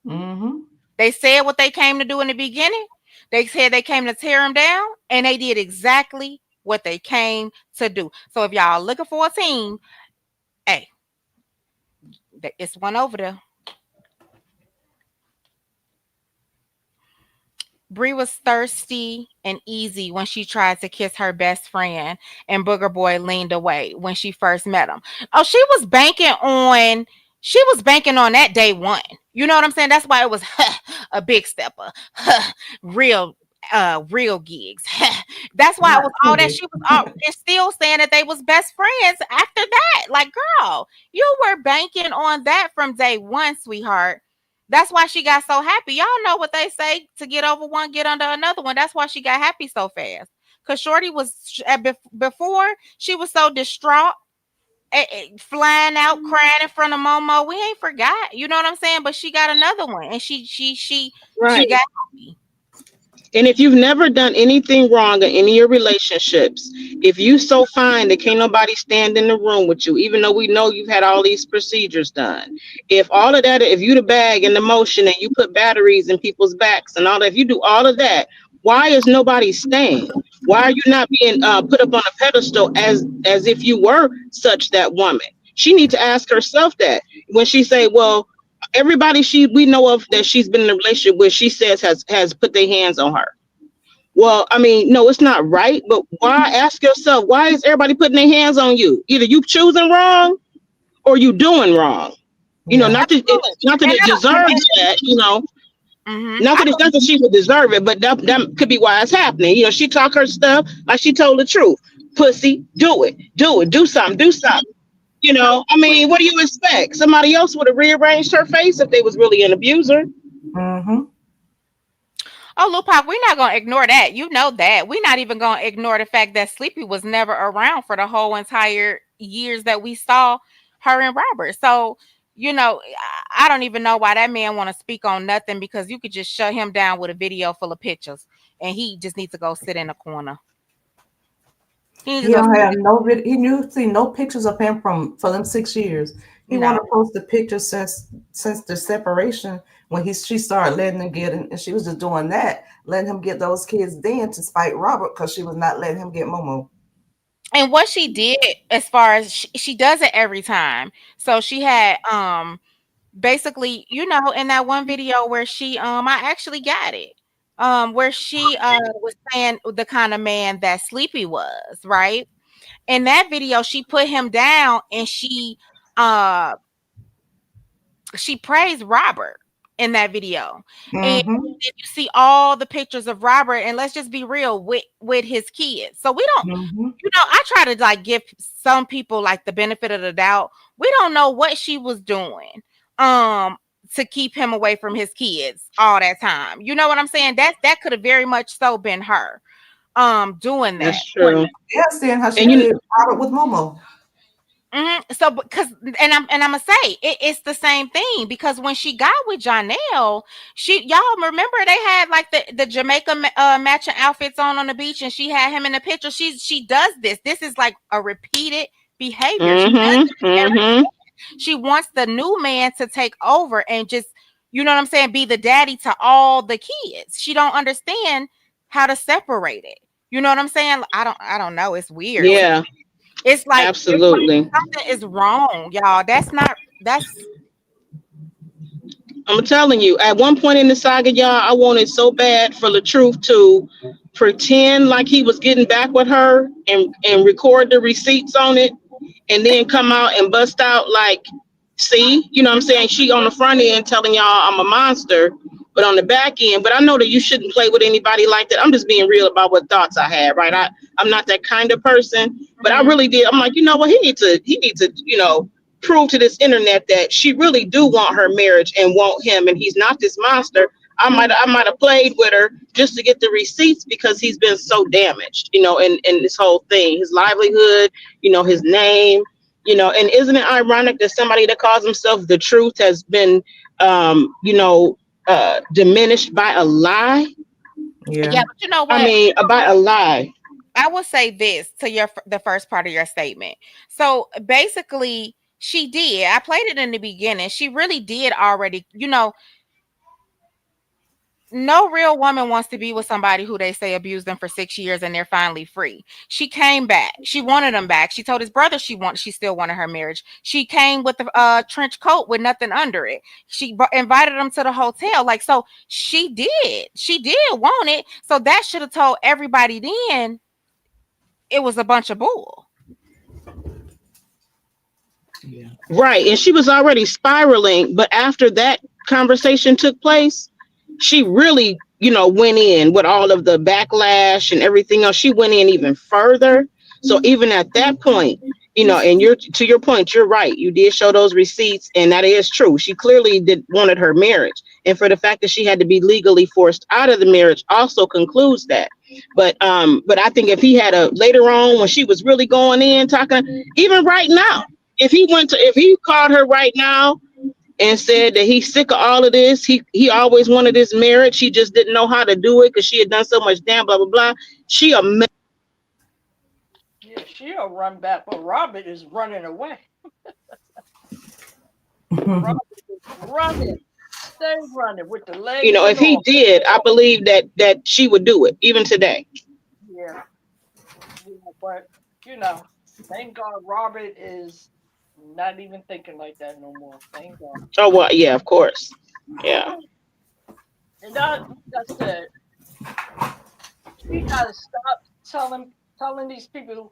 Mm-hmm. They said what they came to do in the beginning. They said they came to tear him down, and they did exactly what they came to do. So if y'all looking for a team, hey, it's one over there. Bree was thirsty and easy when she tried to kiss her best friend, and Booger Boy leaned away when she first met him. Oh, she was banking on that day one. You know what I'm saying? That's why it was a big stepper, real real gigs. That's why it Not was all that. Kitty. She was all and still saying that they was best friends after that. Like, girl, you were banking on that from day one, sweetheart. That's why she got so happy. Y'all know what they say: to get over one, get under another one. That's why she got happy so fast. Cause Shorty was before she was so distraught, flying out, crying in front of Momo. We ain't forgot. You know what I'm saying? But she got another one, and she Right. got happy. And if you've never done anything wrong in any of your relationships, if you so find that can't nobody stand in the room with you, even though we know you've had all these procedures done, if all of that, if you the bag and the motion and you put batteries in people's backs and all that, if you do all of that, why is nobody staying? Why are you not being put up on a pedestal as if you were such that woman? She need to ask herself that when she say, well, everybody we know of that she's been in a relationship with, she says has put their hands on her. Well, I mean, no, it's not right. But why? Ask yourself, why is everybody putting their hands on you? Either you choosing wrong, or you doing wrong. Yeah. Not that And it I don't. deserves that. Mm-hmm. Not that it's not that she would deserve it, but that could be why it's happening. She talk her stuff like she told the truth. Pussy, do it, do something, do something. I mean, what do you expect? Somebody else would have rearranged her face if they was really an abuser. Mm-hmm. Oh, Lil Pop, we're not gonna ignore that. You know that. We're not even gonna ignore the fact that Sleepy was never around for the whole entire years that we saw her and Robert. So, I don't even know why that man want to speak on nothing, because you could just shut him down with a video full of pictures, and he just needs to go sit in a corner. He needs He to go. don't have no vid. He knew see no pictures of him for them 6 years. He want No. to post the pictures since the separation when she started letting him get and she was just doing that, letting him get those kids then to spite Robert because she was not letting him get Momo. And what she did, as far as she does it every time. So she had basically, in that one video where she I actually got it. Where she was saying the kind of man that Sleepy was, right? In that video, she put him down, and uh she praised Robert in that video. And Mm-hmm. if you see all the pictures of Robert, and let's just be real, with his kids. So we don't, Mm-hmm. I try to like give some people like the benefit of the doubt. We don't know what she was doing to keep him away from his kids all that time. You know what I'm saying? That could have very much so been her doing that. That's true. Yeah, seeing how she And did Robert with Momo. So because and I'm gonna say it's the same thing, because when she got with Janelle, y'all remember they had like the Jamaica matching outfits on the beach, and she had him in the picture. She does this. This is like a repeated behavior. She does mm-hmm, it. mm-hmm. She wants the new man to take over and just, you know what I'm saying, be the daddy to all the kids. She don't understand how to separate it. You know what I'm saying? I don't know. It's weird. Yeah, It's like absolutely. something is wrong, y'all. That's I'm telling you, at one point in the saga, y'all, I wanted so bad for the truth to pretend like he was getting back with her and record the receipts on it, and then come out and bust out like, see, you know what I'm saying? She on the front end telling y'all I'm a monster, but on the back end, but I know that you shouldn't play with anybody like that. I'm just being real about what thoughts I had, right? I'm not that kind of person, but I really did. I'm like, you know what? He needs to, prove to this internet that she really do want her marriage and want him, and he's not this monster. I might have played with her just to get the receipts because he's been so damaged, in this whole thing, his livelihood, his name, and isn't it ironic that somebody that calls himself the truth has been, diminished by a lie? Yeah. yeah, but you know I what? mean, by a lie. I will say this to the first part of your statement. So basically, she did. I played it in the beginning. She really did already, no real woman wants to be with somebody who they say abused them for 6 years and they're finally free. She came back. She wanted him back. She told his brother she still wanted her marriage. She came with a trench coat with nothing under it. She invited him to the hotel. Like, so she did. She did want it. So that should have told everybody then it was a bunch of bull. Right. And she was already spiraling. But after that conversation took place, she really, went in with all of the backlash and everything else. She went in even further. So even at that point, and you're to your point, you're right. You did show those receipts, and that is true. She clearly did wanted her marriage. And for the fact that she had to be legally forced out of the marriage also concludes that. But I think if he had a later on when she was really going in talking, even right now, if he called her right now and said that he's sick of all of this, he always wanted this marriage, he just didn't know how to do it because she had done so much damn blah blah blah. She a Yeah, she'll run back, but Robert is running away. Robert is running, stay running with the legs if and he all. did, I believe that she would do it even today. Yeah, but you know, thank God Robert is not even thinking like that no more. Thank God. Oh well, yeah, of course. Yeah. And that, like I said, she got to stop telling these people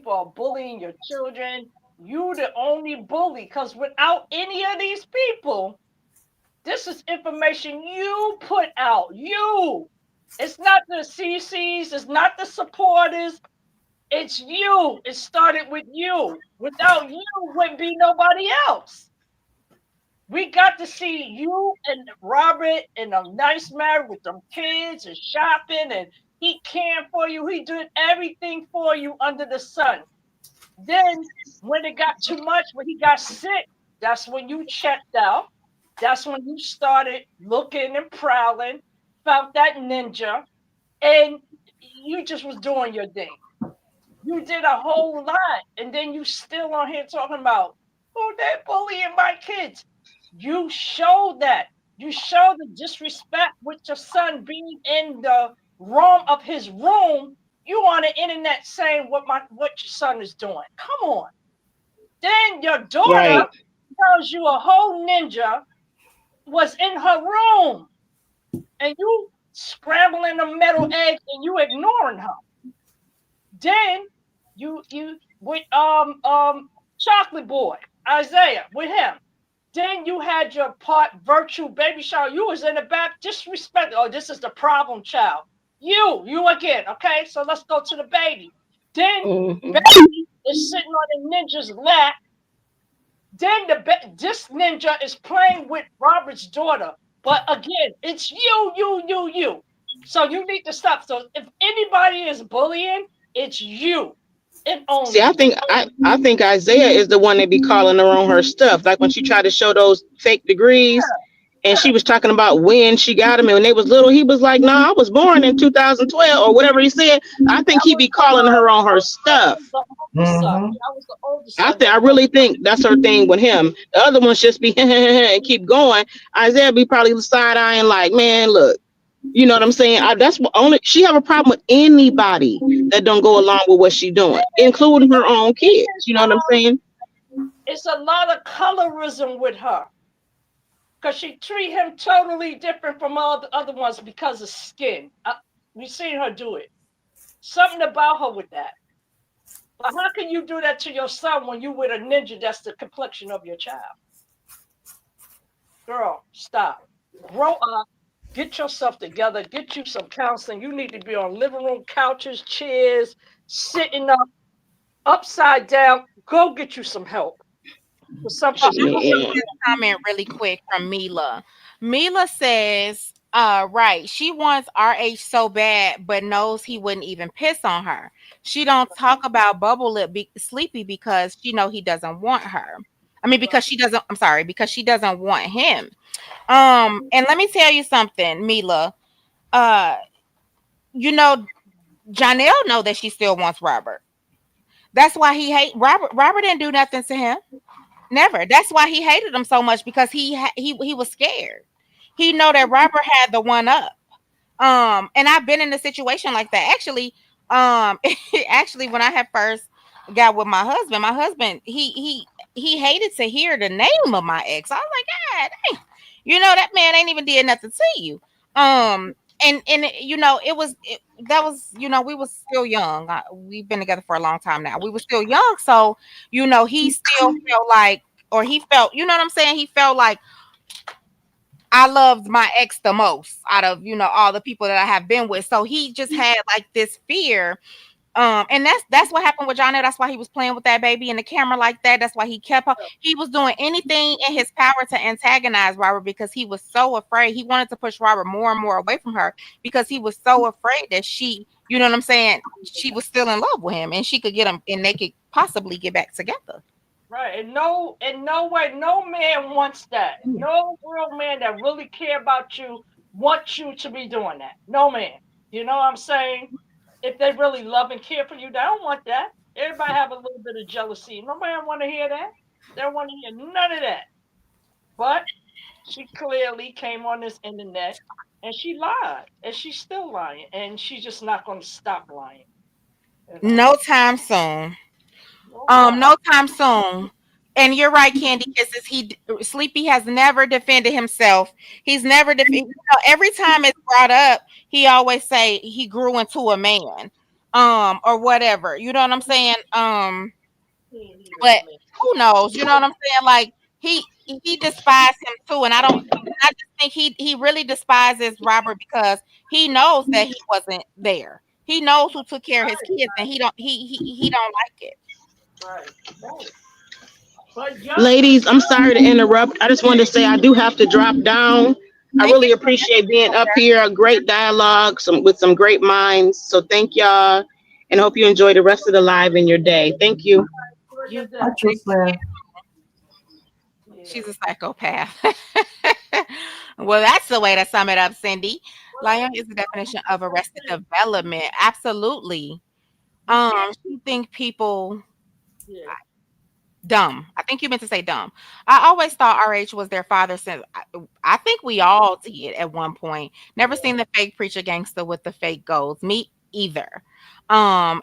are bullying your children. You the only bully, because without any of these people, this is information you put out. You. It's not the CCs, it's not the supporters. It's you. It started with you. Without you, wouldn't be nobody else. We got to see you and Robert and a nice man with them kids and shopping, and he cared for you. He did everything for you under the sun. Then, when it got too much, when he got sick, that's when you checked out. That's when you started looking and prowling, found that ninja, and you just was doing your thing. You did a whole lot, and then you still on here talking about, oh, they're bullying my kids. You showed that. You showed the disrespect with your son being in the room of his room. You on the internet saying what your son is doing. Come on. Then your daughter Right. tells you a whole ninja was in her room, and you scrambling the metal eggs and you ignoring her. Then you with Chocolate Boy, Isaiah, with him. Then you had your part virtual baby shower. You was in the back disrespect. Oh, this is the problem child. You again. Okay, so let's go to the baby. Then Mm-hmm. baby is sitting on the ninja's lap. Then this ninja is playing with Robert's daughter. But again, it's you. So you need to stop. So if anybody is bullying, it's you and See, only I you. think I think Isaiah is the one that be calling her on her stuff. Like when she tried to show those fake degrees, and Yeah, she was talking about when she got them, and when they was little, he was like, "Nah, I was born in 2012 or whatever he said." I think that he was be calling her on her stuff. the oldest son. Mm-hmm. That was the oldest I son think that I really think that's her thing with him. The other ones just be and keep going. Isaiah be probably side eyeing like, "Man, look." You know what I'm saying? That's what only she have a problem with anybody that don't go along with what she doing, including her own kids. You know what I'm saying? it's a lot of colorism with her. Because she treat him totally different from all the other ones because of skin. We seen her do it. Something about her with that. But how can you do that to your son when you with a ninja that's the complexion of your child? Girl, stop. Grow up. Get yourself together. Get you some counseling. You need to be on living room couches, chairs, sitting up, upside down. Go get you some help. For So something I you want can to Yeah. read a comment really quick from Mila. Mila says, right, she wants RH so bad, but knows he wouldn't even piss on her. She don't talk about Bubble Lip Sleepy because she know he doesn't want her. I mean, because she doesn't. I'm sorry, because she doesn't want him. And let me tell you something, Mila. Uh, you know, Janelle know that she still wants Robert. That's why he hate Robert. Robert didn't do nothing to him. Never. That's why he hated him so much because he was scared. He know that Robert had the one up. And I've been in a situation like that. Actually, actually when I had first got with my husband, he hated to hear the name of my ex. I was like, God, dang. You know that man ain't even did nothing to you. Um, and you know that was we was still young. We've been together for a long time now. We were still young, so he still felt like, or he felt, you know what I'm saying? He felt like I loved my ex the most out of all the people that I have been with. So he just had like this fear. And that's what happened with Johnny. That's why he was playing with that baby in the camera like that. That's why he kept her. He was doing anything in his power to antagonize Robert because he was so afraid. He wanted to push Robert more and more away from her because he was so afraid that she, you know what I'm saying, she was still in love with him and she could get him and they could possibly get back together. right. And no way, no man wants that. No real man that really care about you wants you to be doing that. No man. You know what I'm saying? If they really love and care for you, they don't want that. Everybody have a little bit of jealousy. Nobody want to hear that. They don't want to hear none of that. But she clearly came on this internet and she lied. And she's still lying. And she's just not going to stop lying. You know? No time soon. No way. No time soon. And you're right, Candy Kisses. Sleepy has never defended himself. He's never every time it's brought up, he always say he grew into a man, or whatever. You know what I'm saying? He ain't even But a man. who knows? You know what I'm saying? Like he despised him too, and I don't. I just think he really despises Robert because he knows that he wasn't there. He knows who took care of his kids, and he don't like it. Right, right. But young, Ladies, I'm sorry to interrupt. I just wanted to say I do have to drop down. I Thank you really for appreciate being up that. here. A great dialogue, with some great minds. So thank y'all, and hope you enjoy the rest of the live in your day. Thank you. for You your I day. trust that. Yeah. she's a psychopath. Well, that's the way to sum it up, Cindy. Well, Lying is the definition of arrested okay. development. Absolutely. You can't. She think people Yeah. dumb. I think you meant to say dumb. I always thought RH was their father since I think we all did at one point. Never seen the fake preacher gangster with the fake goals. Me either. Um,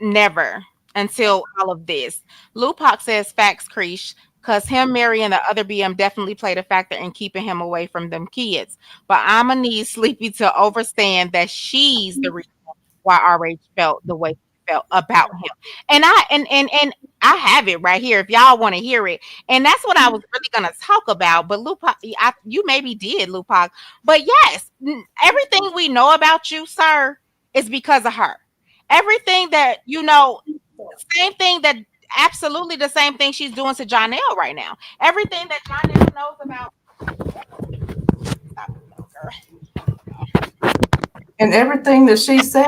Never until all of this. Lupac says facts, Creesh, because him marrying the other BM definitely played a factor in keeping him away from them kids. But I'ma need Sleepy to understand that she's the reason why RH felt the way he felt about him. And I have it right here if y'all want to hear it. And that's what I was really gonna talk about. But Lupac, you maybe did, Lupac. But yes, everything we know about you, sir, is because of her. Everything that you know, same thing that absolutely the same thing she's doing to Jonelle right now. Everything that Jonelle knows about. Stop it, little girl. And everything that she said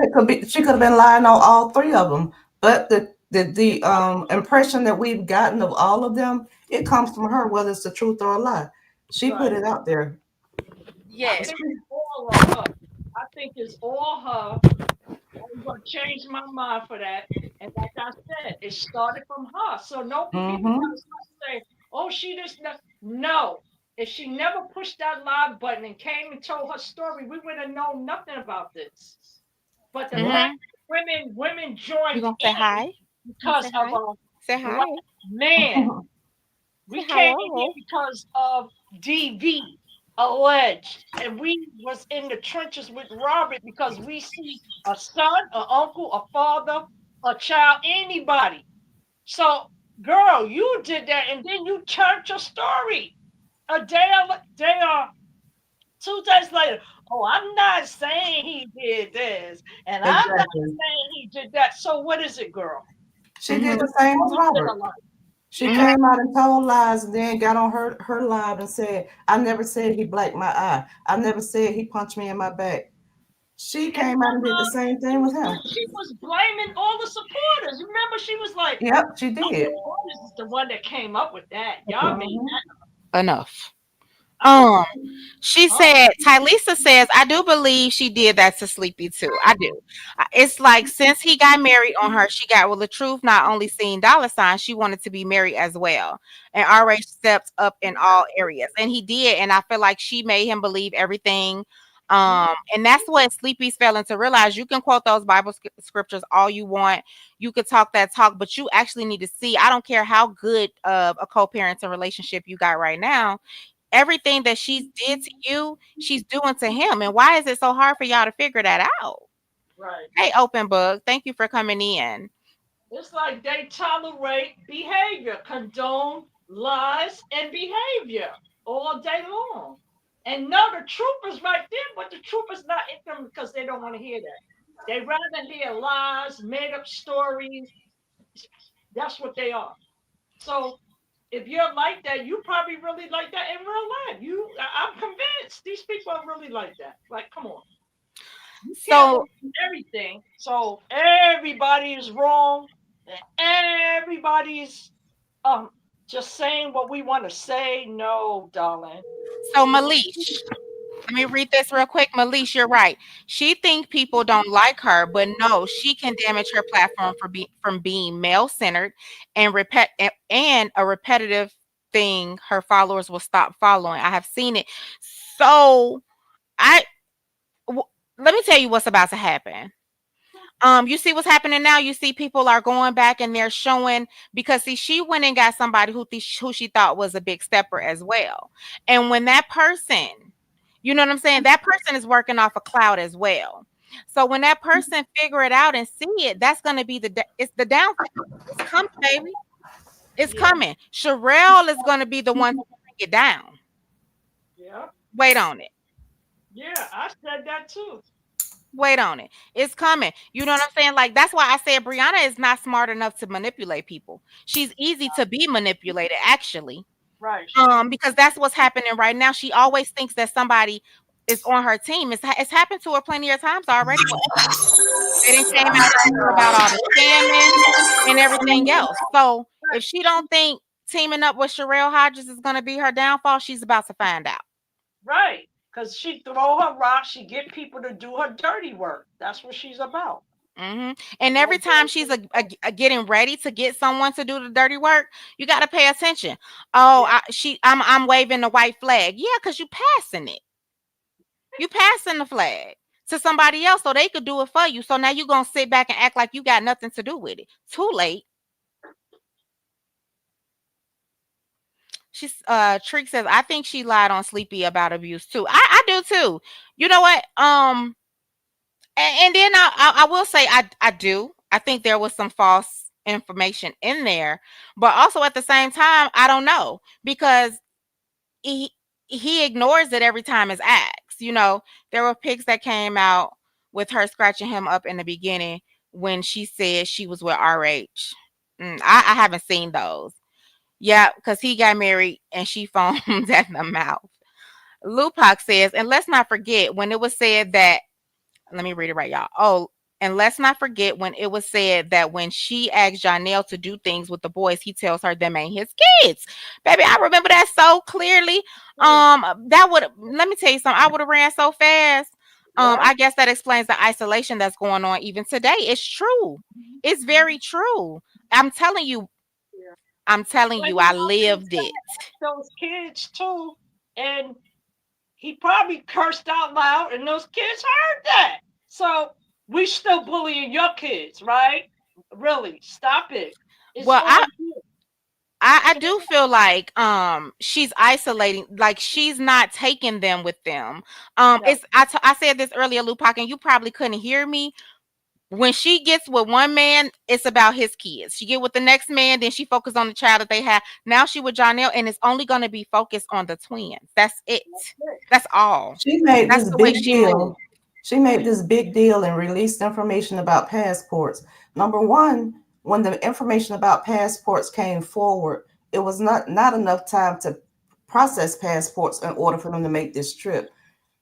she could have been lying on all three of them. But the impression that we've gotten of all of them, it comes from her, whether it's the truth or a lie. She put Right. it out there. I Yes. think it's all of her. I think it's all her. I'm gonna change my mind for that. And like I said, it started from her. So no people Mm-hmm. gotta start saying, "Oh, she just no." If she never pushed that live button and came and told her story, we would have known nothing about this. But the fact Mm-hmm. that women You joined gonna say hi? in You gonna say because of hi? a Say hi. black man. Say We came in here hello. because of DV alleged, and we was in the trenches with Robert because we see a son, an uncle, a father, a child, anybody. So, girl, you did that, and then you turned your story a day or 2 days later. Oh, I'm not saying he did this, and I'm not Exactly. saying he did that. So, what is it, girl? She did Mm-hmm. the Because it's same as always been a Robert. lie. She Yeah. came out and told lies and then got on her live and said, I never said he blacked my eye. I never said he punched me in my back. She And came out and did the same she thing with was him. she was blaming all the supporters. Remember, she was like, Yep, she "Our did. supporters is the one that came up with that. Y'all made Mhm. that." Enough. I was Um, like, she "Oh, said, Tylisa says, I do believe she did that to Sleepy too. I do. It's like since he got married on her, she got, well, the truth, not only seeing dollar signs, she wanted to be married as well. And RH stepped up in all areas. And he did. And I feel like she made him believe everything. And that's what Sleepy's failing to realize. You can quote those Bible scriptures all you want. You could talk that talk, but you actually need to see. I don't care how good of a co-parenting relationship you got right now, everything that she did to you, she's doing to him. And why is it so hard for y'all to figure that out? right." Hey, Open Book, thank you for coming in. It's like they tolerate behavior, condone lies and behavior all day long. And no, the truth is right there, but the truth is not in them because they don't want to hear that. They rather hear lies, made up stories. That's what they are. So if you're like that, you probably really like that in real life. I'm convinced these people are really like that. Like, come on, you can't So, believe everything. So everybody is wrong. Everybody's um just saying what we want to say. No, darling. so Malish, let me read this real quick. Malish, you're right. She think people don't like her, but no, she can damage her platform from being male centered and and a repetitive thing. Her followers will stop following. I have seen it. So I w- let me tell you what's about to happen. You see what's happening now. You see people are going back and they're showing, because see, she went and got somebody who she thought was a big stepper as well. And when that person, you know what I'm saying, that person is working off a cloud as well. So when that person figure it out and see it, that's going to be it's the downfall. It's coming, baby. It's Yeah, coming. Sherelle is going to be the one to bring it down. yeah, Wait on it. yeah. I said that too. Wait on it. It's coming. You know what I'm saying? Like that's why I said Brianna is not smart enough to manipulate people. She's easy to be manipulated, actually. Right. She is. Because that's what's happening right now. She always thinks that somebody is on her team. It's happened to her plenty of times already. They didn't came out on her about all the scamming and everything else. So if she don't think teaming up with Sherelle Hodges is going to be her downfall, she's about to find out. Right. Because she throw her rock, she get people to do her dirty work. That's what she's about. And every time she's getting ready to get someone to do the dirty work, you got to pay attention. Oh, Yeah. I'm waving the white flag. Yeah, because you passing it. You passing the flag to somebody else so they could do it for you. So now you're gonna sit back and act like you got nothing to do with it. Too late. She's Treek says, I think she lied on Sleepy about abuse too. I do too. You know what? And then I will say I do. I think there was some false information in there, but also at the same time, I don't know because he he ignores it every time it's asked. There were pics that came out with her scratching him up in the beginning when she said she was with RH. I haven't seen those. Yeah, because he got married and she foamed at the mouth. Lupac says, and let's not forget when it was said that, let me read it right, y'all. Oh, and let's not forget when it was said that when she asked Janelle to do things with the boys, he tells her them ain't his kids. Baby, I remember that so clearly. That would let me tell you something. I would have ran so fast. Yeah. I guess that explains the isolation that's going on even today. It's true. It's very true. I'm telling you, Yeah. I'm telling But you, he I always lived said it. those kids too. And he probably cursed out loud, and those kids heard that. So we still bullying your kids, right? Really, stop it. It's Well, on you. I do feel like she's isolating, like she's not taking them with them. No, I said this earlier, Lupac, and you probably couldn't hear me. When she gets with one man, it's about his kids. She get with the next man, then she focus on the child that they have. Now she with Jonelle, and it's only going to be focused on the twins. That's it. that's it. That's all. She made That's this the way big she moves. deal. She made this big deal and released information about passports. Number one, when the information about passports came forward, it was not enough time to process passports in order for them to make this trip.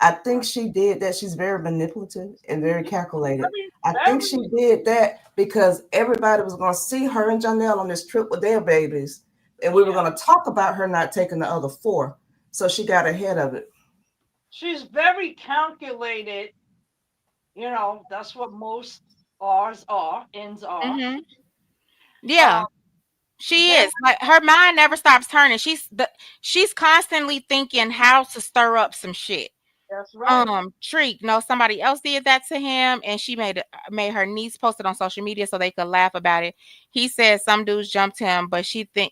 I think Right. she did that. She's very manipulative and very calculated. Very, I think she very. did that because everybody was going to see her and Janelle on this trip with their babies, and we were Yeah. going to talk about her not taking the other four. So she got ahead of it. She's very calculated. That's what most R's are, N's are. Hmm. Yeah, Um, she then is. Like her mind never stops turning. She's constantly thinking how to stir up some shit. that's right. Treek, no, somebody else did that to him, and she made her niece post it on social media so they could laugh about it. He said some dudes jumped him, but she said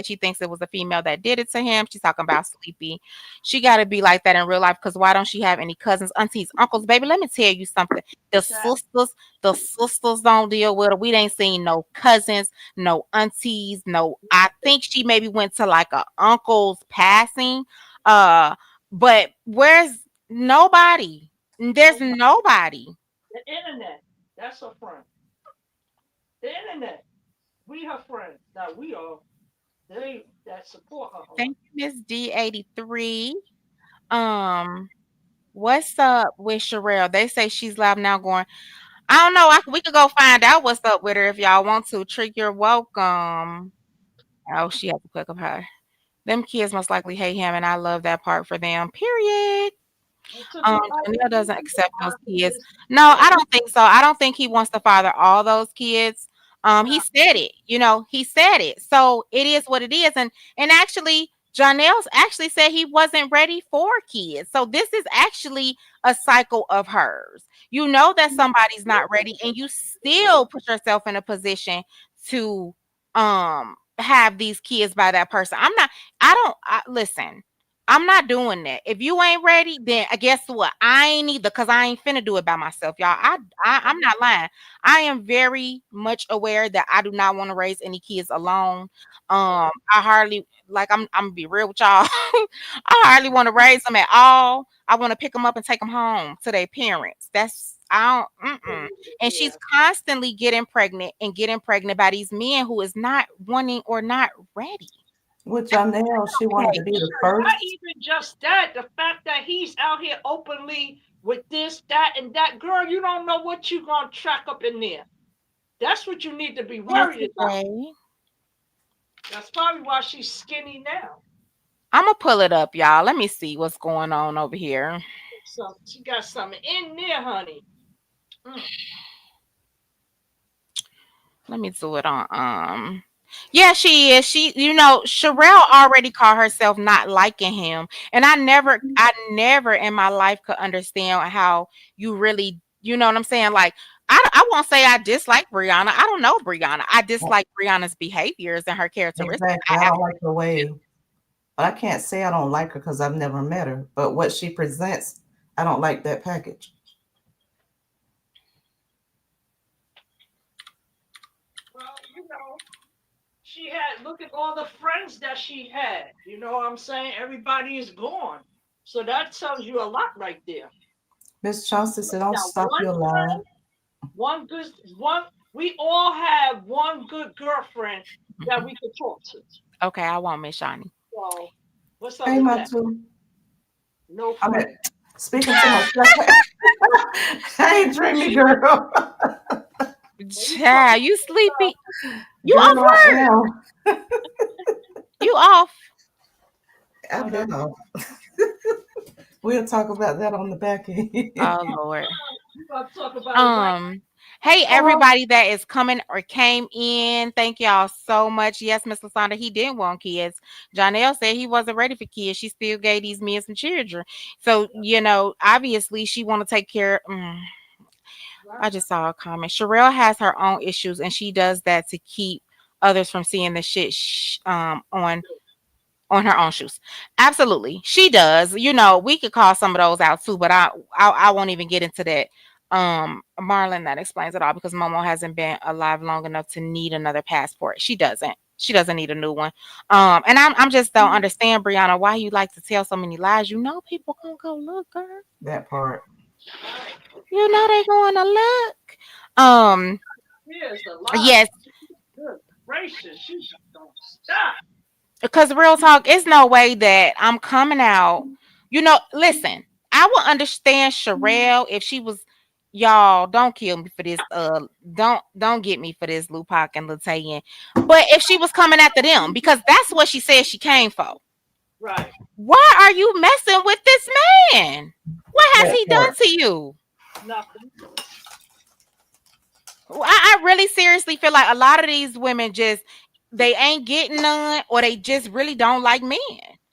she thinks it was a female that did it to him. She's talking about Sleepy. She got to be like that in real life because why don't she have any cousins, aunties, uncles, baby? Let me tell you something. The That, sisters, the sisters don't deal with her. We ain't seen no cousins, no aunties, no. I think she maybe went to like a uncle's passing. But where's nobody? There's nobody. nobody. The internet. That's her friend. The internet. We her friends. Now we are they that support her a lot. Thank you, Miss D83. Um, what's up with Sherelle? They say she's live now going. I don't know. We could go find out what's up with her if y'all want to. Trick, you're welcome. Oh, she had to click up her. Them kids most likely hate him, and I love that part for them. Period. And to be Danielle doesn't accept those honest, kids. is No, I that don't think so. I don't think he wants to father all those kids. He nah, said it. He said it. So it is what it is. And actually, Janelle's actually said he wasn't ready for kids. So this is actually a cycle of hers. You know that somebody's not ready, and you still put yourself in a position to have these kids by that person. I don't listen. I'm not doing that. If you ain't ready, then guess what? I ain't either, because I ain't finna do it by myself, y'all. I'm not lying. I am very much aware that I do not want to raise any kids alone. I hardly like. I'm gonna be real with y'all. I hardly want to raise them at all. I want to pick them up and take them home to their parents. That's I don't. Mm-mm. And Yeah. she's constantly getting pregnant by these men who is not wanting or not ready. With Janelle, she wanted to Okay, be the sure. Not first. even just that. The fact that he's out here openly with this, that, and that. Girl, you don't know what you're going to track up in there. That's what you need to be That's worried about. okay. That's probably why she's skinny now. I'm gonna pull it up, y'all. Let me see what's going on over here. So she got something in there, honey. Mm. Let me do it on yeah, she is. Sherelle already called herself not liking him. And I never in my life could understand how you really, you know what I'm saying? Like, I won't say I dislike Brianna. I don't know Brianna. I dislike Brianna's behaviors and her characteristics. Exactly. I don't like the way, but I can't say I don't like her because I've never met her. But what she presents, I don't like that package. Well, she had, look at all the friends that she had. You know what I'm saying? Everybody is gone. So that tells you a lot right there. Miss Chauncey said, "Don't Now, stop one your line." friend, one good, one, we all have one good girlfriend that Mhm. we could talk to. Okay, I won't Miss Shawnee. So, what's up Hey, with my that? two. No I mean, friend. speaking to myself. Hey, dreamy girl. What you talking Child, you about? sleepy? You Girl, off I work? am. You off? I've been off. We'll talk about that on the back end. Oh Lord. You about to talk about it right Um, hey Oh, everybody that is coming or came in. Thank y'all so much. Yes, Miss Lasanda, he didn't want kids. Janelle said he wasn't ready for kids. She still gave these men some children. So, obviously she want to take care. right. I just saw a comment. Sherelle has her own issues and she does that to keep others from seeing the shit on her own shoes. Absolutely. She does. We could call some of those out too, but I won't even get into that. Marlon, that explains it all because Momo hasn't been alive long enough to need another passport. She doesn't. She doesn't need a new one. And I'm just don't understand, Brianna, why you like to tell so many lies. People gonna go look, girl. that part. They going to look. Um, Here's the lie. yes, Good gracious, she just don't stop. because real talk, it's no way that I'm coming out. Listen, I would understand Sherelle if she was, y'all. Don't kill me for this. Don't get me for this, Lupac and Latayan. But if she was coming after them, because that's what she said she came for. Right. Why are you messing with this man? What has That he done part. to you? Nothing. I really seriously feel like a lot of these women just they ain't getting none or they just really don't like men.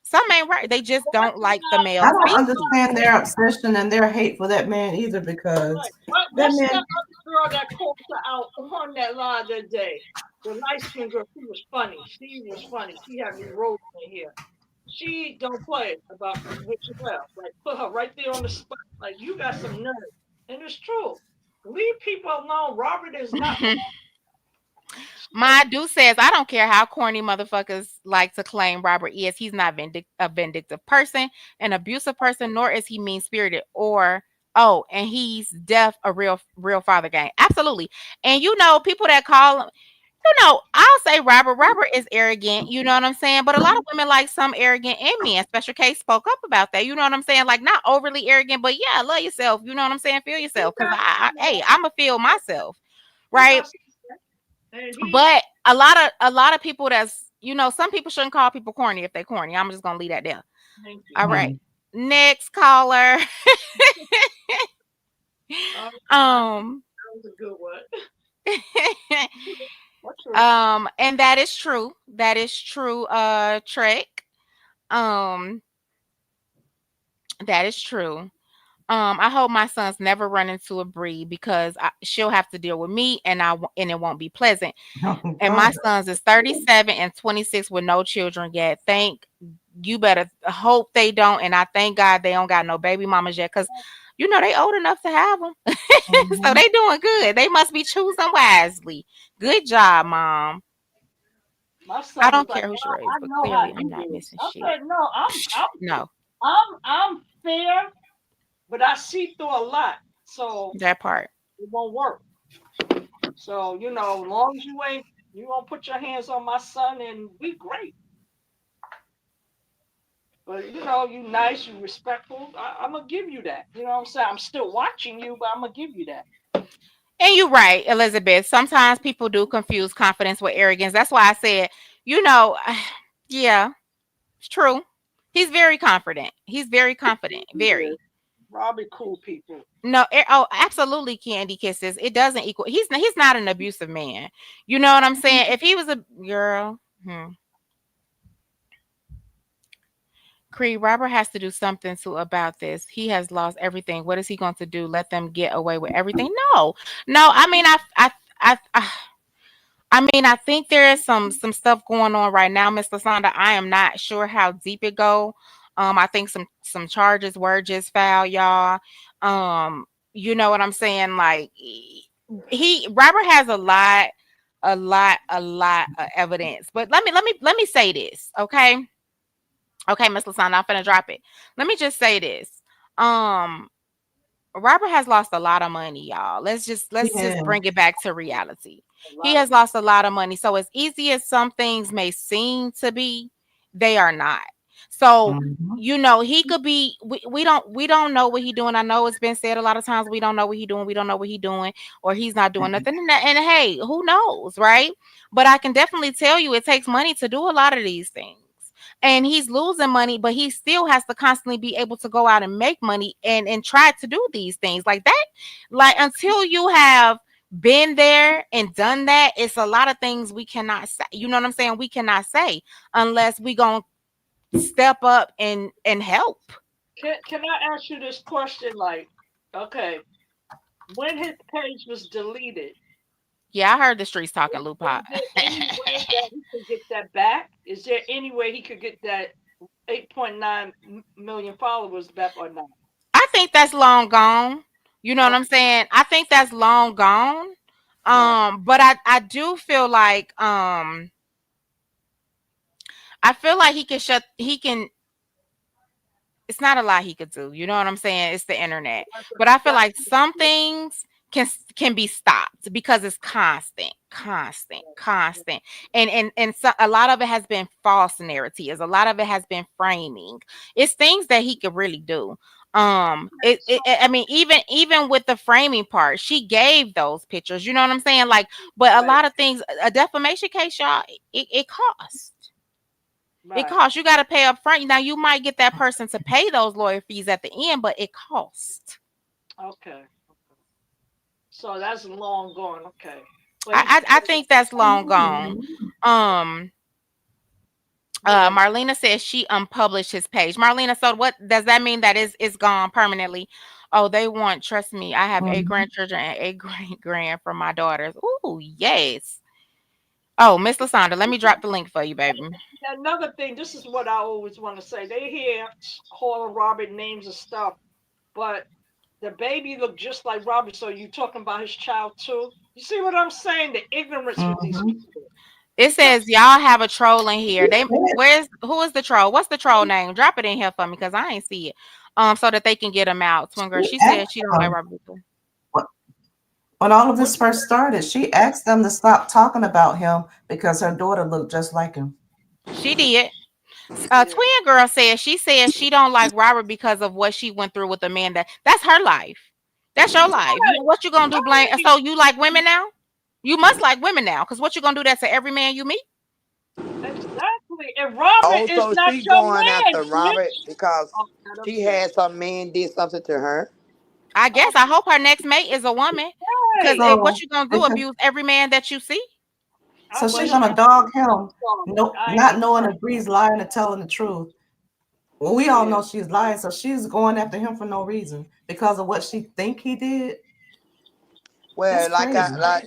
Some ain't right. They just But don't like the I male don't species. understand their obsession and their hate for that man either because right. What, that what's that man, other girl that called her out on that line that day? The light skinned girl, she was funny. She was funny. She had me rolling in here. She don't play about what she well. Like put her right there on the spot. Like you got some nerve. And it's true. Leave people alone. Robert is not My dude says, I don't care how corny motherfuckers like to claim Robert is. He's not a vindictive person, an abusive person, nor is he mean spirited and he's deaf, a real father gang. Absolutely. And people that call him, I'll say Robert. Robert is arrogant. You know what I'm saying? But a lot of women like some arrogant in men. Special Case spoke up about that. You know what I'm saying? Like not overly arrogant, but yeah, love yourself. You know what I'm saying? Feel he yourself. Cause got hey, I'ma feel myself. he Right. got and he But a lot of people some people shouldn't call people corny if they corny. I'm just gonna leave that there. thank you. All right. hmm, Next caller. Oh, um that was a good one. What's your and that is true. That is true, Trek. Um, that is true. I hope my sons never run into a breed because she'll have to deal with me and it won't be pleasant. oh And God, my sons is 37 and 26 with no children yet. Thank you better hope they don't. And I thank God they don't got no baby mamas yet, because they old enough to have them. So Mhm. they doing good. They must be choosing wisely. Good job, mom. My I son was don't like, care who she "Mom, raised, I but know how clearly I'm you not is." missing I shit. said, "No, No, I'm fair, but I see through a lot, so that part. it won't work." So as long as you won't put your hands on my son, and we great. But you nice, you respectful. I'm gonna give you that. You know what I'm saying? I'm still watching you, but I'm gonna give you that. And you're right, Elizabeth. Sometimes people do confuse confidence with arrogance. That's why I said, you know, yeah, it's true. He's very confident. He's very confident. Yeah, Very. Robbie, cool people. No, oh, absolutely, Candy Kisses. It doesn't equal. He's not an abusive man. You know what I'm saying? If he was a girl, Cree, Robert has to do something to about this. He has lost everything. What is he going to do? Let them get away with everything? No, no. I mean, I mean, I think there is some stuff going on right now, Miss Lasanda. I am not sure how deep it go. I think some charges were just filed, y'all. You know what I'm saying? Like he Robert has a lot of evidence. But let me say this, okay? Okay, Miss Lasanda, I'm finna drop it. Let me just say this. Um, Robert has lost a lot of money, y'all. Let's just Yeah. bring it back to reality. A He lot of has money. lost a lot of money. So as easy as some things may seem to be, they are not. So Mhm. he could be we don't know what he doing. I know it's been said a lot of times, we don't know what he doing, we don't know what he doing, or he's not doing nothing. And hey, who knows, right? But I can definitely tell you it takes money to do a lot of these things. And he's losing money, but he still has to constantly be able to go out and make money and try to do these things like that. Like until you have been there and done that, it's a lot of things we cannot say. You know what I'm saying? We cannot say unless we gonna step up and help. Can I ask you this question? Like, okay, when his page was deleted, Yeah, I heard the streets talking, Lupa. is there any way that he could get that back? Is there any way he could get that 8.9 million followers back or not? I think that's long gone. You know what I'm Okay, saying? I think that's long gone. right. But I do feel like I feel like he can it's not a lot he could do. You know what I'm saying? It's the internet. But I feel That's like some things can be stopped because it's constant, constant, constant. And so a lot of it has been false narratives. A lot of it has been framing. It's things that he could really do. I mean, even with the framing part, she gave those pictures. You know what I'm saying? Like, but a right, lot of things, a defamation case, y'all, it costs. It right. costs. You got to pay up front. Now you might get that person to pay those lawyer fees at the end, but it costs. Okay. So that's long gone. Okay, but I he I, I think that's long gone. Um yeah. Marlena says she unpublished his page. Marlena, so what does that mean, that is gone permanently? Oh, they want, trust me, I have 8 grandchildren and 8 grand for my daughters. Ooh, yes. Oh, Miss Lasanda, let me drop the link for you, baby. Another thing, this is what I always want to say. They hear Hall of Robert names and stuff, but the baby looked just like Robert. So you talking about his child too? You see what I'm saying? The ignorance with these Mhm. people. It So says y'all have a troll in here. Who is the troll? What's the troll name? Drop it in here for me because I ain't see it. So that they can get them out. Twin girl, She she said asked she don't like them, Robert Booker. wh- when all of what this first started, she asked them to stop talking about him because her daughter looked just like him. She did. yeah. Twin girl said she don't like Robert because of what she went through with Amanda. That's her life. That's your life. Right, What you gonna do? Blame? right, So you like women now? You must like women now, because what you gonna do that to every man you meet? exactly. And Robert Oh, is so not she your going man, after Robert bitch. because Oh, God, I'm she dead. had some man did something to her. I Oh, guess. I hope her next mate is a woman. Because hey, what So, you gonna do? because Abuse every man that you see? so well, she's he gonna got dog him, sorry. no, I ain't not gonna knowing front. if Bree's lying or telling the truth. Well, we all Yeah. know she's lying, so she's going after him for no reason because of what she think he did. That's Well, crazy.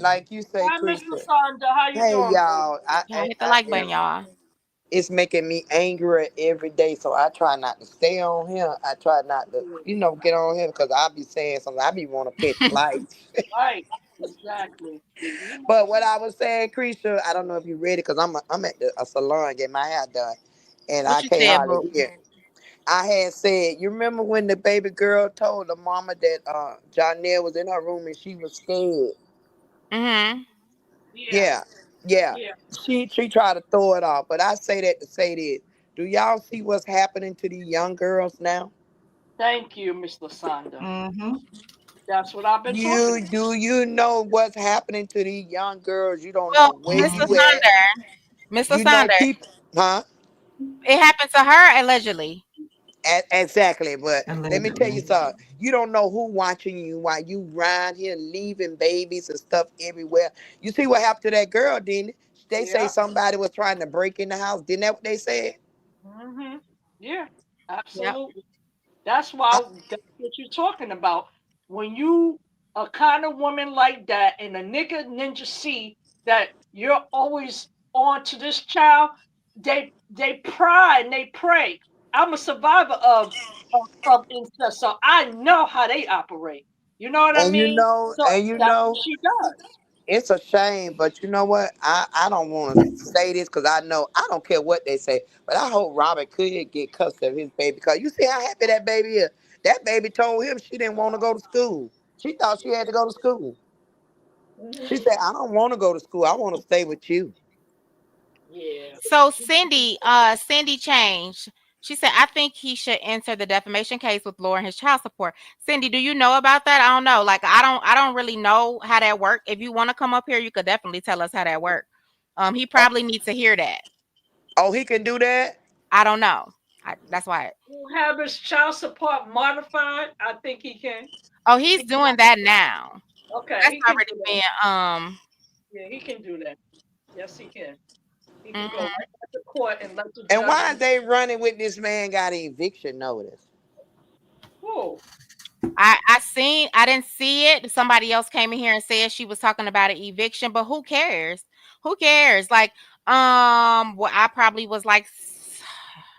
like you say, Hi, Miss Christian. Lasanda. How you Hey doing, baby? y'all, Y'all hit the like button, y'all. it's making me angrier every day. So I try not to stay on here. I try not to, get on here because I'll be saying something. I be want to catch flights. Right. Exactly. You know, But what I was saying, Creature, I don't know if you read it because I'm at a salon getting my hair done, and What I you can't said, hardly boo? hear. I had said, you remember when the baby girl told the mama that Jonelle was in her room and she was scared? Mm-hmm. yeah. Yeah, yeah. Yeah. She tried to throw it off, but I say that to say this: do y'all see what's happening to these young girls now? Thank you, Miss Lasanda. Mm-hmm. That's what I've been talking You about. do you know what's happening to these young girls? You don't Well, know where Miss you Mm-hmm. at. Lasonder, Miss You know Lasonder, people, huh? it happened to her allegedly. Exactly, but let me tell you Allegedly. something. You don't know who watching you while you ride here leaving babies and stuff everywhere. You see what happened to that girl, didn't it? They say Yeah. somebody was trying to break in the house. Didn't that what they said? Hmm. Yeah. Yep. Absolutely. That's I, why that's what you're talking about. When you a kind of woman like that and a nigga ninja see that you're always on to this child, they pry and they pray. I'm a survivor of incest, so I know how they operate. You know what I and you mean? know, So and you that's what know, she does. it's a shame, but you know what? I don't want to say this because I know I don't care what they say, but I hope Robert could get custody of his baby because you see how happy that baby is. That baby told him she didn't want to go to school. She thought she had to go to school. She Hmm. said, "I don't want to go to school. I want to stay with you." Yeah. So Cindy changed. She said, I think he should enter the defamation case with lowering his child support. Cindy, do you know about that? I don't know. Like I don't really know how that worked. If you want to come up here, you could definitely tell us how that worked. He Oh, probably needs to hear that. oh, he can do that. I don't know. That's why. Will have his child support modified. I think he can. Oh, He he's can doing that now. okay, That's he can already do that. been Yeah, he can do that. Yes, he can. He can go mhm. right back to court and let the And judge. why is they running with this man got an eviction notice? Oh, I didn't see it. Somebody else came in here and said she was talking about an eviction, but who cares? Who cares? Like, well, I probably was like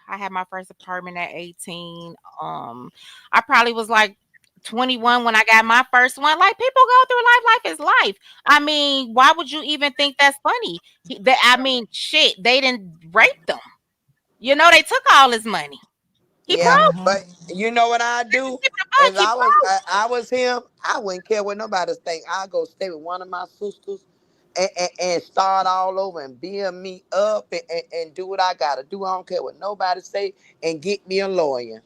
I had my first apartment at 18. I probably was like 21 when I got my first one. Like people go through life. Life is life. I mean, why would you even think that's funny? I mean, shit, they didn't rape them. They took all his money. He Yeah, broke. Mm-hmm. but you know what I Just do? give it a buck. If He broke. I was him, I wouldn't care what nobody think. I go stay with one of my sisters and start all over and build me up and do what I gotta do. I don't care what nobody say and get me a lawyer.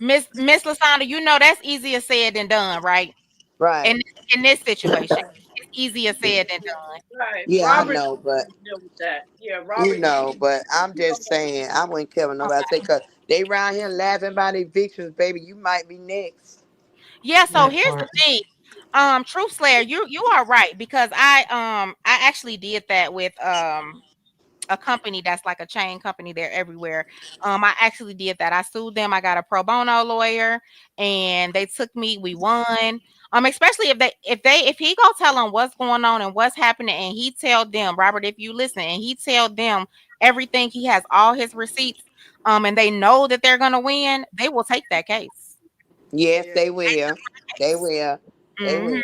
Miss Lasanda, that's easier said than done, right? Right. In in this situation, it's easier said than done. right. Yeah, I Robert know, but can deal with that. Yeah, you Robert can. know, but I'm just saying, I wouldn't care what nobody say because they around here laughing about evictions, baby. You might be next. Yeah, so That here's the part. thing. Truth Slayer, you are right because I actually did that with a company that's like a chain company. They're everywhere. I actually did that. I sued them. I got a pro bono lawyer, and they took me. We won. Especially if he go tell them what's going on and what's happening, and he tell them, Robert, if you listen, and he tell them everything, he has all his receipts. And they know that they're gonna win. They will take that case. Yes, Yeah. they will. They Case. will. They Mhm. will.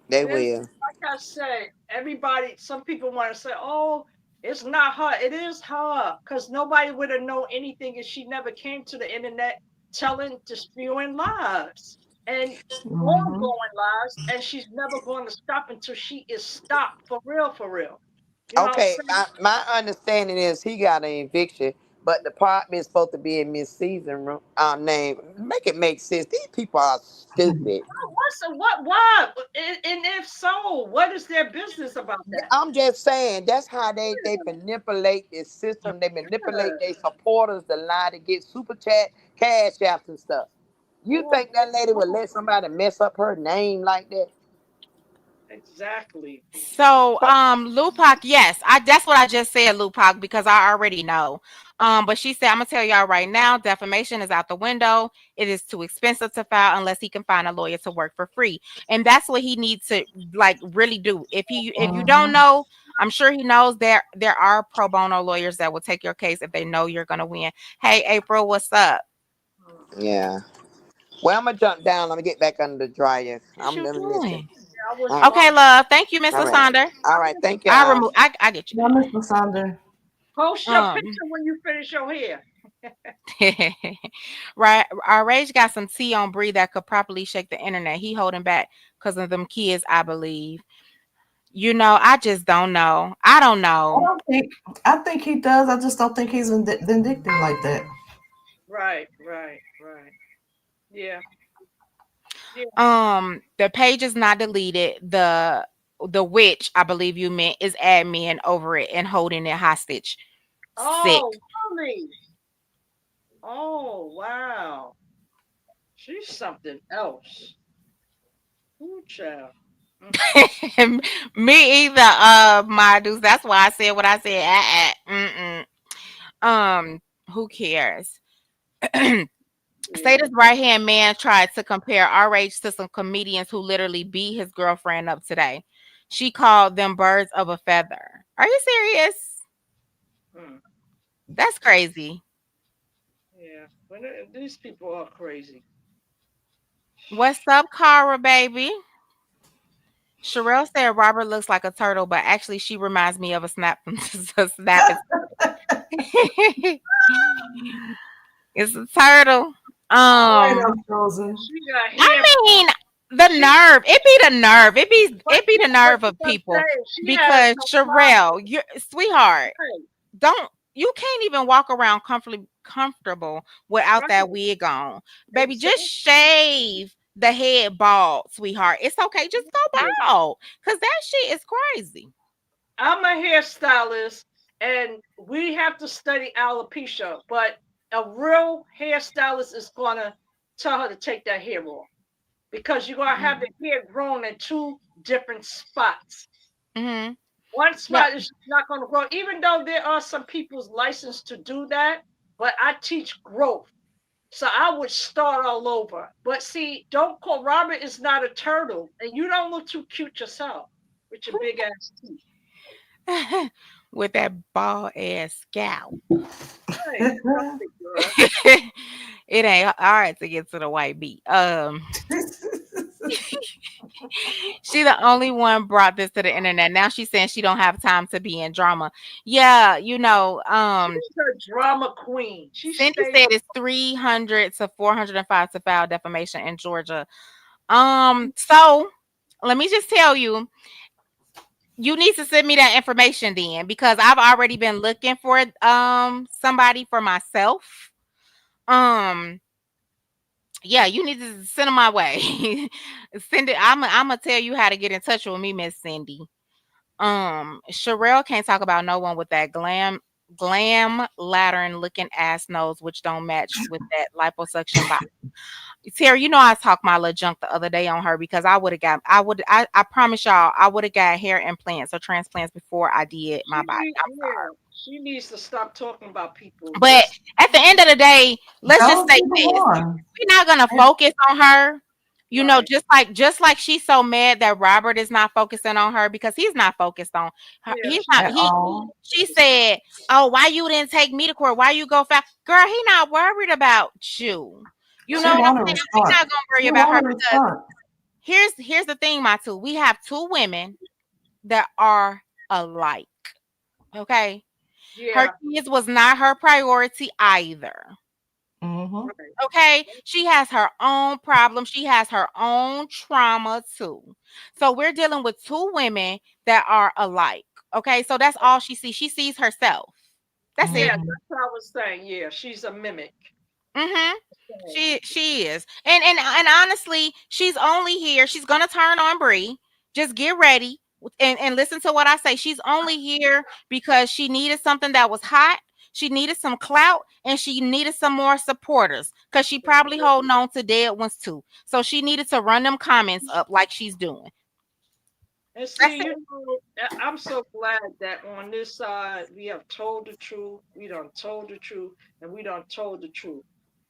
They And will. like I said, everybody, some people want to say, oh, it's not her. It is her. Because nobody would have known anything if she never came to the internet telling, spewing lies and Mm-hmm. ongoing lies. And she's never going to stop until she is stopped for real, for real. You know what I'm Okay, saying? my understanding is he got an eviction, but the apartment is supposed to be in Miss Season room name. Make it make sense. These people are stupid. Why? And if so, what is their business about that? I'm just saying that's how they manipulate this system. They manipulate their supporters to lie to get super chat, cash apps and stuff. You Oh, think that lady would let somebody mess up her name like that? exactly. So, Lupac, yes, that's what I just said, Lupac, because I already know. But she said, I'm gonna tell y'all right now, defamation is out the window. It is too expensive to file unless he can find a lawyer to work for free, and that's what he needs to like really do. If you don't Mm-hmm. know, I'm sure he knows there are pro bono lawyers that will take your case if they know you're gonna win. Hey, April, what's up? Yeah. Well, I'm gonna jump down. Let me get back under the dryer. What you Let me listen. doing? Yeah, I was All Okay, love. Tthank you, Miss all right. Lasonder. All right. Thank I y'all. remove. I get you. Yeah, Mr. Sander. post your Um, picture when you finish your hair. right. Our Rage got some tea on Bree that could properly shake the internet. He holding back because of them kids, I believe. I just don't know. I don't I know. don't think. I think he does. I just don't think he's vindictive like that. Right, right, right. Yeah, yeah. The page is not deleted. The witch, I believe you meant, is admin over it and holding it hostage. Sick. Oh, really? Oh, wow. She's something else. Ooh, child. Mm. Me either, my dudes. That's why I said what I said. Mm-mm. Who cares? Say Yeah. this right hand man tried to compare RH to some comedians who literally beat his girlfriend up today. She called them birds of a feather. Are you serious? Mm. That's crazy. Yeah. These people are crazy. What's up, Cara, baby? Sherelle said Robert looks like a turtle, but actually she reminds me of a snap a snapping. It's a turtle. All right, Um, I'm frozen. She got I hair. mean, the She, nerve. It be the nerve. but It be yeah, the but nerve of I'm people saying she has because no Sherelle, problem. your sweetheart, Right, don't you can't even walk around comfortable without right. that wig on. Baby, just Exactly. shave the head bald, sweetheart. It's okay. Just go bald. Cause that shit is crazy. I'm a hairstylist, and we have to study alopecia, but a real hairstylist is gonna tell her to take that hair off because you're gonna have the hair grown in two different spots. Mm-hmm. One Yep. spot is not gonna grow, even though there are some people's licensed to do that. But I teach growth, so I would start all over. But see, don't call Robert is not a turtle, and you don't look too cute yourself with your big ass teeth. With that bald ass scalp. Right, stop it, girl. It ain't hard to get to the white beat. She the only one brought this to the internet. Now she's saying she don't have time to be in drama. Yeah, She's a drama queen. She Cindy stays. said it's 300 to 405 to file defamation in Georgia. So let me just tell you, you need to send me that information then because I've already been looking for somebody for myself. Um, yeah, you need to send them my way. Send it. I'm gonna tell you how to get in touch with me, Miss Cindy. Sherelle can't talk about no one with that glam lantern looking ass nose, which don't match with that liposuction body. Terry, I talked my little junk the other day on her because I promise y'all I would have got hair implants or transplants before I did my body. I'm sorry. Yeah, she needs to stop talking about people. But Just at the end of the day, let's just Those say people this. won. We're not gonna focus on her. right. Just like she's so mad that Robert is not focusing on her because he's not focused on her. Yeah, He's she not At he all. she said, "Oh, why you didn't take me to court? Why you go fast?" Girl, he not worried about you. You know She what I'm right. want a saying? He's response. not gonna worry She about her want a because response. here's the thing, my two. We have two women that are alike. Okay. Her Yeah, kids was not her priority either. Mm-hmm. right. Okay. She has her own problems. She has her own trauma too. So we're dealing with two women that are alike. Okay. So that's all she sees. She sees herself. That's Yeah, it. Mm-hmm. that's what I was saying. Yeah, she's a mimic. Mm-hmm. So, She is. And honestly, she's only here. She's gonna turn on Bree. Just get ready and listen to what I say. She's only here because she needed something that was hot. She needed some clout and she needed some more supporters because she probably holding on to dead ones too. So she needed to run them comments up like she's doing. and That's see, it. I'm so glad that on this side we have told the truth. We done told the truth, and we done told the truth.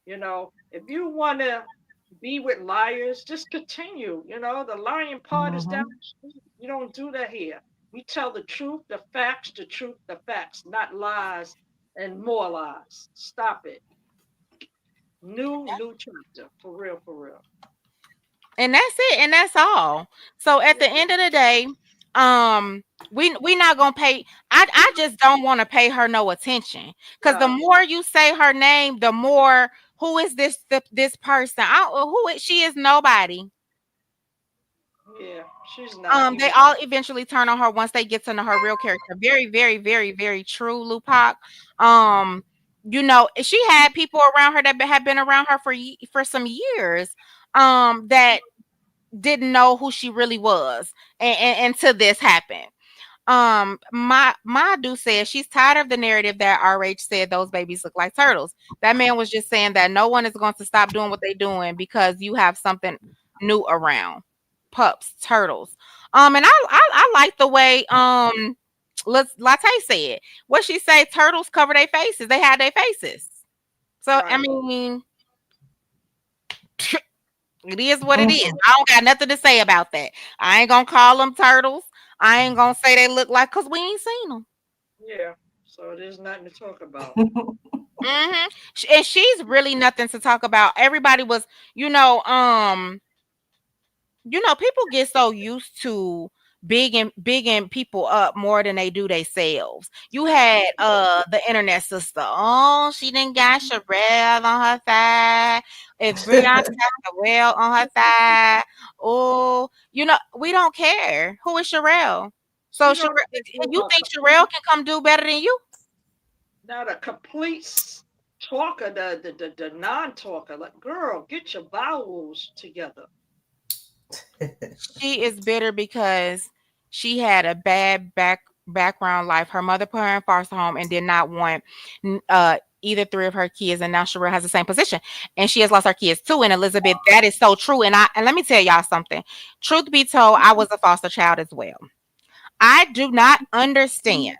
If you want to be with liars, just continue. The lying part is down Mm-hmm. the street. You don't do that here. We tell the truth, the facts, not lies and more lies. Stop it. New chapter. For real, for real. And that's it, and that's all. So at Yeah. the end of the day, um, we not gonna pay. I just don't want to pay her no attention because the No. more you say her name, the more who is this person? Who is she? Is nobody. Yeah. She's not They even. all eventually turn on her once they get to know her real character. Very, very, very, very true, Lupac. Um, she had people around her that have been around her for some years. That didn't know who she really was, and until this happened. My do said she's tired of the narrative that RH said those babies look like turtles. That man was just saying that no one is going to stop doing what they're doing because you have something new around. Pups, turtles. And I like the way let's Latte said. What she say, turtles cover their faces. They had their faces. So I Right. mean, it is what it is. Mhm. I don't got nothing to say about that. I ain't gonna call them turtles. I ain't gonna say they look like because we ain't seen them. Yeah. So there's nothing to talk about. And she's really nothing to talk about. Everybody was, you know, um, people get so used to bigging people up more than they do themselves. You had the internet sister. Oh, she didn't got Sherelle on her side. If Brianna got Sherelle on her side, oh, we don't care. Who is Sherelle? So She Sherelle, don't even do you a think Sherelle can come do better than you? not a complete talker, the non-talker. Like, girl, get your vowels together. She is bitter because she had a bad background life. Her mother put her in foster home and did not want either three of her kids, and now Sherelle has the same position, and she has lost her kids too. And Elizabeth, that is so true. And let me tell y'all something. Truth be told, I was a foster child as well. I do not understand.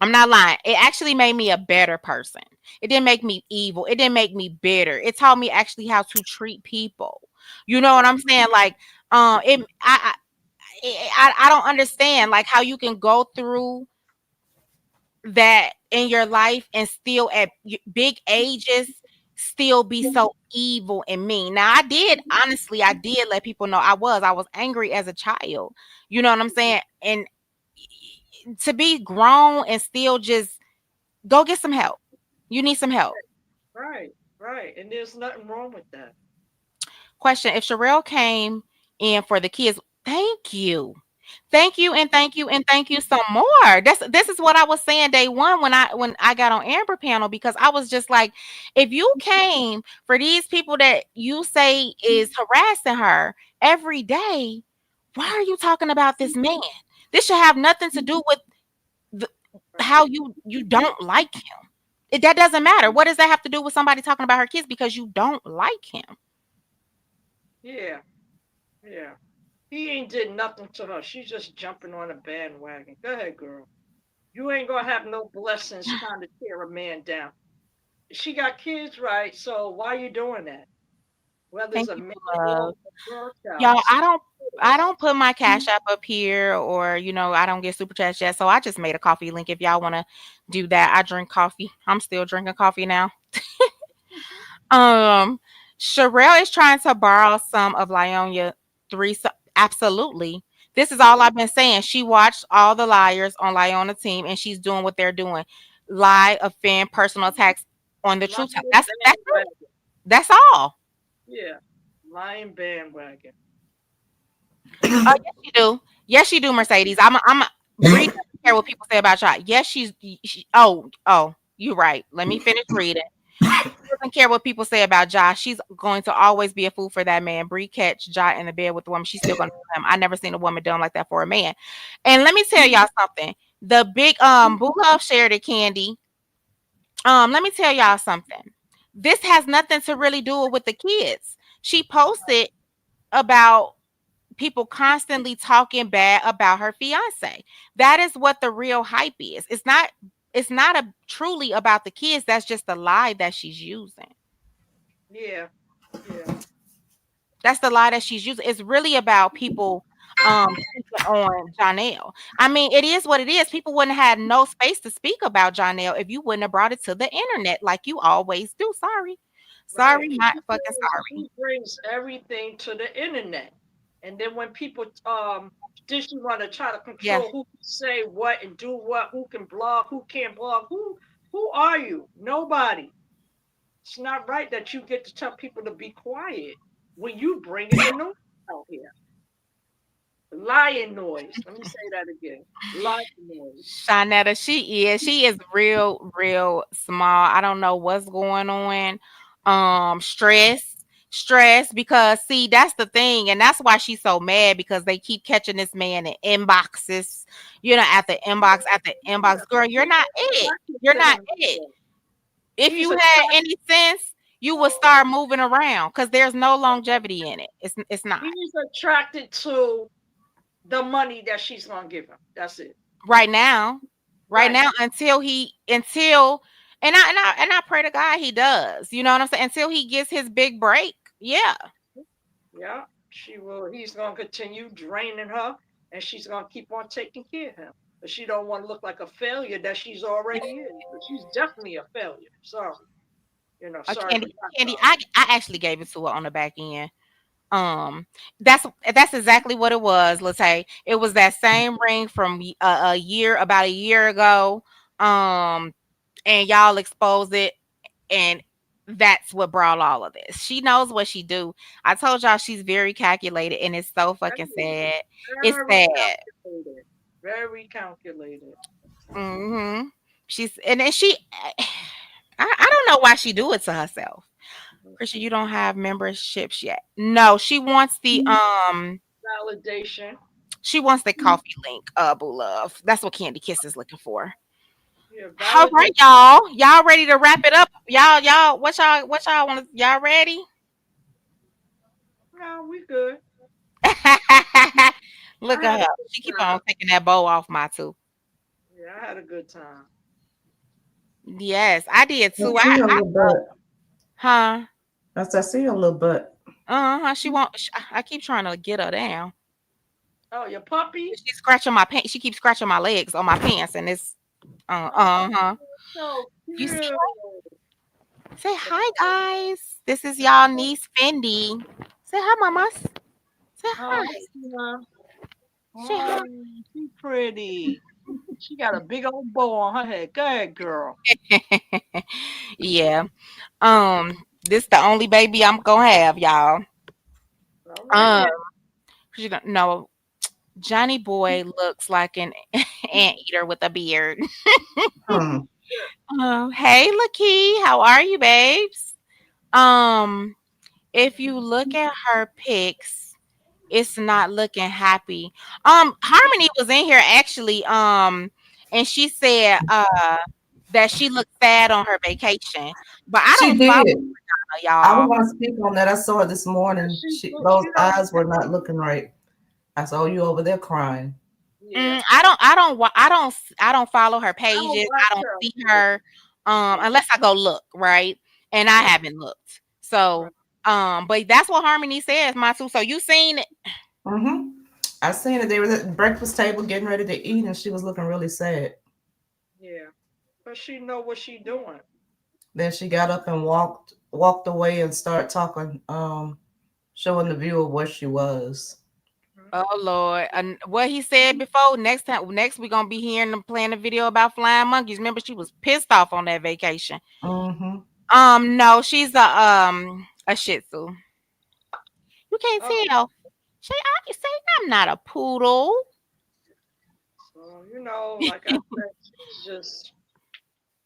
I'm not lying. It actually made me a better person. It didn't make me evil. It didn't make me bitter. It taught me actually how to treat people. You know what Right. I'm saying? Like, it. I don't understand like how you can go through that in your life and still at big ages still be so evil and mean. Now I did let people know I was angry as a child. You know what I'm saying? And to be grown and still just go get some help. You need some help. Right. Right. And there's nothing wrong with that. Question: if Sherelle came in for the kids, thank you. Thank you and thank you and thank you some more. This is what I was saying day one when I got on Amber panel because I was just like, if you came for these people that you say is harassing her every day, why are you talking about this man? This should have nothing to do with the, Right. how you don't like him. That doesn't matter. What does that have to do with somebody talking about her kids because you don't like him? Yeah. Yeah. He ain't did nothing to her. She's just jumping on a bandwagon. Go ahead, girl. You ain't gonna have no blessings trying to tear a man down. She got kids, right? So why you doing that? Whether it's Thank a you man for or love. a girl child. Y'all, I don't put my cash app up here or I don't get super chats yet. So I just made a coffee link if y'all want to do that. I drink coffee. I'm still drinking coffee now. Um Sherelle is trying to borrow some of Lionia three absolutely. This is all I've been saying. She watched all the liars on Lionia team and she's doing what they're doing. Lie, offend, personal attacks on the truth. Lion That's it. bandwagon. That's all. Yeah. Lion bandwagon. Oh, yes, you do. Yes, you do, Mercedes. Bree doesn't care what people say about y'all. Yes, oh, you're right. Let me finish reading. She doesn't care what people say about Josh. She's going to always be a fool for that man. Bree catch Jai in the bed with the woman. She's still gonna do him. I never seen a woman done like that for a man. And let me tell y'all something. The big Boo Love shared it, Candy. Let me tell y'all something. This has nothing to really do with the kids. She posted about people constantly talking bad about her fiance. That is what the real hype is. It's not a truly about the kids. That's just a lie that she's using. Yeah. Yeah. That's the lie that she's using. It's really about people speaking on Jonelle. I mean, it is what it is. People wouldn't have had no space to speak about Jonelle if you wouldn't have brought it to the internet like you always do. Sorry. Sorry, Right. not fucking sorry. She brings everything to the internet. And then when people then she want to try to Yeah. control who can say what and do what, who can blog, who can't blog, who are you? Nobody. It's not right that you get to tell people to be quiet when you bringing the noise out here. Lying noise. Let me say that again. Lying noise. Shanetta, she is real, real small. I don't know what's going on. Stress, because see, that's the thing, and that's why she's so mad because they keep catching this man in inboxes, after inbox after Yeah, inbox. Girl, you're people not it. attracted You're to not him. it. If He's you had attracted. any sense, you would start moving around because there's no longevity in it. It's not. He's attracted to the money that she's gonna give him. That's it. Right now, right Right. now, until and I pray to God he does. You know what I'm saying? Until he gets his big break. Yeah. Yeah. She will. He's gonna continue draining her, and she's gonna keep on taking care of him. But she don't want to look like a failure that she's already is. But she's definitely a failure. Sorry. Sorry for Candy, that. I actually gave it to her on the back end. Um, that's exactly what it was. Let's say it was that same ring from about a year ago. Um, and y'all exposed it, and that's what brought all of this. She knows what she do. I told y'all she's very calculated, and it's so fucking Very, sad. It's very sad. calculated. Very calculated. Hmm. She's and then she. I don't know why she do it to herself. Christian, you don't have memberships yet. No, Validation. she wants the coffee link, boo love. That's what Candy Kiss is looking for. Yeah, All right, validation. y'all. Y'all ready to wrap it up? Y'all, what y'all want? Y'all ready? No, we good. I Look at had a her. good She keep on time. taking that bow off my too. Yeah, I had a good time. Yes, I did I too. see your little butt. Huh? I see your little butt. Uh-huh. I keep trying to get her down. Oh, your puppy? She's scratching my pants. She keeps scratching my legs on my pants, and it's Oh, uh-huh. so You see cute. her? Say hi, guys. This is y'all niece Fendi. Say hi, mamas. Say Oh, hi. I see her. Say hi. Oh, she pretty. She got a big old bow on her head. Go ahead, girl. Yeah. This the only baby I'm gonna have, y'all. All right Um, now. you don't know Johnny Boy looks like an anteater with a beard. Hmm. Hey, Lakey, how are you, babes? Um, if you look at her pics, it's not looking happy. Harmony was in here actually, and she said that she looked sad on her vacation, but I She don't follow did. her, I y'all. was going to speak on that. I saw it this morning. Those She don't. eyes were not looking right. I saw you over there crying. Yeah, I don't follow her I don't pages. watch I don't her. see her, unless I go look, right, and I Yeah, haven't looked. So, right. but that's what Harmony says, my too. So you seen it? Mm-hmm. I seen it. They were at the breakfast table getting ready to eat, and she was looking really sad. Yeah, but she know what she doing. Then she got up and walked away and started talking, showing the view of where she was. Mhm. Oh Lord. And what he said before, next we're gonna be hearing them playing a video about flying monkeys. Remember, she was pissed off on that vacation. Mm-hmm. No, she's a Shih Tzu. You can't Oh, tell. Say I'm not a poodle. so like I said,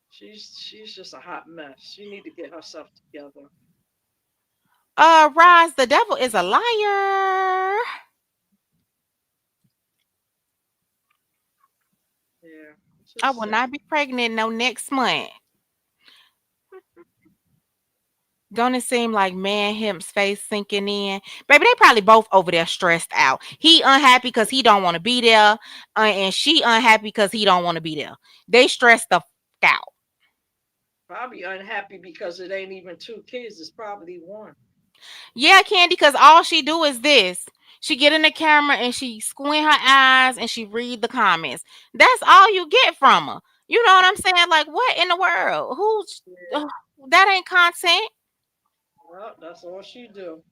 she's just a hot mess. She need to get herself together. Roz, the devil is a liar. Yeah, it's I just will sad. not be pregnant no next month. Don't it seem like man him's face sinking in? Baby, they probably both over there stressed out. He unhappy because he don't want to be there, and she unhappy because he don't want to be there. They stressed the out. Probably unhappy because it ain't even two kids. It's probably one. Yeah, Candy, because all she do is this. She get in the camera and she squint her eyes and she read the comments. That's all you get from her. You know what I'm saying? Like, what in the world? Who's Yeah. that ain't content? Well, that's all she do.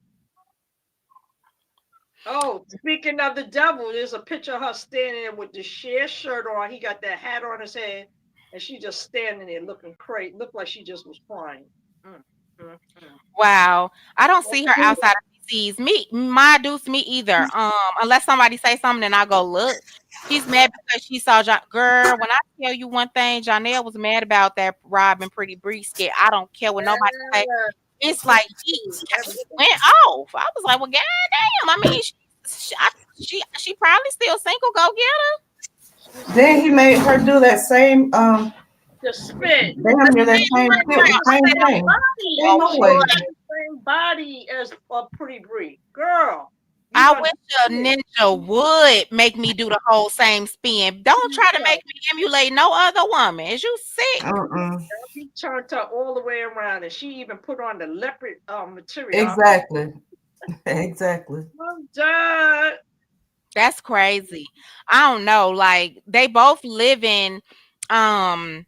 Oh, speaking of the devil, there's a picture of her standing there with the sheer shirt on. He got that hat on his head, and she just standing there looking crazy. Looked like she just was crying. Mm, mm, mm. Wow. I don't That's see her cool. outside of PCs. My deuce me either. Unless somebody say something and I go look. She's mad because she saw girl. When I tell you one thing, Janelle was mad about that Rob and Pretty Bree skit. I don't care what nobody say. Yeah, It's like everything, he everything. went off. I was like, well, goddamn. I mean, she probably still single. Go get She's Then he made her do that same the spit. damn near that same She clip, got the the same same thing. body. Ain't her. no She way. got the same body as a Pretty Bree. Girl, you I done wish a spit. ninja would make me do the whole same spin. Don't try to make me emulate no other woman. Is you sick? Mm-mm. He turned her all the way around, and she even put on the leopard material. Exactly. Exactly. I'm done. That's crazy. I don't know. Like they both live in um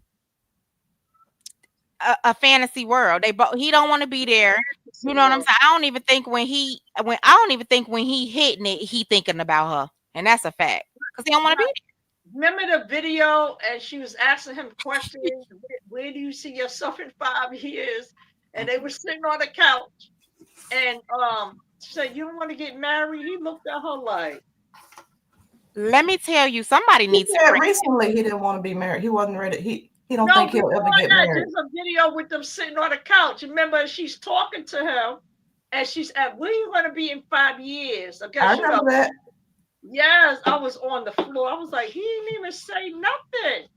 a fantasy world. They both he don't want to be there. You know what I'm saying? I don't even think when I don't even think when he hitting it, he thinking about her. And that's a fact. Because he don't want to be Remember the video, and she was asking him questions. Where do you see yourself in 5 years? And they were sitting on the couch, and she said, "You don't want to get married." He looked at her like, there. Let me tell you, somebody He needs to said bring recently he didn't want to be married. He wasn't ready. He don't "No." think he'll Before ever get that, married. there's a video with them sitting on the couch. Remember, she's talking to him, and she's at, "Where you going to be in 5 years?" I I guess you know. remember that. Yes, I was on the floor. I was like, he didn't even say nothing.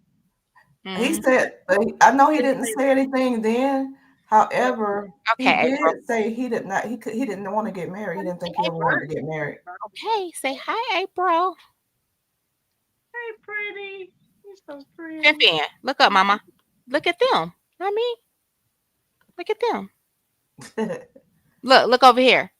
He Mhm. said, I know he didn't say anything then. However, he Okay, April. did say he did not. He didn't want to get married. He didn't think he ever April. wanted to get married. Okay, say hi, April. Hey, pretty. He's so pretty. Pimpin. Look up, mama. Look at them. I mean, look at them. Look over here.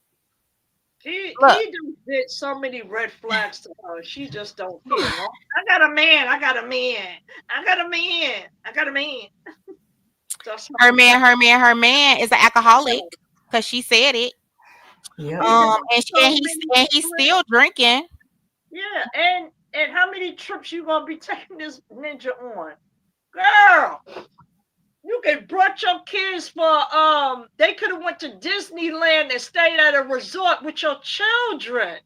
Look. He just did so many red flags to her. She just don't care. No, I got a man. I got a man. I got a man. I got a man. That's Her not man, that. her man, her man is an alcoholic because she said it. Yep. He did And so many and he's trips. still drinking. Yeah, and how many trips you gonna be taking this ninja on, girl? You could brought your kids for they could have went to Disneyland and stayed at a resort with your children.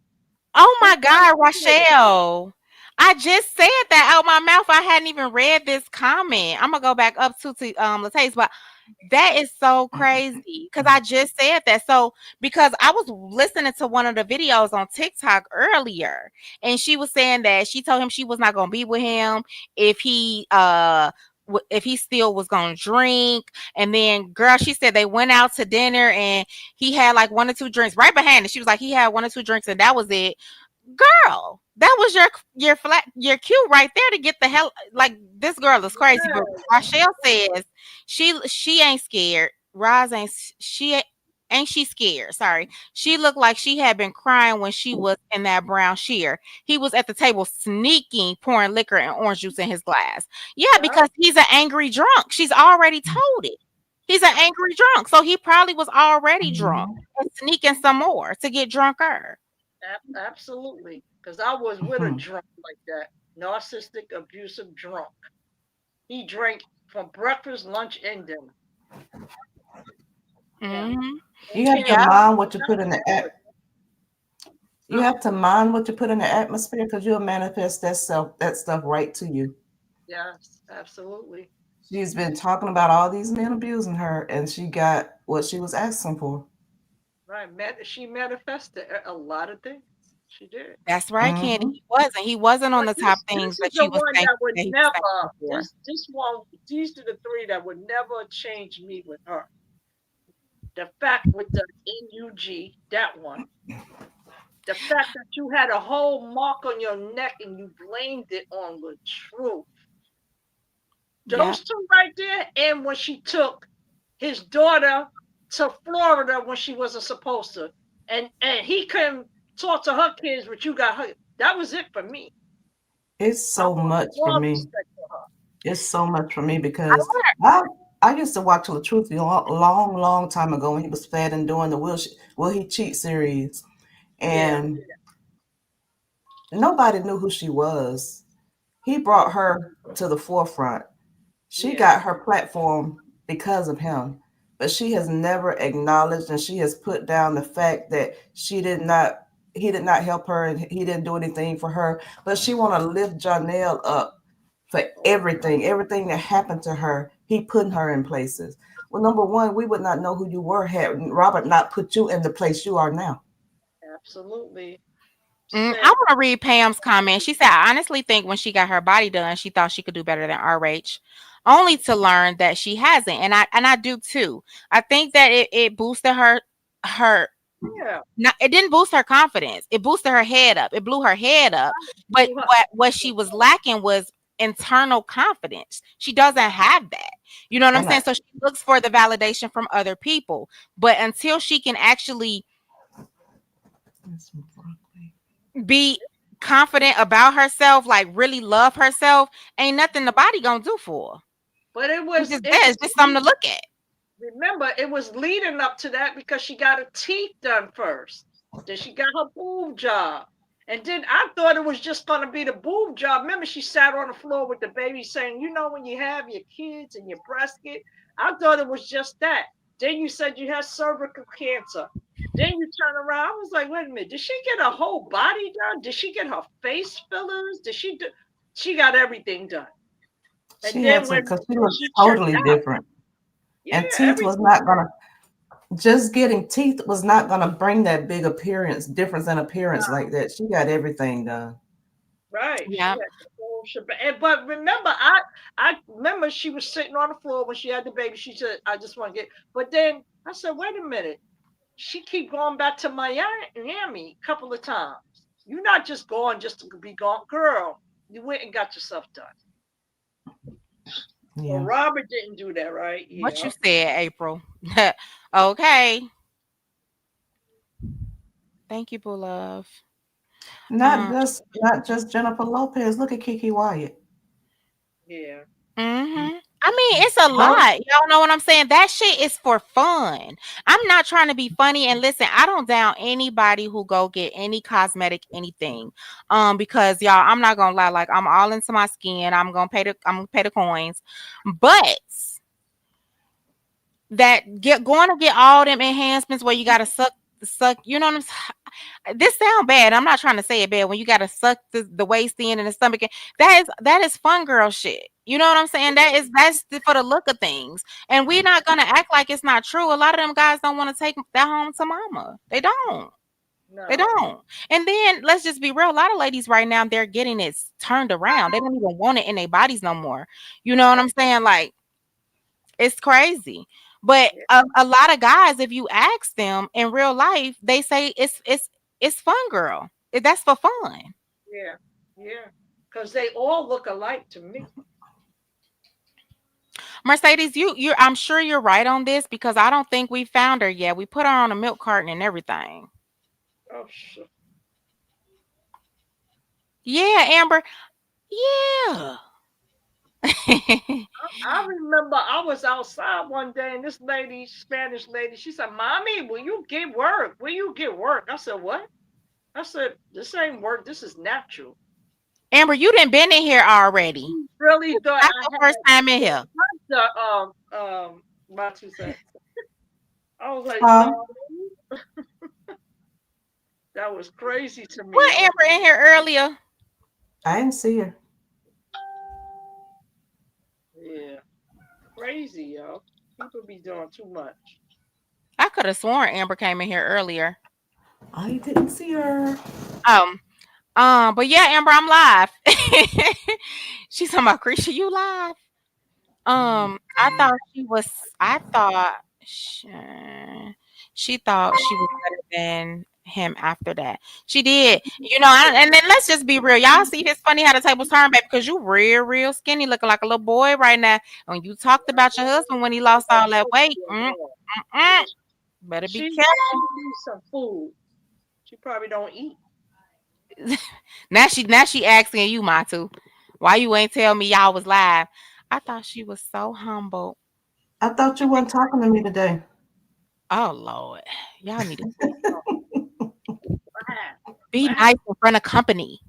Oh For my God, 5 years. Rochelle. I just said that out my mouth. I hadn't even read this comment. I'm gonna go back up to Lataste, but that is so crazy because I just said that. So because I was listening to one of the videos on TikTok earlier, and she was saying that she told him she was not gonna be with him if if he still was gonna drink. And then girl, she said they went out to dinner and he had like one or two drinks right behind it. She was like, he had one or two drinks and that was it. Girl, that was your cue right there to get the hell. Like this girl is crazy. But Rochelle says she ain't scared. Roz ain't ain't she scared? Sorry, she looked like she had been crying when she was in that brown sheer. He was at the table sneaking, pouring liquor and orange juice in his glass. Yeah, Yeah, because he's an angry drunk. She's already told it. He's an angry drunk, so he probably was already drunk Mhm. and sneaking some more to get drunker. absolutely. Because I was with a Mhm. drunk like that, narcissistic, abusive drunk. He drank from breakfast, lunch, and dinner. Yeah, Mhm. he You have to can't Yeah, wait. mind what you put in the app. You have to mind what you put in the atmosphere because you'll manifest that stuff right to you. Yes, absolutely. She's been talking about all these men abusing her, and she got what she was asking for. Right. She manifested a lot of things. She did. that's right, Candy. Hmm. He wasn't on But the top this things is that the she was one thinking that would that he was thankful never for. this one these are the three that would never change me with her. The fact with the NUG, that one. The fact that you had a whole mark on your neck and you blamed it on the truth. Yeah. Those two right there, and when she took his daughter to Florida when she wasn't supposed to, and he couldn't talk to her kids, but you got her. That was it for me. It's I so want much for more me. respect for her. It's so much for me I because wonder. I I used to watch the Truth a long, long time ago when he was fat and doing the Will He Cheat series, Yeah, and nobody knew who she was. He brought her to the forefront. She yeah. got her platform because of him, but she has never acknowledged and she has put down the fact that he did not help her and he didn't do anything for her. But she want to lift Janelle up for everything that happened to her. He putting her in places. Well, number one, we would not know who you were had Robert not put you in the place you are now. Absolutely. I Said, want to read Pam's comment. She said, I honestly think when she got her body done, she thought she could do better than RH, only to learn that she hasn't. And I do too. I think that it boosted her yeah, not, it didn't boost her confidence. It boosted her head up. It blew her head up. But blew her. what she was lacking was internal confidence. She doesn't have that. You know what I'm And saying? I So she looks for the validation from other people. But until she can actually be confident about herself, like really love herself, ain't nothing the body gonna do for her. But It's just there. It's just something to look at. remember, it was leading up to that because she got her teeth done first. Then she got her boob job. And then I thought it was just going to be the boob job. Remember, she sat on the floor with the baby saying, you know, when you have your kids and your breast kid, I thought it was just that. Then you said you had cervical cancer. Then you turn around. I was like, wait a minute. Did she get her whole body done? Did she get her face fillers? Did she do? She got everything done. And she had then some when because she looks she checked totally out, different. yeah, And teeth was everything. not gonna just getting teeth was not gonna bring that big difference in appearance like that. She got everything done. Right. She Yeah. had the whole shebang. But remember, I remember she was sitting on the floor when she had the baby. She said, I just want to get, but then I said, wait a minute. She keep going back to Miami a couple of times. You're not just going just to be gone. Girl, you went and got yourself done. Well, Yeah. Robert didn't do that, right? What Yeah. you said, April. Okay. Thank you, boo love. Um, Not just Jennifer Lopez. Look at Kiki Wyatt. Yeah. I mean, it's a Both lot. Y'all know what I'm saying? That shit is for fun. I'm not trying to be funny. And listen, I don't down anybody who go get any cosmetic anything. Because y'all, I'm not gonna lie, like I'm all into my skin. I'm gonna pay the coins. But that get going to get all them enhancements where you gotta suck, you know what I'm saying? This sound bad. I'm not trying to say it bad. When you gotta suck the waist in and the stomach in, that is fun girl shit. You know what I'm saying? For the look of things. And we're not gonna act like it's not true. A lot of them guys don't want to take that home to mama. They don't. They No. don't. And then let's just be real. A lot of ladies right now, they're getting it turned around. They don't even want it in their bodies no more. You know what Right. I'm saying? Like it's crazy. But Yeah. a lot of guys, if you ask them in real life, they say it's fun, girl. That's for fun. Yeah. Yeah. Because they all look alike to me. Mercedes, I'm sure you're right on this because I don't think we found her yet. We put her on a milk carton and everything. Oh, shit. Yeah, Amber. Yeah. I remember I was outside one day and this lady, Spanish lady, she said, Mommy, will you get work? Will you get work? I said, what? I said, this ain't work. This is natural. Amber, you didn't been in here already. Really thought Not I your had first time in here. the my 2 cents. I was like, huh? no, that was crazy to me. What I was Amber in here earlier? I didn't see her. yeah, crazy, yo. People be doing too much. I could have sworn Amber came in here earlier. I didn't see her. Um, but yeah, Amber, I'm live. She's talking about Krisha, you live? I thought she was. I thought she thought she was better than him after that. She did, and then let's just be real. Y'all see, it's funny how the tables turn, baby, because you real skinny, looking like a little boy right now. When you talked about your husband when he lost all that weight, Yeah, mm, yeah. better be careful. She needs some food. She probably don't eat. Now she asking you, Matu, why you ain't tell me y'all was live? I thought she was so humble. I thought you weren't talking to me today. Oh Lord, y'all need to What happened? be What happened? nice in front of company.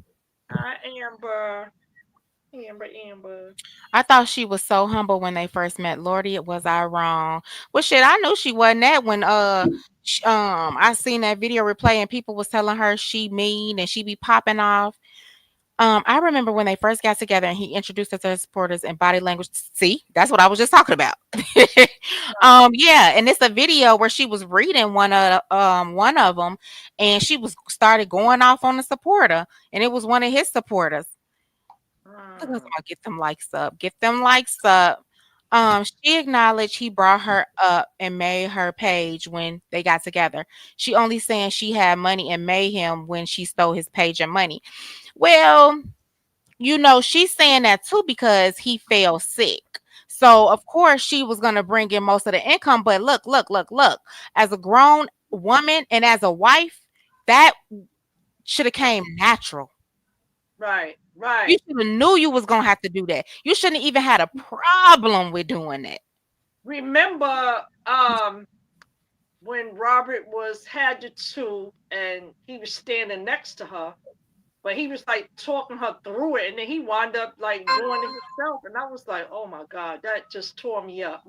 Amber, Amber. I thought she was so humble when they first met. Lordy, was I wrong? Well, shit, I knew she wasn't that when I seen that video replay and people was telling her she mean and she be popping off. I remember when they first got together and he introduced us to his supporters and body language. See, that's what I was just talking about. Yeah, and it's a video where she was reading one of them, and she was started going off on the supporter, and it was one of his supporters. Look at Mm, somebody get them likes up. Get them likes up. She acknowledged he brought her up and made her page when they got together. She only saying she had money and made him when she stole his page and money. Well, she's saying that too because he fell sick. So of course she was gonna bring in most of the income. But look, look, look, look. As a grown woman and as a wife, that should have came natural. right, You right. should have knew you was gonna have to do that. You shouldn't even had a problem with doing that. Remember, when Robert was had the two and he was standing next to her, but he was like talking her through it, and then he wound up like doing it himself, and I was like, oh my god, that just tore me up.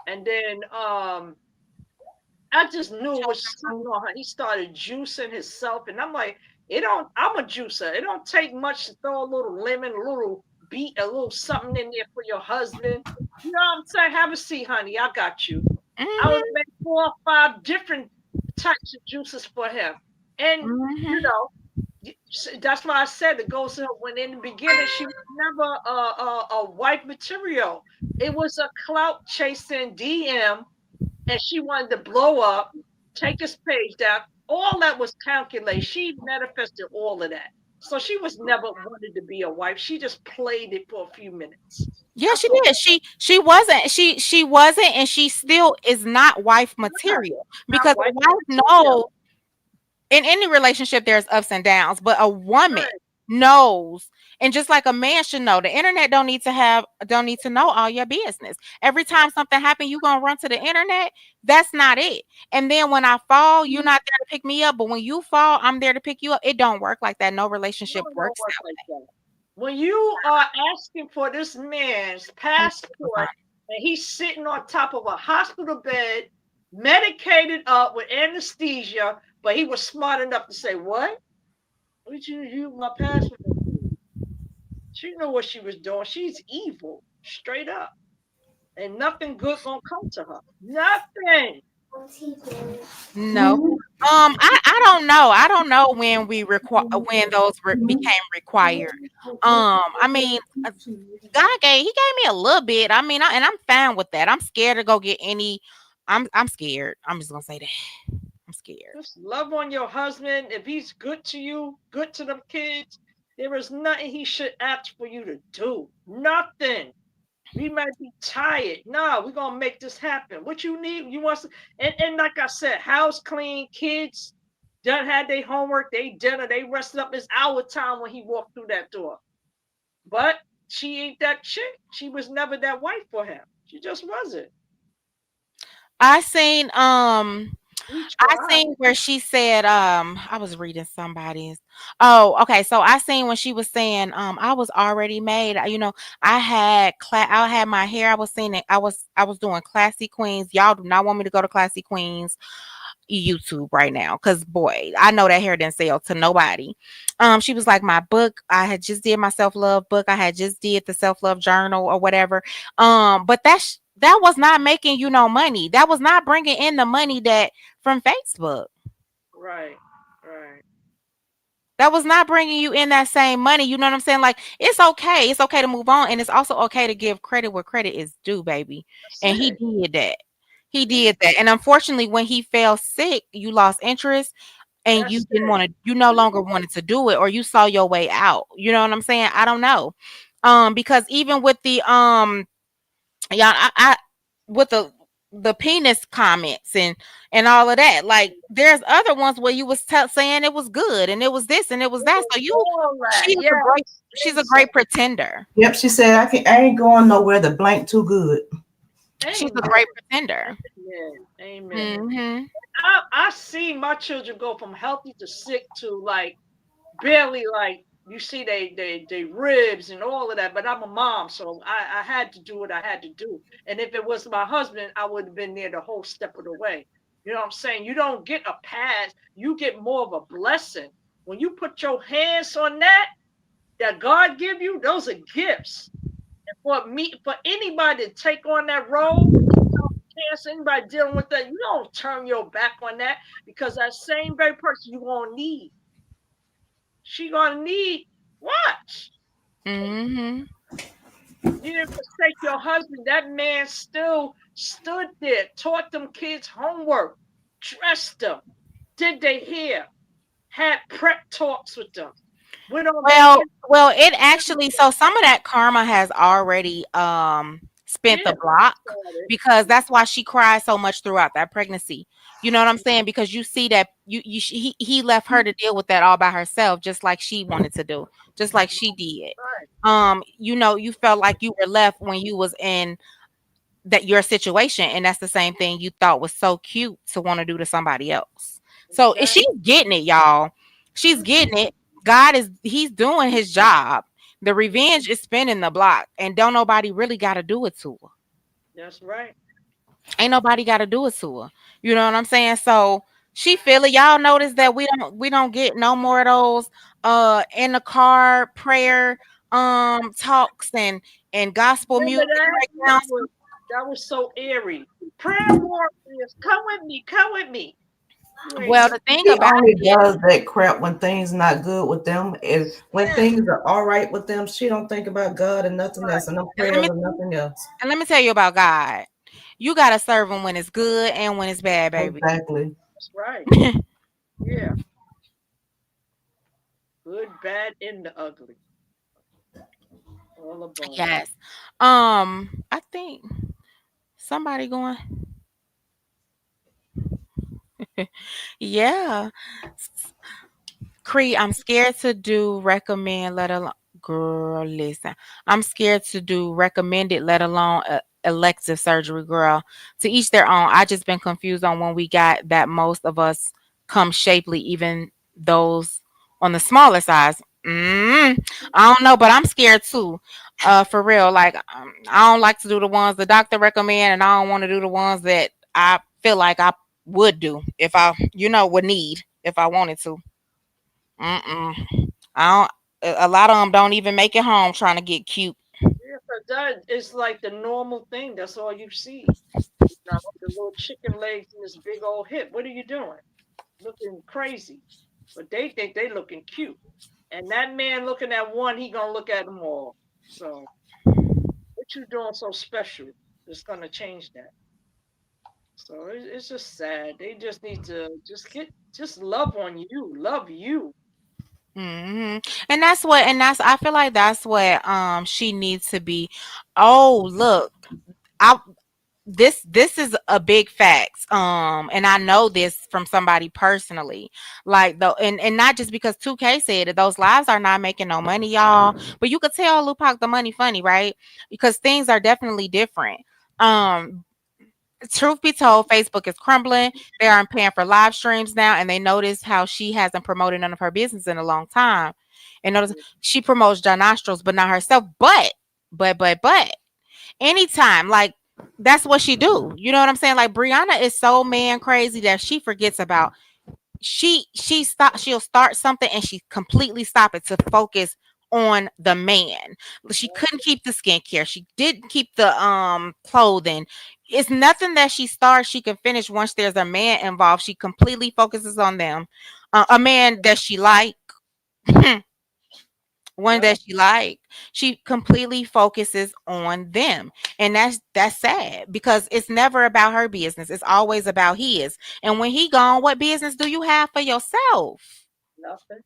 And then I just knew it was something on her. He started juicing himself, and I'm like, it don't. I'm a juicer. It don't take much to throw a little lemon, a little beet, a little something in there for your husband. You know what I'm saying? Have a seat, honey. I got you. I would Hmm. make 4 or 5 different types of juices for him, and you Hmm. know. That's why I said it goes to her when in the beginning she was never a wife material. It was a clout chasing DM, and she wanted to blow up, take his page down. All that was calculated. She manifested all of that. So she was never wanted to be a wife. She just played it for a few minutes. Yeah, she That's all. did. She wasn't, and she still is not wife Not, material not because a wife wife material. knows in any relationship there's ups and downs, but a woman Right. knows, and just like a man should know, the internet don't need to know all your business. Every time something happens, you gonna run to the internet. That's not it. And then when I fall, you're not there to pick me up, but when you fall, I'm there to pick you up. It don't work like that. No No, relationship it don't works work like that. When you are asking for this man's that passport way. and he's sitting on top of a hospital bed, medicated up with anesthesia, but he was smart enough to say, what? What did you use my passport for? She knew what she was doing. She's evil, straight up. And nothing good gonna come to her. Nothing. No. I don't know. I don't know when when those became required. I mean, he gave me a little bit. I mean, and I'm fine with that. I'm scared to go get any. I'm scared. I'm just gonna say that. I'm scared. Just love on your husband. If he's good to you, good to them kids, there is nothing he should ask for you to do. Nothing. We might be tired. No, we're gonna make this happen. What you need, you want some, and like I said, house clean, kids done had their homework, they dinner, they rested up. It's our time when he walked through that door. But she ain't that chick. She was never that wife for him. She just wasn't. I seen We I tried. seen where she said, I was reading somebody's. Oh, okay. So I seen when she was saying, I was already made. I had my hair. I was seeing it. I was doing Classy Queens. Y'all do not want me to go to Classy Queens YouTube right now, because boy, I know that hair didn't sell to nobody. She was like, my book, I had just did my self-love book. I had just did the self-love journal or whatever. But that was not making no money. That was not bringing in the money that from Facebook. Right, right. That was not bringing you in that same money. You know what I'm saying? Like, it's okay. It's okay to move on. And it's also okay to give credit where credit is due, baby. That's And he it. did that. He Yeah, did that. And unfortunately, when he fell sick, you lost interest and you that's didn't it. want to, you no longer wanted to do it, or you saw your way out. You know what I'm saying? I don't know. Because even with the, yeah, with the the penis comments and all of that. Like there's other ones where you was saying it was good and it was this and it was that. So you, All that. she's a Yeah, great, say she's a so. great pretender. Yep, she said I ain't going nowhere. The blank too good. She's Amen. a great pretender. Amen. Amen. Hmm. I see my children go from healthy to sick to like barely like you see they ribs and all of that. But I'm a mom, so I had to do what I had to do. And if it was my husband, I would have been there the whole step of the way. You know what I'm saying? You don't get a pass, you get more of a blessing. When you put your hands on that God give you, those are gifts. And for me, for anybody to take on that role, cancer, anybody dealing with that, you don't turn your back on that because that same very person you're gonna need. She gonna need watch. Hmm. You didn't forsake your husband. That man still stood there, taught them kids homework, dressed them, did they hair, had prep talks with them, went on Well, vacation. well, it actually, so some of that karma has already spent the Yeah, block started. because that's why she cried so much throughout that pregnancy. You know what I'm saying? Because you see that he left her to deal with that all by herself, just like she wanted to do, just like she did. Right, You know, you felt like you were left when you was in that your situation, and that's the same thing you thought was so cute to want to do to somebody else. So if she's exactly. getting it, y'all. She's getting it. God is he's doing his job. The revenge is spinning the block, and don't nobody really got to do it to her. That's right. Ain't nobody got to do it to her. You know what I'm saying? So she feel it. Y'all notice that we don't get no more of those in the car prayer talks and gospel Remember music that? breakdowns. That was so eerie. Prayer warriors, come with me, come with me. You ain't Well, coming. the thing He about only it is, does that crap when things not good with them. And when Yeah, things are all right with them, she don't think about God and nothing else, right. and no and let prayers me or nothing else. and let me tell you about God. You gotta serve him when it's good and when it's bad, baby. Exactly. That's right. Yeah, good, bad, and the ugly, all above. Yes. I think somebody going. Yeah. Cree, I'm scared to do recommend, let alone girl. Listen, I'm scared to do recommended, let alone elective surgery. Girl, to each their own. I just been confused on when we got that. Most of us come shapely, even those on the smaller size. I don't know, but I'm scared too. For real, like I don't like to do the ones the doctor recommend, and I don't want to do the ones that I feel like I would do if I, would need if I wanted to. Mm-mm. I don't. A lot of them don't even make it home trying to get cute. Yeah, but that is like the normal thing. That's all you see. Now, the little chicken legs and this big old hip. What are you doing? Looking crazy. But they think they looking cute. And that man looking at one, he gonna look at them all. So what you doing so special that's gonna change that? So it's just sad. They just need to just love on you, love you. Hmm. And that's I feel like that's what she needs to be. Oh, look, I this is a big fact. And I know this from somebody personally. Like though, and not just because 2K said it, those lives are not making no money, y'all. But you could tell Lupac the money funny, right? Because things are definitely different. Um, Truth be told, Facebook is crumbling. They aren't paying for live streams now, and they notice how she hasn't promoted none of her business in a long time. And notice she promotes John Nostrils, but not herself. But anytime, like that's what she do. You know what I'm saying? Like Brianna is so man crazy that she forgets about she'll start something and she completely stop it to focus on the man. She couldn't keep the skincare. She didn't keep the clothing. It's nothing that she starts she can finish once there's a man involved. She completely focuses on them. A man that she like. One Yep, that she like, she completely focuses on them, and that's sad because it's never about her business, it's always about his. And when he gone, what business do you have for yourself? nothing.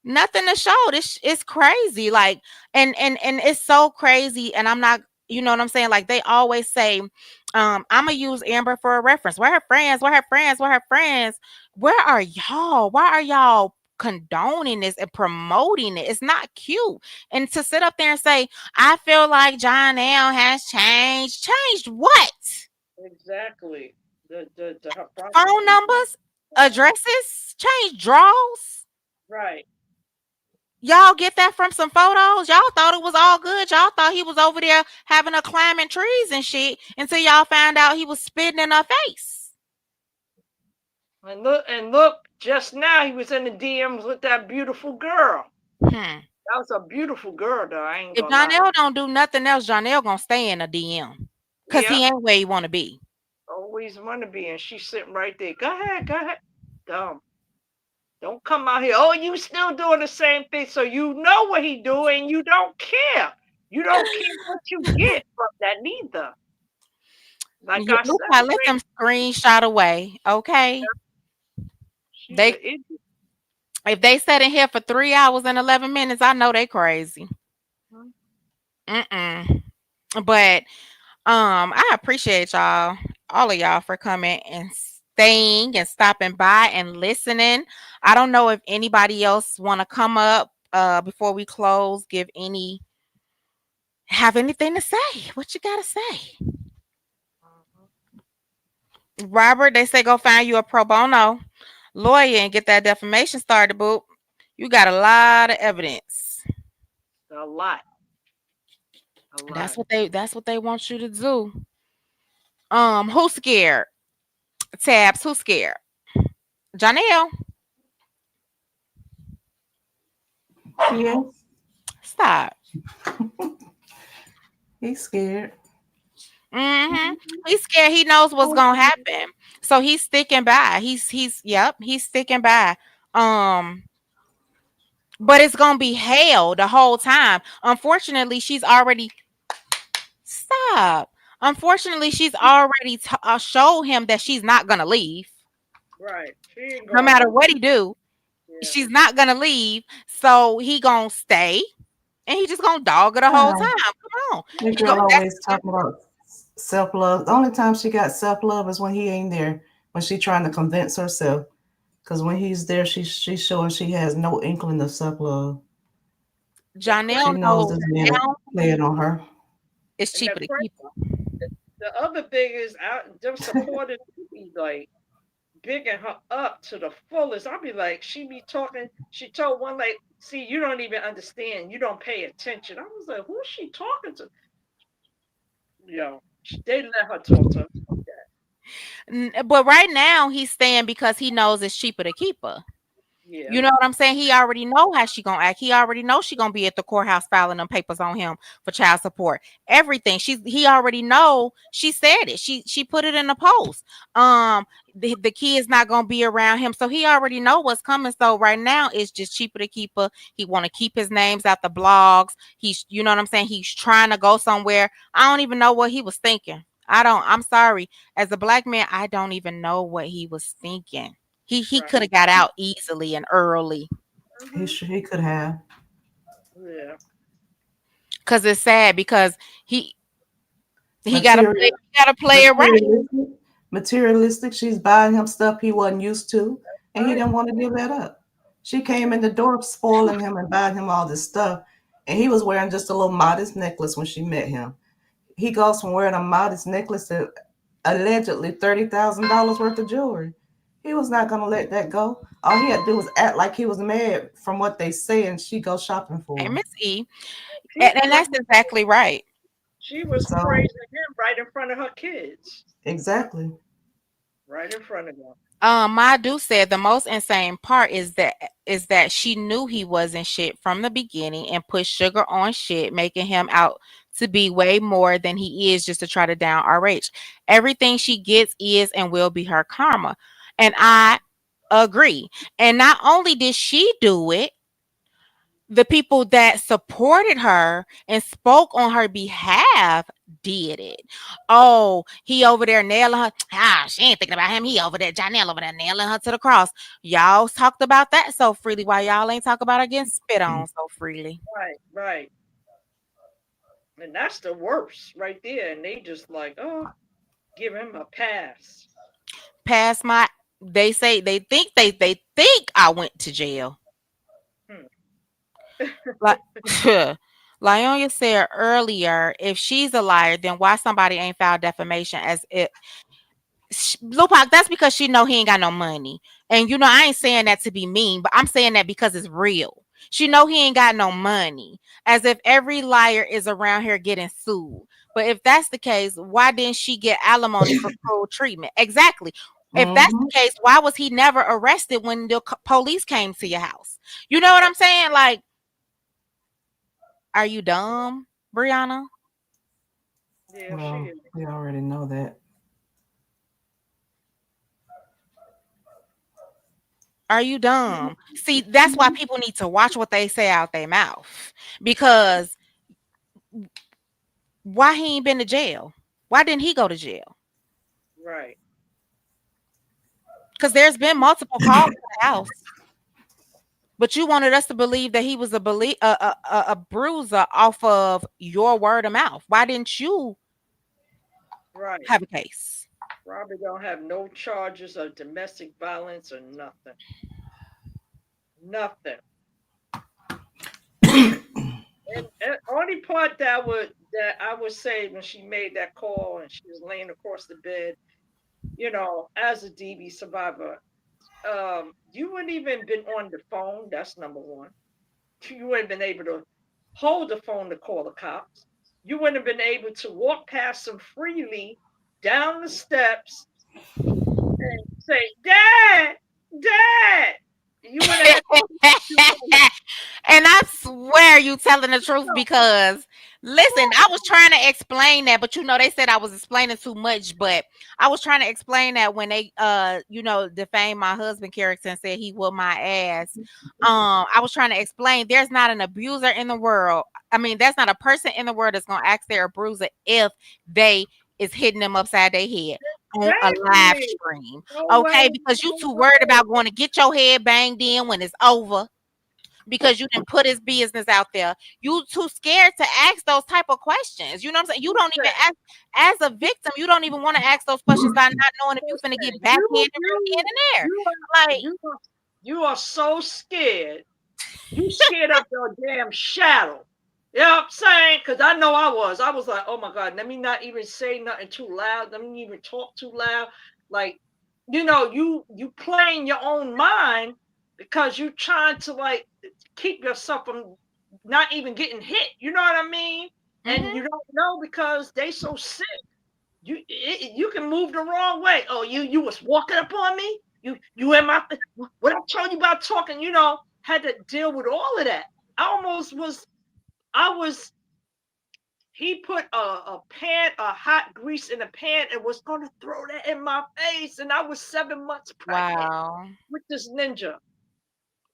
Nothing to show. This it's crazy, like, and it's so crazy, and I'm not You know what I'm saying? Like they always say, I'ma use Amber for a reference. Where her friends? Where her friends? Where her friends? Where are y'all? Why are y'all condoning this and promoting it? It's not cute. And to sit up there and say, I feel like John L has changed. Changed what? Exactly. The her Phone processing. numbers, addresses, change draws. Right. Y'all get that from some photos? Y'all thought it was all good. Y'all thought he was over there having a climbing trees and shit until y'all found out he was spitting in her face. And look, just now he was in the DMs with that beautiful girl. Hmm. That was a beautiful girl, though. I ain't If gonna lie. Jonell don't do nothing else, Jonell gonna stay in a DM. Cause Yep. he ain't where he wanna be. Always want to be, and she's sitting right there. Go ahead, go ahead. Dumb. Don't come out here. Oh, you still doing the same thing, so you know what he doing. You don't care. You don't care what you get from that neither. Like Yeah, I look, said, I let them screenshot away. Okay. she's an They idiot. if they sat in here for 3 hours and 11 minutes, I know they crazy. Mm-mm. But I appreciate y'all, all of y'all, for coming and staying and stopping by and listening. I don't know if anybody else want to come up before we close, give any have anything to say. What you gotta say? Robert, they say go find you a pro bono lawyer and get that defamation started, boo. You got a lot of evidence. A lot, a lot. That's what they want you to do. Who's scared? Tabs, who's scared? Janelle, Yes, stop. he's scared. Mm-hmm. He's scared. He knows what's gonna happen, so he's sticking by. He's sticking by. Um, but it's gonna be hell the whole time. Unfortunately, she's already stop. Unfortunately, she's already showed him that she's not gonna leave, Right. She ain't no going matter nowhere. what he do. Yeah. She's not gonna leave, so he gonna stay, and he just gonna dog her the whole Wow. time. Come on, The she go. girl always talking about self love. The only time she got self love is when he ain't there, when she trying to convince herself. Because when he's there, she's showing she has no inkling of self love. The She Janelle crazy knows knows this man now playing on her. it's and the cheaper to cra- keep her. the other thing is out them supporting be like bigging her up to the fullest. I'll be like, she be talking. She told one like, see, you don't even understand. You don't pay attention. I was like, who's she talking to? Yo, they let her talk to her. But right now he's staying because he knows it's cheaper to keep her. Yeah. You know what I'm saying? He already know how she gonna act. He already know she gonna be at the courthouse filing them papers on him for child support. Everything. He already know. She said it. She put it in the post. The kid's not gonna be around him, so he already know what's coming. So right now it's just cheaper to keep her. He want to keep his names out the blogs. He's, you know what I'm saying? He's trying to go somewhere. I don't even know what he was thinking. I don't. I'm sorry. As a black man, I don't even know what he was thinking. He Right. could have got out easily and early. Hmm. He could have. Yeah. Cause it's sad because he he gotta Material, play he gotta play it right. materialistic, materialistic. She's buying him stuff he wasn't used to, and he Right. didn't want to give that up. She came in the door spoiling him and buying him all this stuff, and he was wearing just a little modest necklace when she met him. He goes from wearing a modest necklace to allegedly $30,000 worth of jewelry. He was not gonna let that go. All he had to do was act like he was mad from what they say, and she go shopping for Hey, him. Miss E, and People that's exactly right. she was So praising him right in front of her kids. exactly, Right in front of them. Madu said the most insane part is that she knew he wasn't shit from the beginning and put sugar on shit, making him out to be way more than he is just to try to down RH. Everything she gets is and will be her karma. And I agree. And not only did she do it, the people that supported her and spoke on her behalf did it. Oh, he over there nailing her. Ah, she ain't thinking about him. He over there, Janelle over there nailing her to the cross. Y'all talked about that so freely. Why y'all ain't talk about her getting spit on so freely? Right. Right. And that's the worst right there. And they just like, oh, give him a pass. Past my, they say they think I went to jail. Hmm. Like Lyonia said earlier, if she's a liar, then why somebody ain't filed defamation as it Lupac, that's because she know he ain't got no money. And I ain't saying that to be mean, but I'm saying that because it's real. She know he ain't got no money. As if every liar is around here getting sued. But if that's the case, why didn't she get alimony for cruel treatment? Exactly. If that's the Mm-hmm. case, why was he never arrested when the police came to your house? You know what I'm saying? Like, are you dumb, Brianna? Yeah, she Well, is. we already know that. Are you dumb? See, that's why people need to watch what they say out their mouth. Because why he ain't been to jail? Why didn't he go to jail? Right. Because there's been multiple calls to the house, but you wanted us to believe that he was a bruiser off of your word of mouth. Why didn't you Right. have a case? Robbie don't have no charges of domestic violence or nothing. Nothing. And only part that I would say when she made that call and she was laying across the bed, as a DB survivor, you wouldn't even been on the phone. That's number one. You wouldn't been able to hold the phone to call the cops. You wouldn't have been able to walk past them freely down the steps and say, "Dad, Dad." You wouldn't have had to do all that. And I swear you telling the truth No, because listen, I was trying to explain that, but they said I was explaining too much, but I was trying to explain that when they defamed my husband character and said he whooped my ass. I was trying to explain there's not an abuser in the world. I mean, there's not a person in the world that's gonna ask their abuser if they is hitting them upside their head on a live exactly. stream. No way. Okay, because you No too worried way. about going to get your head banged in when it's over because you didn't put his business out there. You too scared to ask those type of questions. You know what I'm saying? You don't even Listen, ask as a victim. You don't even want to ask those questions by not knowing if you finna get listen. backhanded You, right then you, and there. you are, Like, you are, you are so scared. You scared of your damn shadow. You know what I'm saying? Because I know I was. I was like, oh my God, let me not even say nothing too loud. Let me even talk too loud. Like, you playing your own mind because you trying to like keep yourself from not even getting hit. You know what I mean? And mm-hmm, you don't know because they so sick. You can move the wrong way. Oh, you was walking up on me. You in my what I told you about talking. Had to deal with all of that. I almost was. I was. He put a pan, a hot grease in a pan, and was going to throw that in my face. And I was 7 months pregnant wow, with this ninja.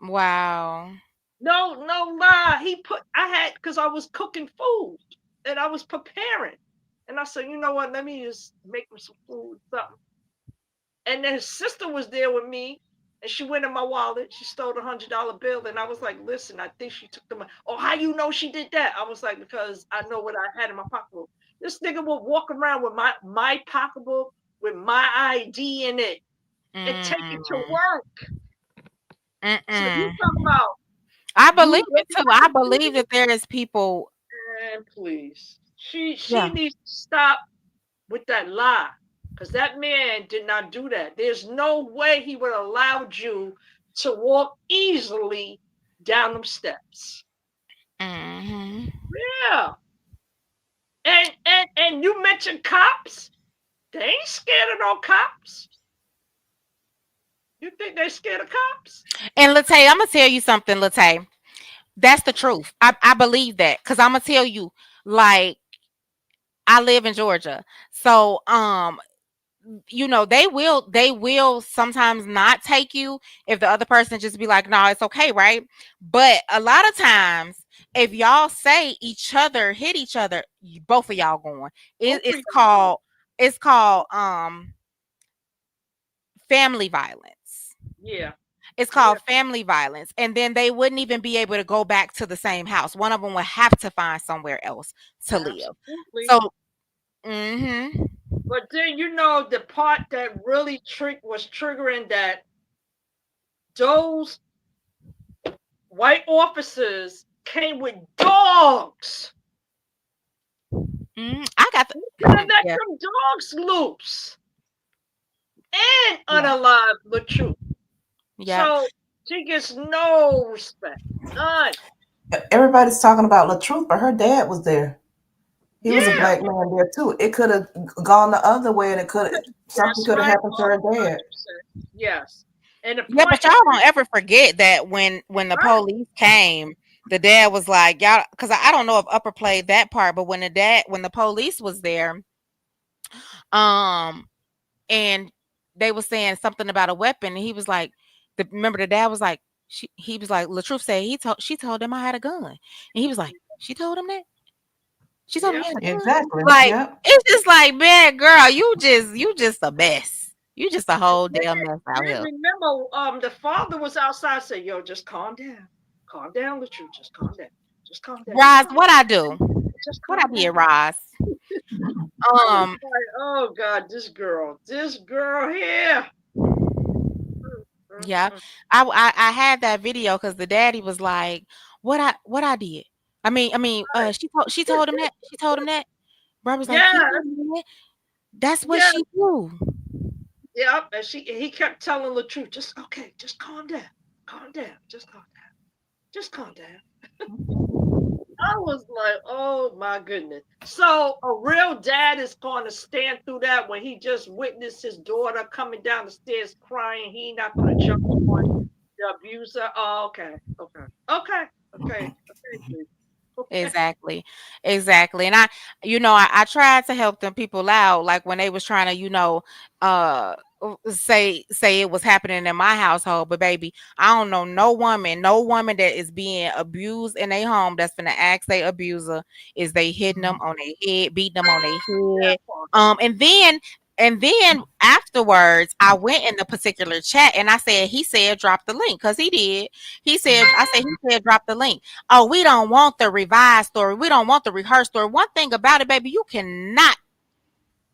wow, No, no lie. I had, because I was cooking food and I was preparing. And I said, you know what? Let me just make me some food, something. And then his sister was there with me, and she went in my wallet. She stole $100 bill, and I was like, "Listen, I think she took the money." Oh, how you know she did that? I was like, because I know what I had in my pocketbook. This nigga will walk around with my pocketbook with my ID in it and take it to mm, work. So you mm-mm. talking about I you believe it really too. got I to do believe this? that there is people. And please, she Yeah. needs to stop with that lie. Because that man did not do that. There's no way he would have allowed you to walk easily down them steps. Mm-hmm. Yeah. And you mentioned cops. They ain't scared of no cops. You think they scared of cops? And Latae, I'm gonna tell you something, Latae. That's the truth. I believe that because I'm gonna tell you, like, I live in Georgia, so they will sometimes not take you if the other person just be like, no, it's okay, right? But a lot of times, if y'all say each other hit each other, both of y'all going. Both of It's y'all go. called family violence. Yeah. It's Yeah, called family violence. And then they wouldn't even be able to go back to the same house. One of them would have to find somewhere else to live. absolutely. So, mhm. But then you know the part that really was triggering that those white officers came with dogs. I got the Gonna let yeah. them dogs loose and Yeah. unalive the truth. Yep. So she gets no respect. None. Everybody's talking about LaTruth, but her dad was there. He was a Yeah, black man there too. It could have gone the other way, and it could have something that's could have right. happened to her dad. 100%. Yes. And the Yeah, point but y'all is, don't ever forget that when the right? police came, the dad was like, y'all, because I don't know if Upper played that part, but when the police was there, um, and they was saying something about a weapon, and he was like, remember the dad was like, he was like, LaTruth said she told him I had a gun, and he was like, she told him that, she told him Yeah. he had a gun, Exactly. like Yep. it's just like, man, girl, you just a mess, you just a And whole damn mess out then here. remember, the father was outside. Said, "Yo, just calm down, Latrice, just calm down, just calm down, just Roz, calm, what I do? just What I calm did, down." Roz? I was Um, like, "Oh God, this girl here." yeah, Mm. I had that video because the daddy was like, what I did? Right. She told him that she told him that. Bro was like, yeah, Yeah, man, that's what yeah, she do. yeah. And he kept telling Latrice, "Just okay, just calm down, just calm down." I was like, oh my goodness. So a real dad is going to stand through that when he just witnessed his daughter coming down the stairs crying. He not going to jump on the abuser. Oh, okay, okay, please. Okay. Exactly. Exactly. And I tried to help them people out, like when they was trying to, uh say it was happening in my household. But baby, I don't know no woman that is being abused in a home that's gonna ask they abuser is they hitting them on their head, beating them on their That head. part. And then afterwards, I went in the particular chat and I said, he said drop the link, because he did. He said drop the link. Oh, we don't want the revised story. We don't want the rehearsed story. One thing about it, baby, you cannot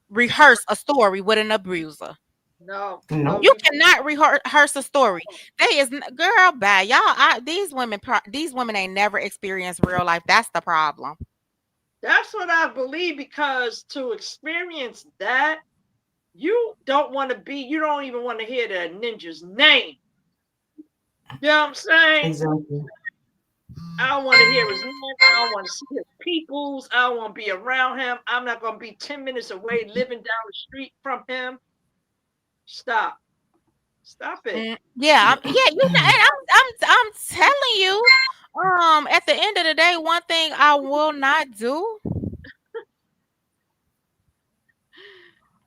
rehearse a story with an abuser. No, no, You Nope. you cannot rehearse a story. They is girl bad. Y'all, these women ain't never experienced real life. That's the problem. That's what I believe because to experience that, you don't even want to hear that ninja's name. You know what I'm saying? Exactly. I don't want to hear his name. I don't want to see his peoples. I don't want to be around him. I'm not going to be 10 minutes away living down the street from him. Stop. Stop it. Yeah, and I'm telling you. At the end of the day, one thing I will not do.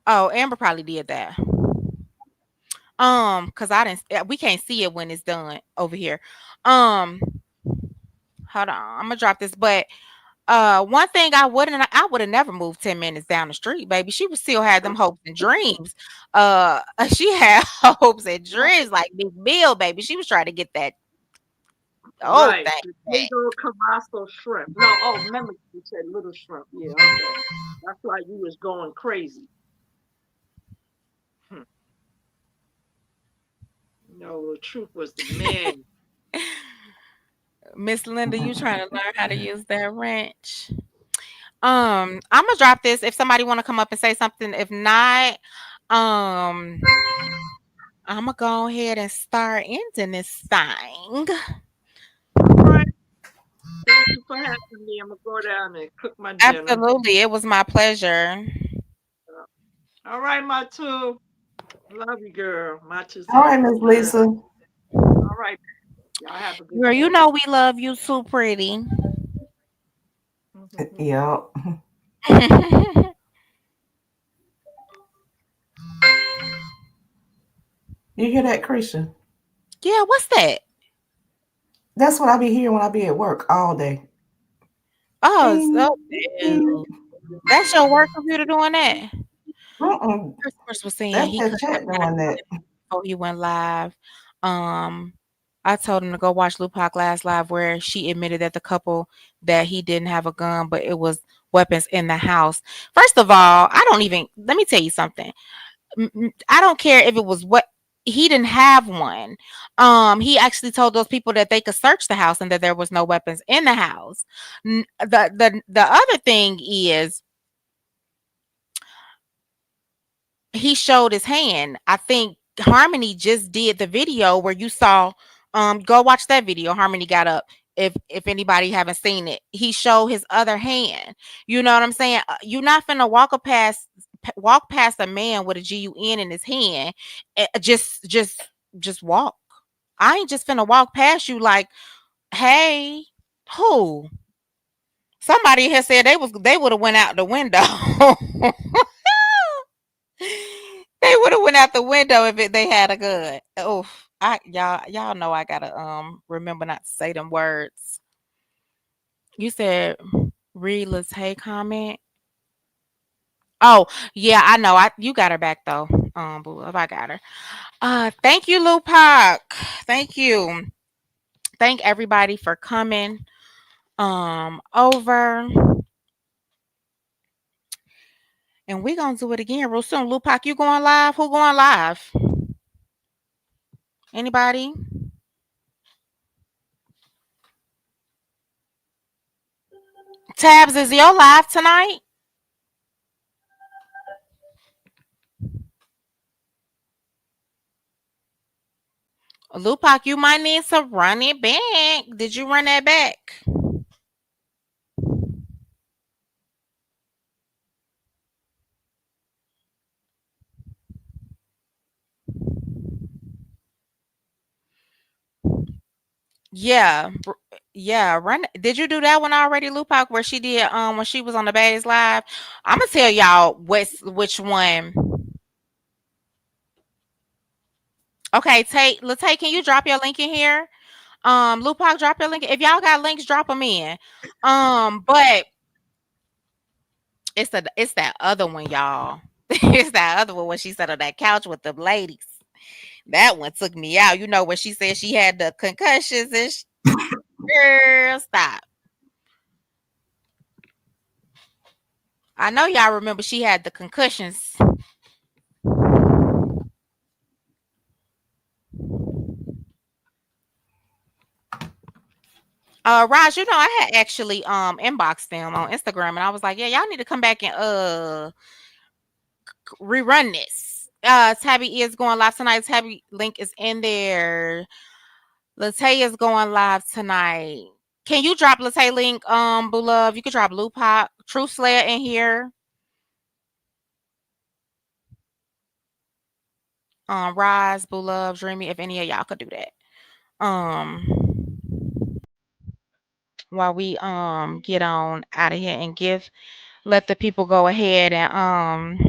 Oh, Amber probably did that. Cause I didn't. We can't see it when it's done over here. Um, hold on. I'm gonna drop this, but one thing I would have never moved 10 minutes down the street, baby. She would still have them hopes and dreams. She had hopes and dreams like Big Bill, baby. She was trying to get that old Right. thing The back. big old colossal shrimp. No, oh, remember you said little shrimp. Yeah, okay. That's why you was going crazy. Hmm. No, the truth was the man. Miss Linda, you trying to learn how to use that wrench? I'm gonna drop this if somebody want to come up and say something. If not, um, I'm gonna go ahead and start ending this thing. All right. Thank you for having me. I'm gonna go down and cook my dinner. Absolutely, it was my pleasure. All right, my two. Love you, girl. My two All right, cents. Miss Lisa. All right. Y'all have a good Girl, you day. know we love you too, pretty. Yep. You hear that, Christian? Yeah, what's that? That's what I be hearing when I be at work all day. Oh, Ding, so ding. ew. That's your work computer doing that? Mm-mm. Chris was saying That's he that couldn't chat doing that. before he went live. Um, I told him to go watch Lupac last live where she admitted that the couple that he didn't have a gun, but it was weapons in the house. First of all, I don't even let me tell you something. I don't care if it was what he didn't have one. He actually told those people that they could search the house and that there was no weapons in the house. The other thing is he showed his hand. I think Harmony just did the video where you saw go watch that video. Harmony got up. If anybody haven't seen it, he showed his other hand. You know what I'm saying? You're not finna walk past a man with a GUN in his hand. Just walk. I ain't just finna walk past you like, hey, who? Somebody has said they would have went out the window. They would have went out the window if they had a gun. Oh, y'all know I gotta remember not to say them words. You said read Hey comment. Oh yeah, I know. You got her back though. Boo, if I got her. Thank you, Lupac. Thank you. Thank everybody for coming over. And we gonna do it again real soon. Lupac, you going live? Who going live? Anybody? Tabs, is your live tonight? Lupac, you might need to run it back. Did you run that back? Yeah. Yeah, run. Did you do that one already, Lupac, where she did when she was on the Baddies Live? I'm gonna tell y'all which one. Okay, Latay, can you drop your link in here? Lupac, drop your link. If y'all got links, drop them in. But it's that other one, y'all. It's that other one when she sat on that couch with the ladies. That one took me out. You know when she said she had the concussions and girl, stop. I know y'all remember she had the concussions. Raj, you know, I had actually inboxed them on Instagram and I was like, yeah, y'all need to come back and rerun this. Tabby is going live tonight. Tabby link is in there. Latay is going live tonight. Can you drop Latay link, Boo Love? You could drop Lupac, True Slayer in here. Rise, Boo Love, Dreamy, if any of y'all could do that. Um while we get on out of here and let the people go ahead and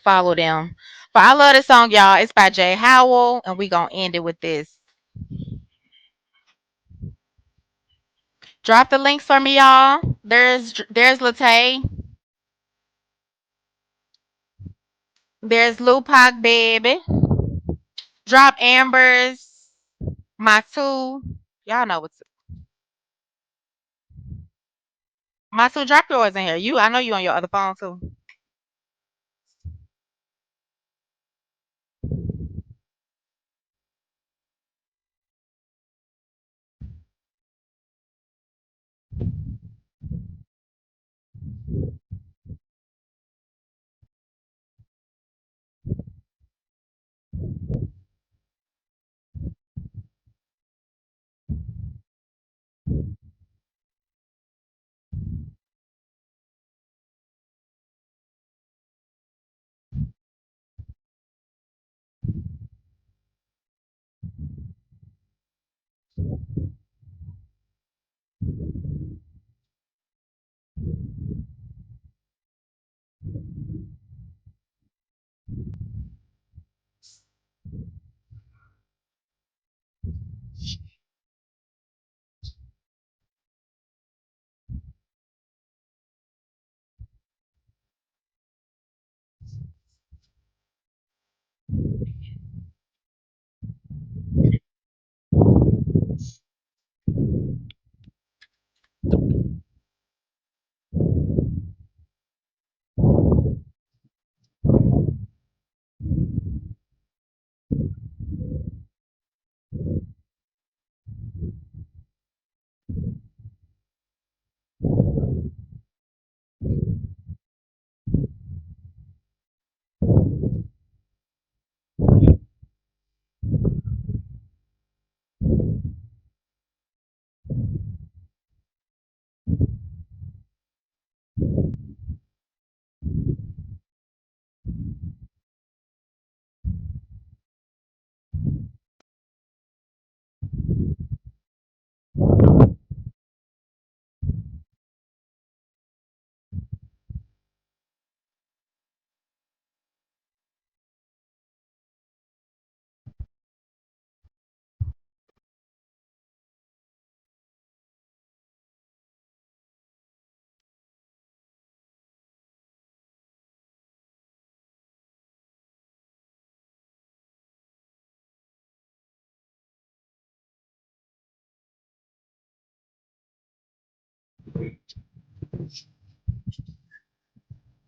follow them. But I love this song, y'all. It's by Jay Howell, and we gonna end it with this. Drop the links for me, y'all. There's Latay. There's Lupac, baby. Drop Amber's. My two. Y'all know what's my two. Drop yours in here. I know you on your other phone too.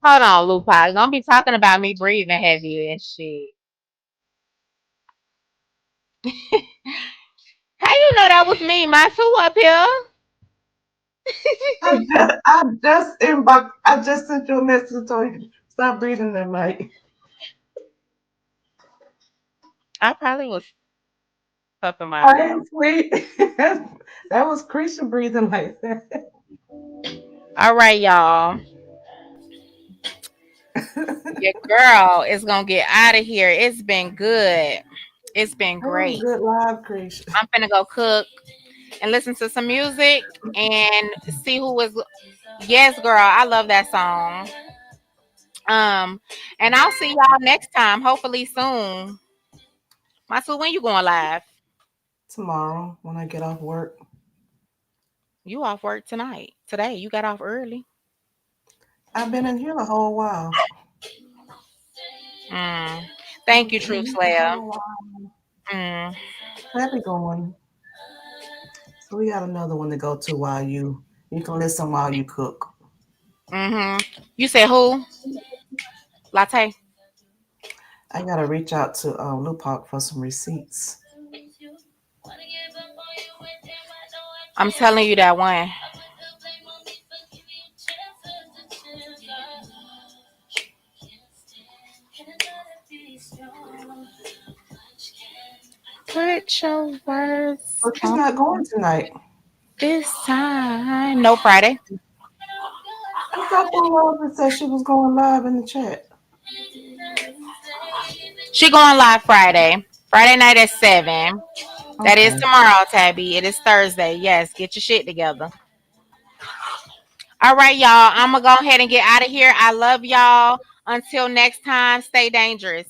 Hold on, Lupa. Don't be talking about me breathing heavy and shit. How you know that was me? My two up here. I just sent you a message to you. Stop breathing that mic. I probably was puffing my. I am sweet. That was Christian breathing like that. All right, y'all. Your girl is gonna get out of here. It's been good. It's been That was great. good live, Christian. I'm finna go cook and listen to some music and see who was. Yes, girl, I love that song. Um, and I'll see y'all next time. Hopefully soon. Masu, when you going live? Tomorrow when I get off work. You off work tonight? Today? You got off early. I've been in here the whole while. Mm. I've Thank you, been in Truth here the Slayer. whole while. Mm. Happy going. So we got another one to go to while you can listen while you cook. You said who? Latte. I gotta reach out to Lupac for some receipts. I'm telling you that one. Put your words But she's on not going tonight. this time. No Friday. I thought the Robin said she was going live in the chat. She going live Friday. Friday night at 7. That is Okay. tomorrow, Tabby. It is Thursday. Yes, get your shit together. All right, y'all. I'm going to go ahead and get out of here. I love y'all. Until next time, stay dangerous.